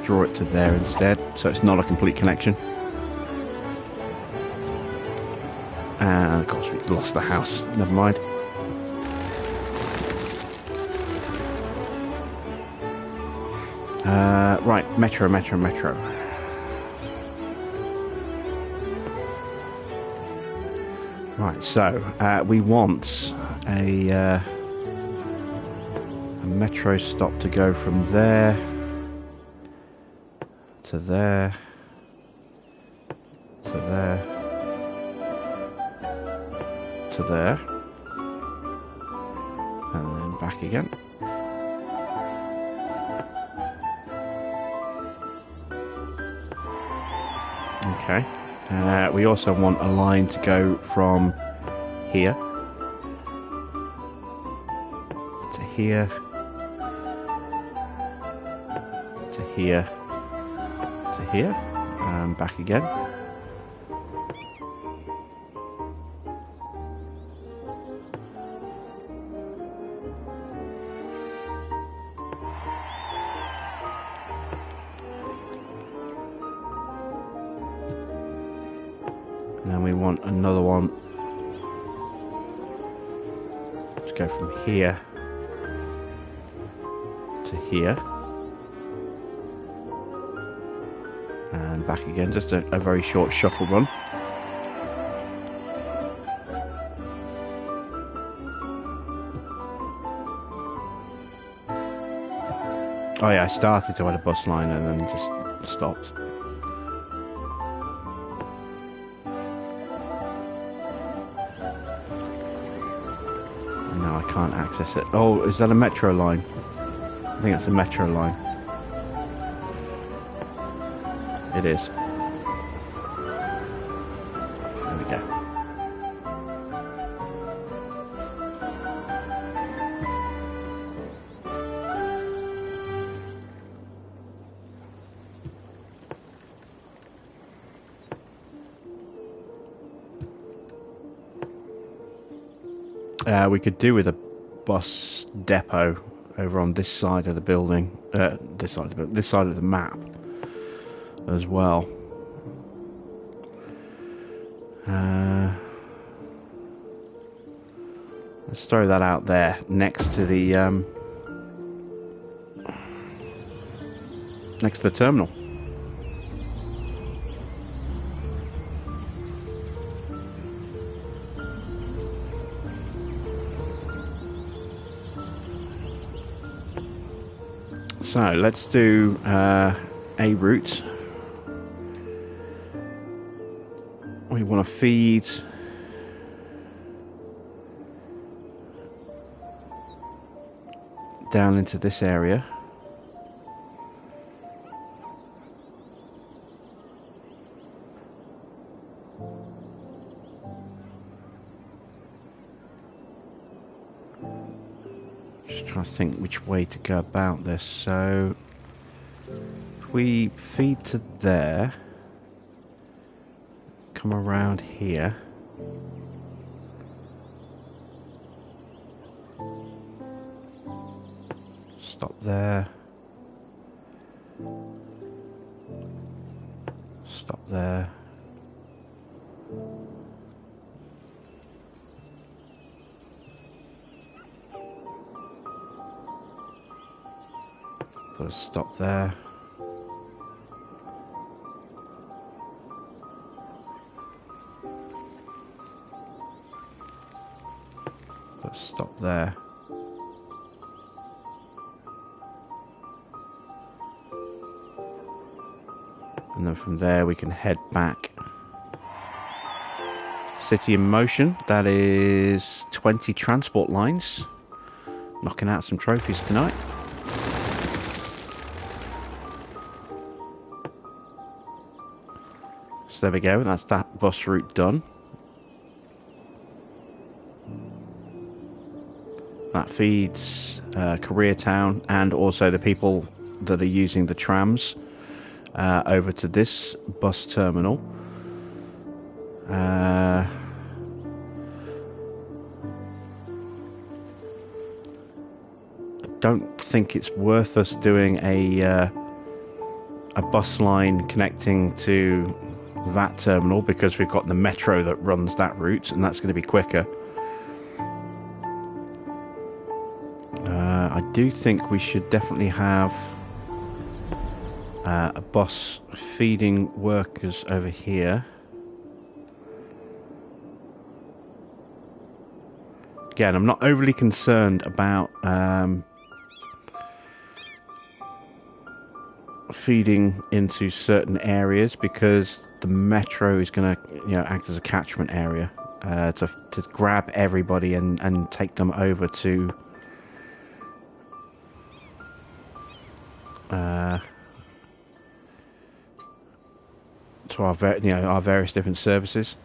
Draw it to there instead, so it's not a complete connection. And of course we've lost the house, never mind. Right, metro. Right, so we want a metro stop to go from there to there, to there, to there, and then back again. Okay. We also want a line to go from here to here to here to here and back again. And then we want another one to go from here to here and back again, just a very short shuttle run. Oh yeah, I started to add a bus line and then just stopped. No, I can't access it. Oh, is that a metro line? I think that's a metro line. It is. There we go. We could do with a bus depot over on this side of the building, this side of the map as well. Let's throw that out there next to the terminal. So let's do a route. We want to feed down into this area. Just trying to think which way to go about this. So if we feed to there, come around here, stop there, stop there, put a stop there. Stop there. And then from there we can head back. City in motion. That is 20 transport lines. Knocking out some trophies tonight. So there we go. That's that bus route done. That feeds Koreatown and also the people that are using the trams over to this bus terminal. I don't think it's worth us doing a bus line connecting to that terminal because we've got the metro that runs that route and that's going to be quicker. I do think we should definitely have a bus feeding workers over here. Again, I'm not overly concerned about feeding into certain areas because the metro is going to, act as a catchment area to grab everybody and take them over to our various different services.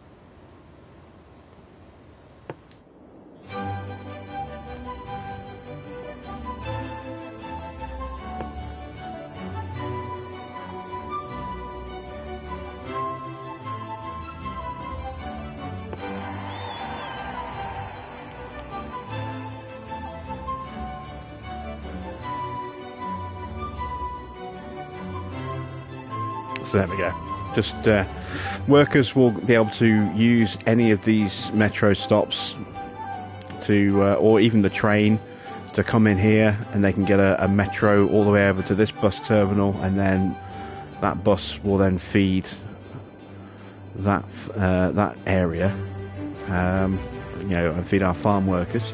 So there we go. Just workers will be able to use any of these metro stops to, or even the train, to come in here, and they can get a metro all the way over to this bus terminal, and then that bus will then feed that area, and feed our farm workers.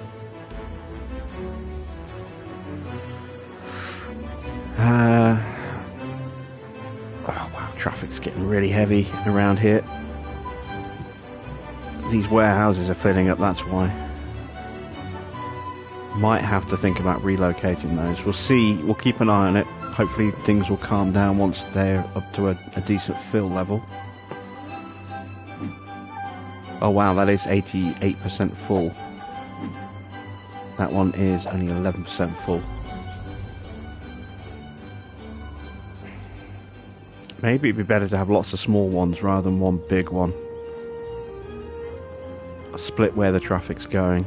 Oh wow, traffic's getting really heavy around here. These warehouses are filling up, that's why. Might have to think about relocating those. We'll see, we'll keep an eye on it. Hopefully things will calm down once they're up to a decent fill level. Oh wow, that is 88% full. That one is only 11% full. Maybe it'd be better to have lots of small ones rather than one big one. Split where the traffic's going.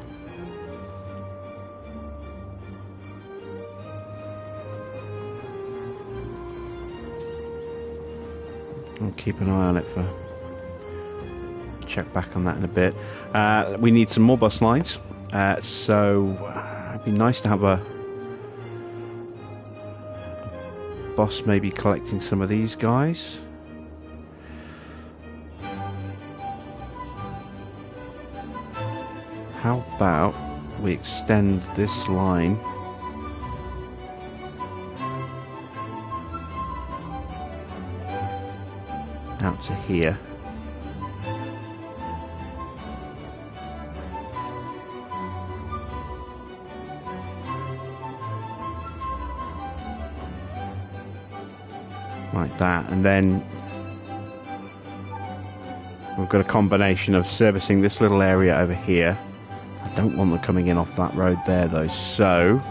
I'll keep an eye on it for... check back on that in a bit. We need some more bus lines. So it'd be nice to have a bus maybe collecting some of these guys. How about we extend this line out to here. Like that, and then we've got a combination of servicing this little area over here. I don't want them coming in off that road there though, so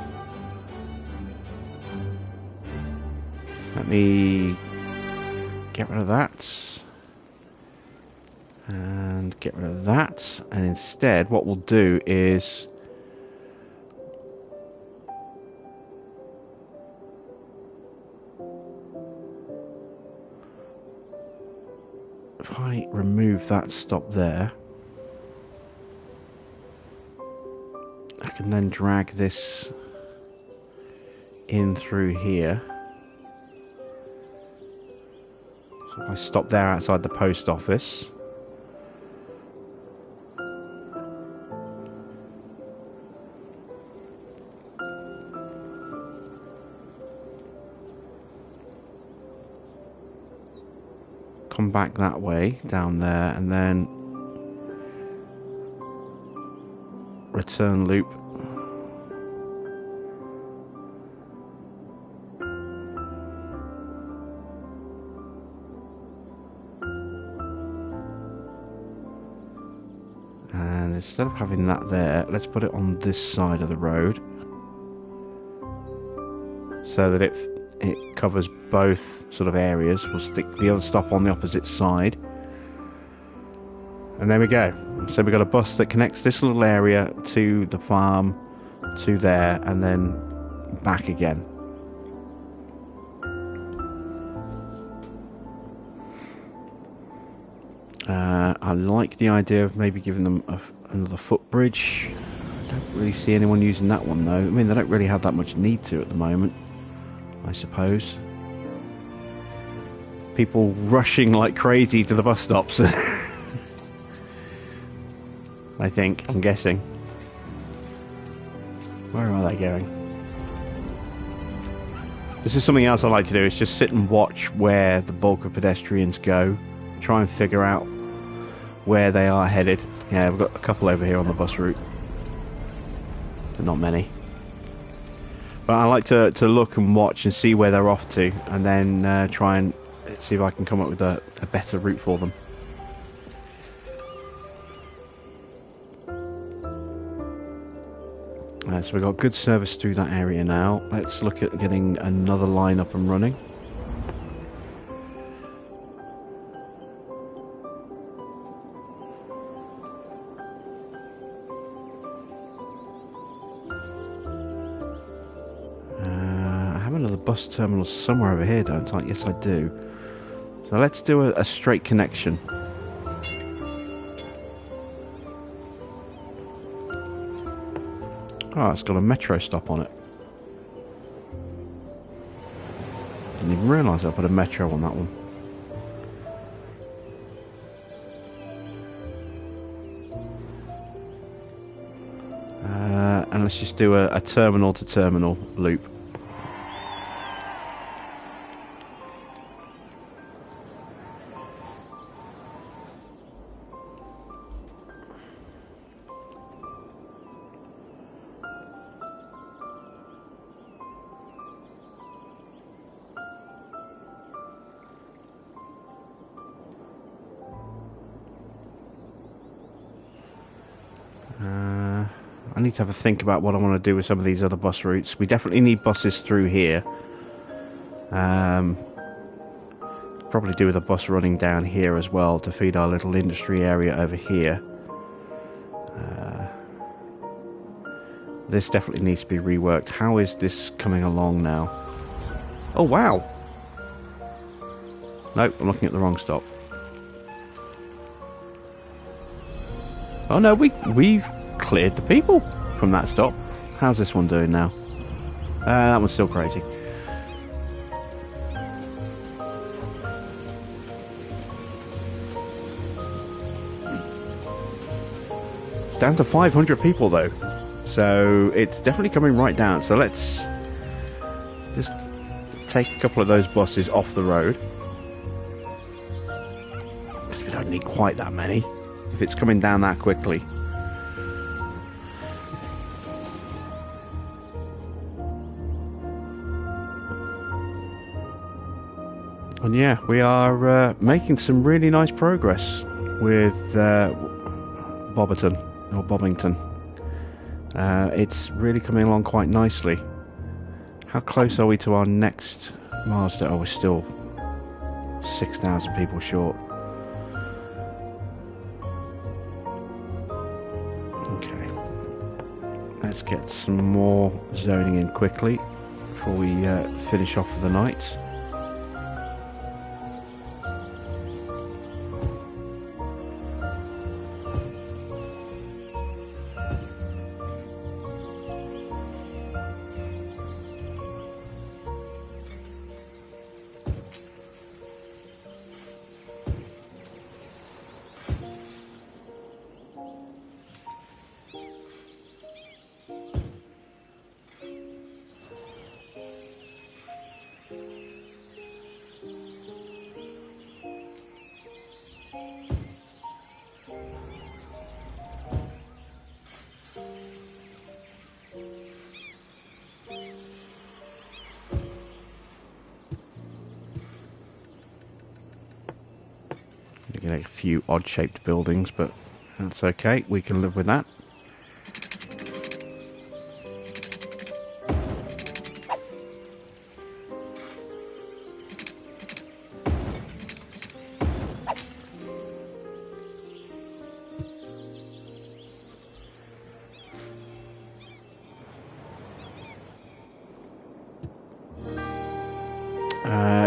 let me get rid of that and get rid of that, and instead what we'll do is if I remove that stop there, I can then drag this in through here. So if I stop there outside the post office, come back that way down there, and then return loop and instead of having that there, let's put it on this side of the road so that it covers both sort of areas. We'll stick the other stop on the opposite side, and there we go. So we've got a bus that connects this little area to the farm, to there, and then back again. I like the idea of maybe giving them another footbridge. I don't really see anyone using that one though. I mean, they don't really have that much need to at the moment, I suppose. People rushing like crazy to the bus stops. I think, I'm guessing. Where are they going? This is something else I like to do, is just sit and watch where the bulk of pedestrians go. try and figure out where they are headed. Yeah, we've got a couple over here on the bus route, but not many. But I like to look and watch and see where they're off to, and then try and see if I can come up with a better route for them. So we've got good service through that area now. Let's look at getting another line up and running. Bus terminal somewhere over here, don't I? Yes, I do. So let's do a straight connection. Oh, it's got a metro stop on it. Didn't even realise I put a metro on that one. And let's just do a terminal to terminal loop. I need to have a think about what I want to do with some of these other bus routes. We definitely need buses through here. Probably do with a bus running down here as well to feed our little industry area over here. This definitely needs to be reworked. How is this coming along now? Oh wow! Nope, I'm looking at the wrong stop. Oh no, we've cleared the people from that stop. How's this one doing now? That one's still crazy. It's down to 500 people though, so it's definitely coming right down. So let's just take a couple of those buses off the road, because we don't need quite that many if it's coming down that quickly. And yeah, we are making some really nice progress with Bobbington. It's really coming along quite nicely. How close are we to our next milestone? Oh, we're still 6,000 people short. Okay, let's get some more zoning in quickly before we finish off for the night. Get a few odd-shaped buildings, but that's okay. We can live with that.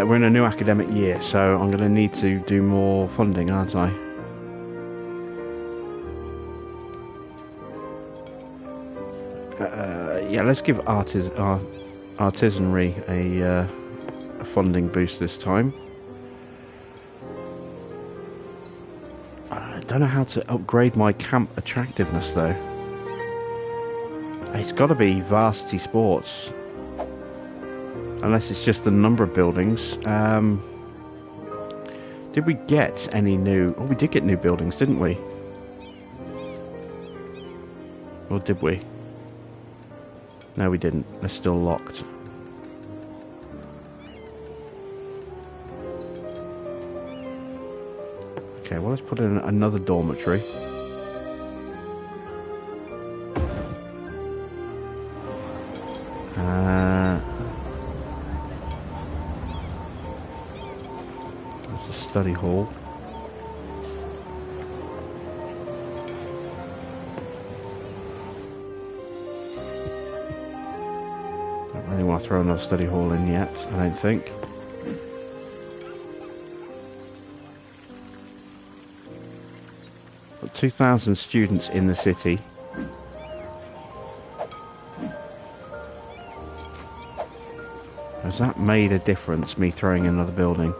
We're in a new academic year, so I'm going to need to do more funding, aren't I? Yeah, let's give artisanry a funding boost this time. I don't know how to upgrade my camp attractiveness though. It's got to be varsity sports. Unless it's just the number of buildings. Did we get any new... Oh, we did get new buildings, didn't we? Or did we? No, we didn't. They're still locked. Okay, well, let's put in another dormitory. There's the study hall. Don't really want to throw another study hall in yet, I don't think. Got 2,000 students in the city. Has that made a difference, me throwing in another building?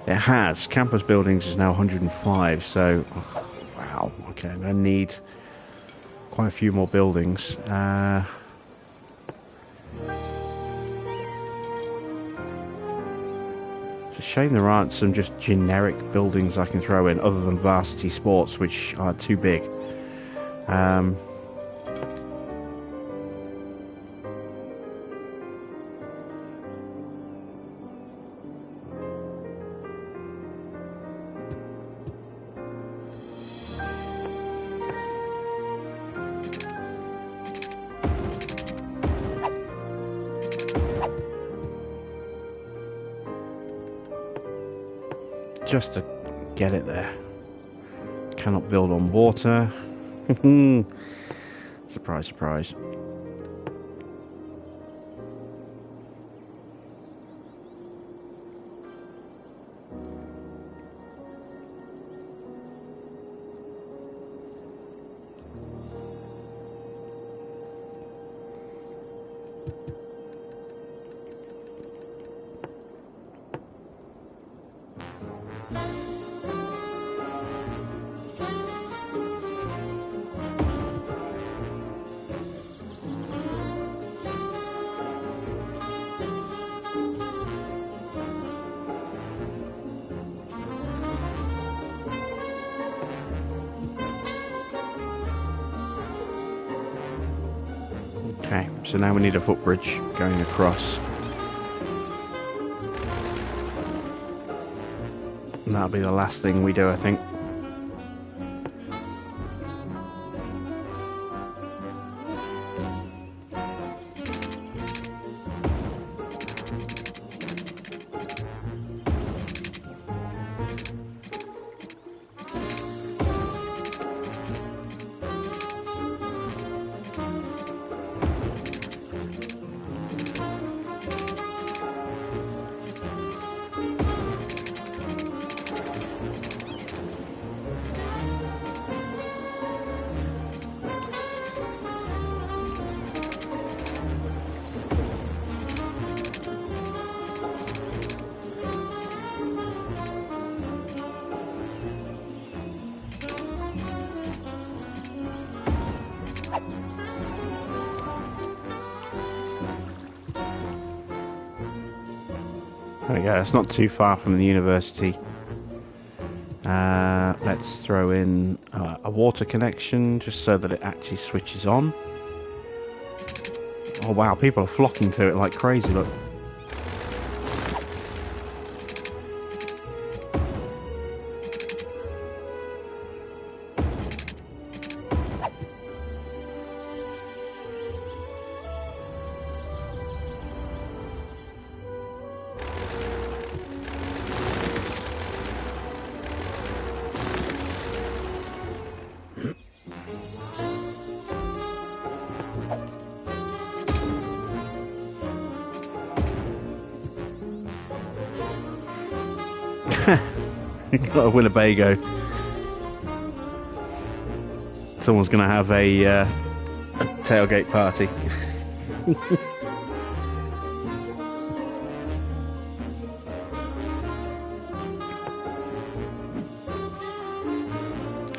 It has. Campus buildings is now 105, so... Oh, wow, okay, I need quite a few more buildings. It's a shame there aren't some just generic buildings I can throw in, other than Varsity Sports, which are too big. Just to get it there. Cannot build on water. Surprise, surprise. Okay, so now we need a footbridge going across. And that'll be the last thing we do, I think. There we go, it's not too far from the university. Let's throw in a water connection just so that it actually switches on. Oh wow, people are flocking to it like crazy, look. Got a Winnebago. Someone's gonna have a tailgate party.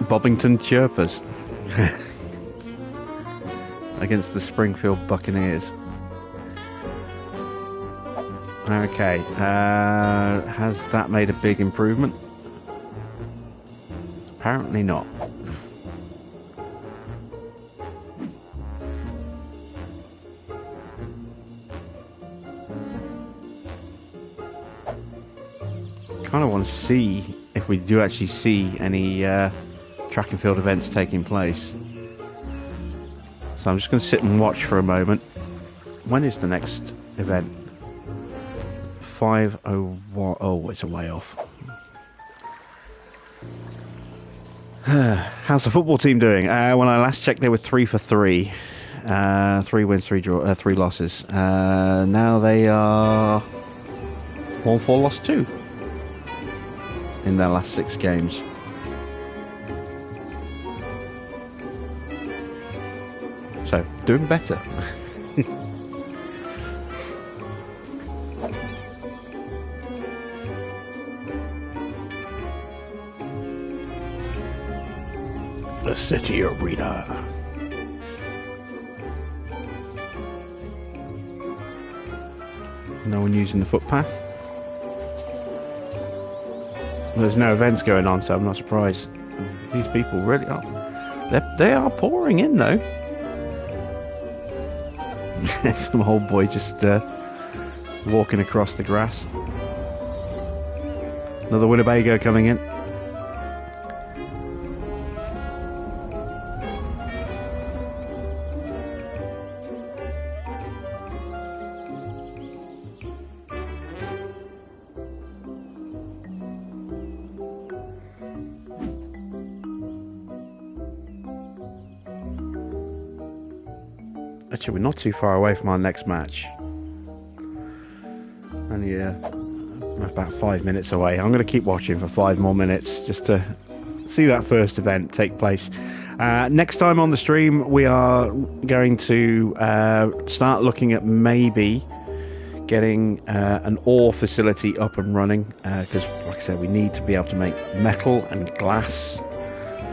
Bobbington Chirpers against the Springfield Buccaneers. Okay, has that made a big improvement? Apparently not. Kind of want to see if we do actually see any track and field events taking place. So I'm just going to sit and watch for a moment. When is the next event? 5:01. Oh, it's a way off. How's the football team doing? When I last checked, they were 3 for 3. 3 wins, 3 losses. Now they are 1-4, lost 2 in their last 6 games. So, doing better. The City Arena. No one using the footpath. There's no events going on, so I'm not surprised. These people really are. They are pouring in, though. Some old boy just walking across the grass. Another Winnebago coming in. Actually, we're not too far away from our next match. Only about 5 minutes away. I'm going to keep watching for 5 more minutes just to see that first event take place. Next time on the stream, we are going to start looking at maybe getting an ore facility up and running, because, like I said, we need to be able to make metal and glass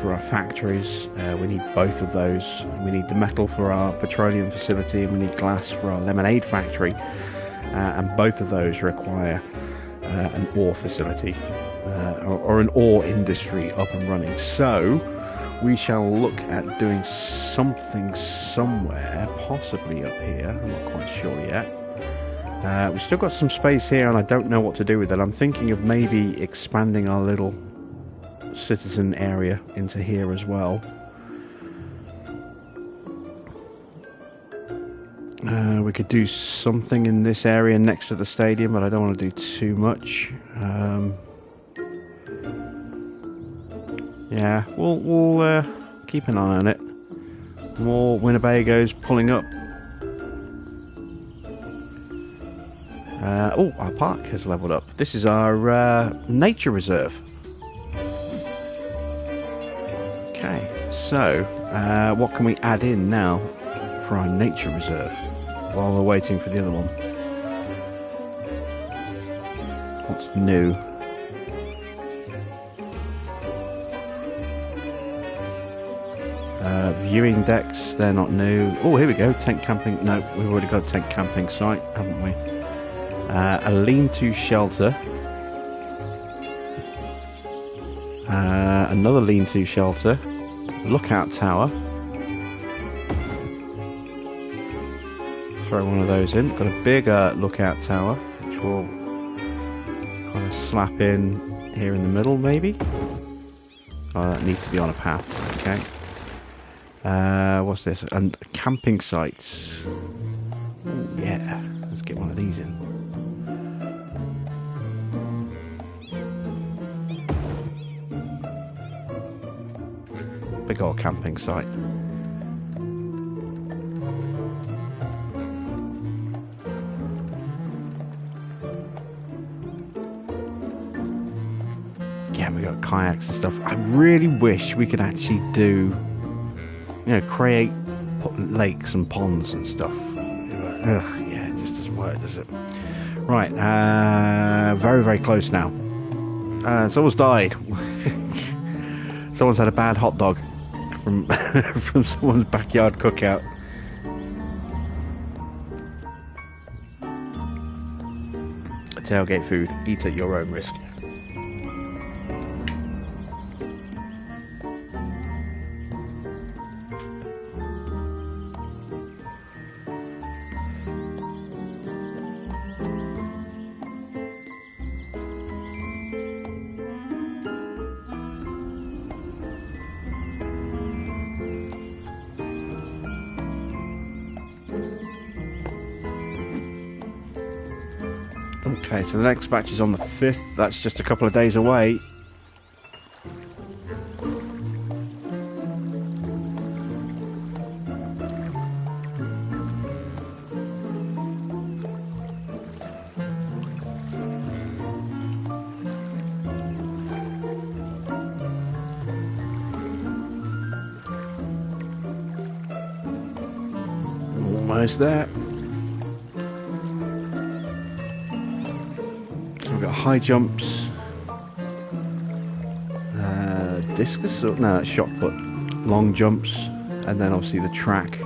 for our factories. We need both of those. We need the metal for our petroleum facility, and we need glass for our lemonade factory, and both of those require an ore facility or an ore industry up and running. So we shall look at doing something somewhere, possibly up here. I'm not quite sure yet. We've still got some space here, and I don't know what to do with it. I'm thinking of maybe expanding our little citizen area into here as well. We could do something in this area next to the stadium, but I don't want to do too much. Yeah, we'll keep an eye on it. More Winnebagos pulling up. Oh, our park has leveled up. This is our nature reserve. Okay, so what can we add in now for our nature reserve while we're waiting for the other one? What's new? Viewing decks, they're not new. Oh, here we go, tent camping. No, we've already got a tent camping site, haven't we? A lean-to shelter. Another lean-to shelter. Lookout tower. Throw one of those in. Got a bigger lookout tower, which we'll kind of slap in here in the middle, maybe. Oh, that needs to be on a path. Okay. What's this? And camping sites. Ooh, yeah, let's get one of these in. Big old camping site. Yeah, we got kayaks and stuff. I really wish we could actually do, you know, create lakes and ponds and stuff. Ugh, yeah, it just doesn't work, does it? Right, very, very close now. Someone's died. Someone's had a bad hot dog from from someone's backyard cookout. Tailgate food. Eat at your own risk. Okay, so the next batch is on the 5th. That's just a couple of days away. Almost there. So we've got high jumps, discus, or no, that's shot put, long jumps, and then obviously the track.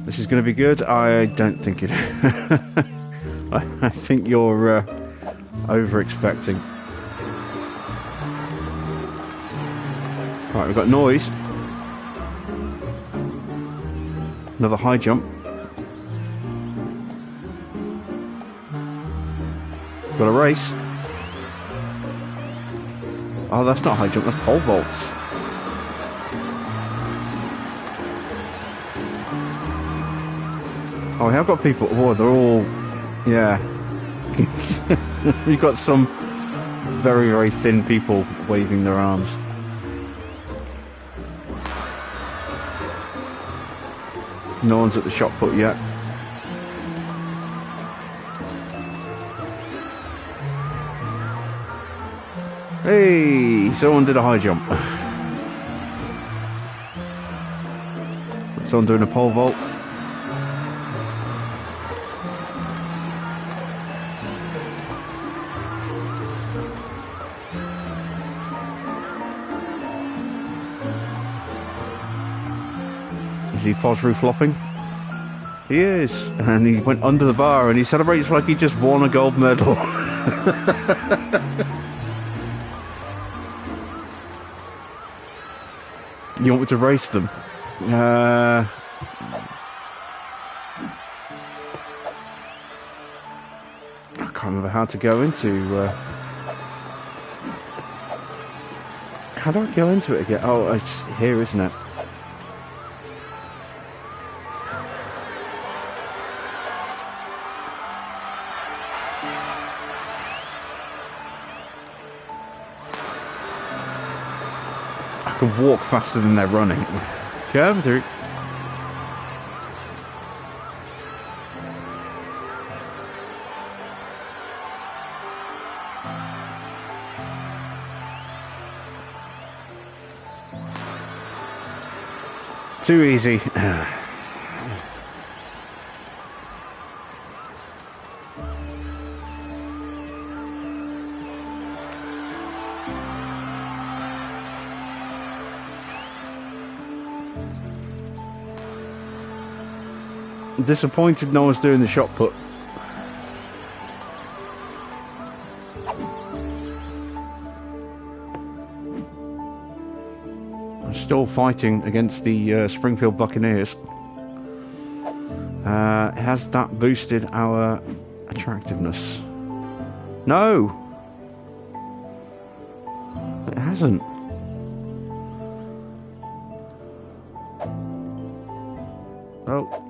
This is going to be good. I don't think it. I think you're over expecting. Right, we've got noise. Another high jump. Got a race. Oh, that's not a high jump, that's pole vaults. Oh, we have got people. Oh, they're all. Yeah. You've got some very, very thin people waving their arms. No one's at the shot put yet. Hey, someone did a high jump. Someone doing a pole vault. Is he Fosroo flopping? He is, and he went under the bar and he celebrates like he just won a gold medal. You want me to race them? I can't remember how to go into. How do I go into it again? Oh, it's here, isn't it? I can walk faster than they're running. Come through. Too easy. I'm disappointed no one's doing the shot put. I'm still fighting against the Springfield Buccaneers. Has that boosted our attractiveness? No! It hasn't. Oh.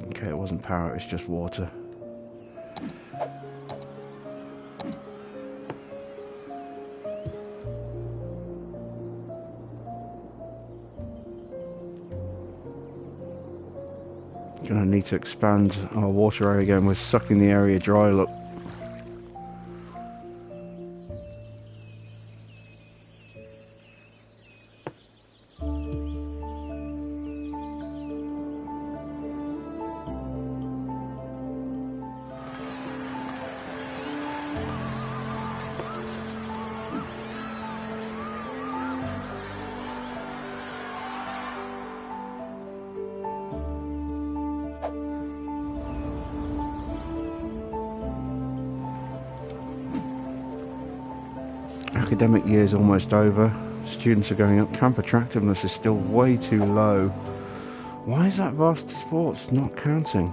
Okay, it wasn't power, it's just water. Gonna need to expand our water area again. We're sucking the area dry, look. Academic year's almost over. Students are going up. Camp attractiveness is still way too low. Why is that vast sports not counting?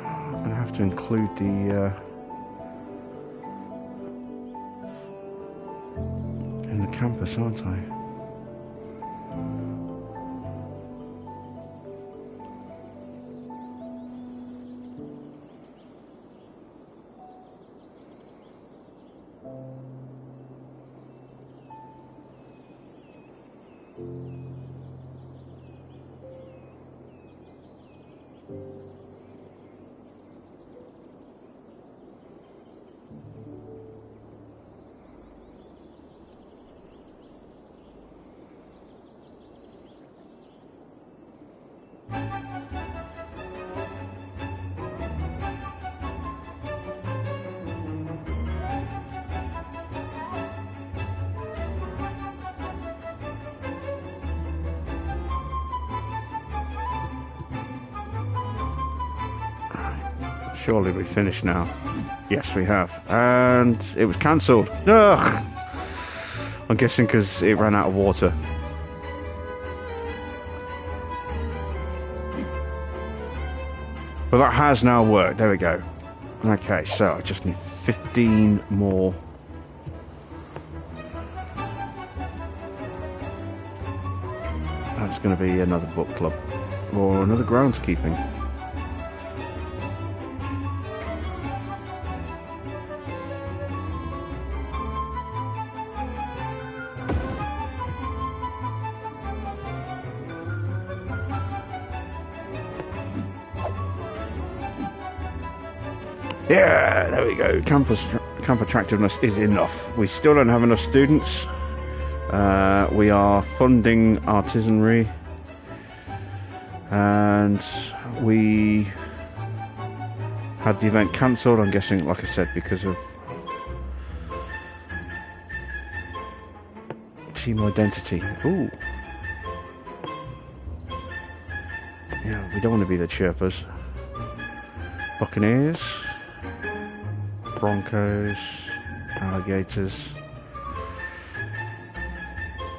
I'm going to have to include the in the campus, aren't I? Surely we finished now. Yes, we have. And it was cancelled. Ugh! I'm guessing because it ran out of water. But that has now worked. There we go. Okay, so I just need 15 more. That's going to be another book club. Or another groundskeeping. Yeah, there we go. Camp attractiveness is enough. We still don't have enough students. We are funding artisanry, and we had the event cancelled. I'm guessing, like I said, because of team identity. Ooh, yeah, we don't want to be the chirpers. Buccaneers. Broncos, alligators.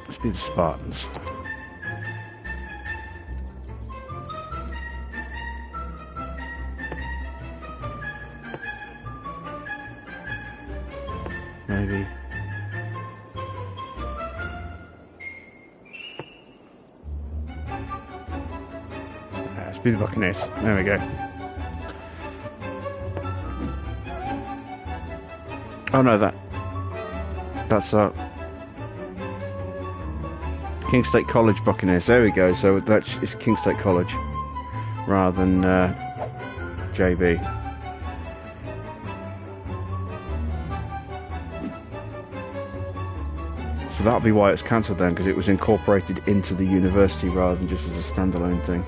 Let's be the Spartans. Maybe. Let's be the Buccaneers. There we go. Oh no, that's King State College Buccaneers. There we go. So it's King State College rather than JB. So that'll be why it's cancelled then, because it was incorporated into the university rather than just as a standalone thing.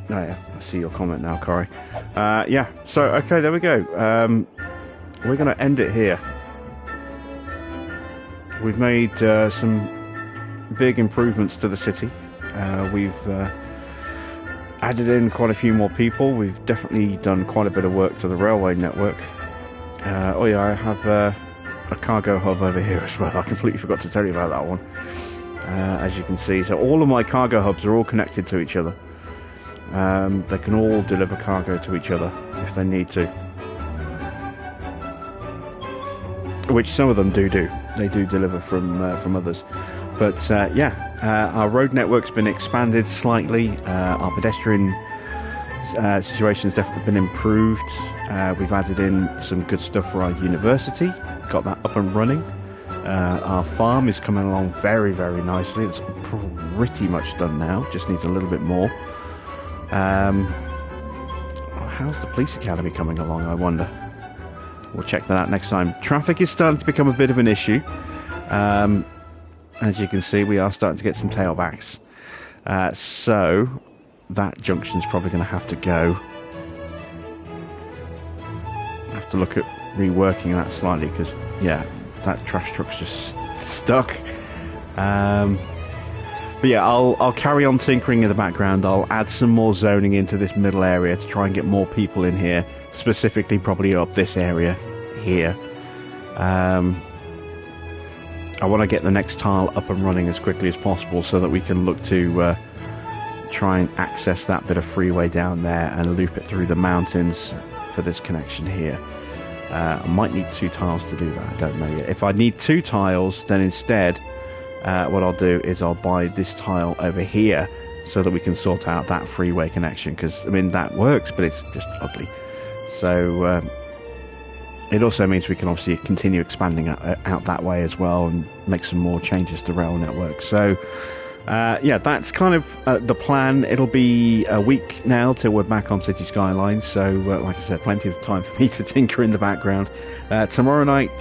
Oh yeah, I see your comment now, Corey. Yeah, so okay, there we go. We're going to end it here. We've made some big improvements to the city. We've added in quite a few more people. We've definitely done quite a bit of work to the railway network. Oh yeah, I have a cargo hub over here as well. I completely forgot to tell you about that one. As you can see, so all of my cargo hubs are all connected to each other. They can all deliver cargo to each other if they need to, which some of them do. They do deliver from others. But yeah, our road network's been expanded slightly. Our pedestrian situation's definitely been improved. We've added in some good stuff for our university, got that up and running. Our farm is coming along very, very nicely. It's pretty much done now, just needs a little bit more. How's the police academy coming along, I wonder? We'll check that out next time. Traffic is starting to become a bit of an issue. As you can see, we are starting to get some tailbacks. So that junction's probably going to have to go. I have to look at reworking that slightly because, yeah, that trash truck's just stuck. But yeah, I'll carry on tinkering in the background. I'll add some more zoning into this middle area to try and get more people in here, specifically probably up this area here. I want to get the next tile up and running as quickly as possible so that we can look to try and access that bit of freeway down there and loop it through the mountains for this connection here. I might need 2 tiles to do that, I don't know yet. If I need 2 tiles, then instead what I'll do is I'll buy this tile over here so that we can sort out that freeway connection, because I mean that works, but it's just ugly. So it also means we can obviously continue expanding out that way as well and make some more changes to rail network. So yeah, that's kind of the plan. It'll be a week now till we're back on City Skylines, so like I said, plenty of time for me to tinker in the background. Tomorrow night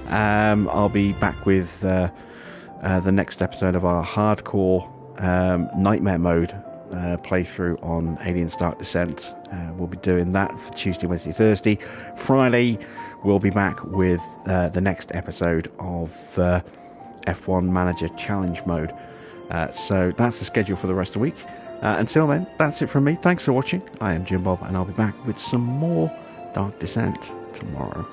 I'll be back with the next episode of our hardcore nightmare mode playthrough on Aliens Dark Descent. We'll be doing that for Tuesday, Wednesday, Thursday. Friday we'll be back with the next episode of F1 Manager Challenge mode. So that's the schedule for the rest of the week. Until then, that's it from me. Thanks for watching. I am Jim Bob, and I'll be back with some more Dark Descent tomorrow.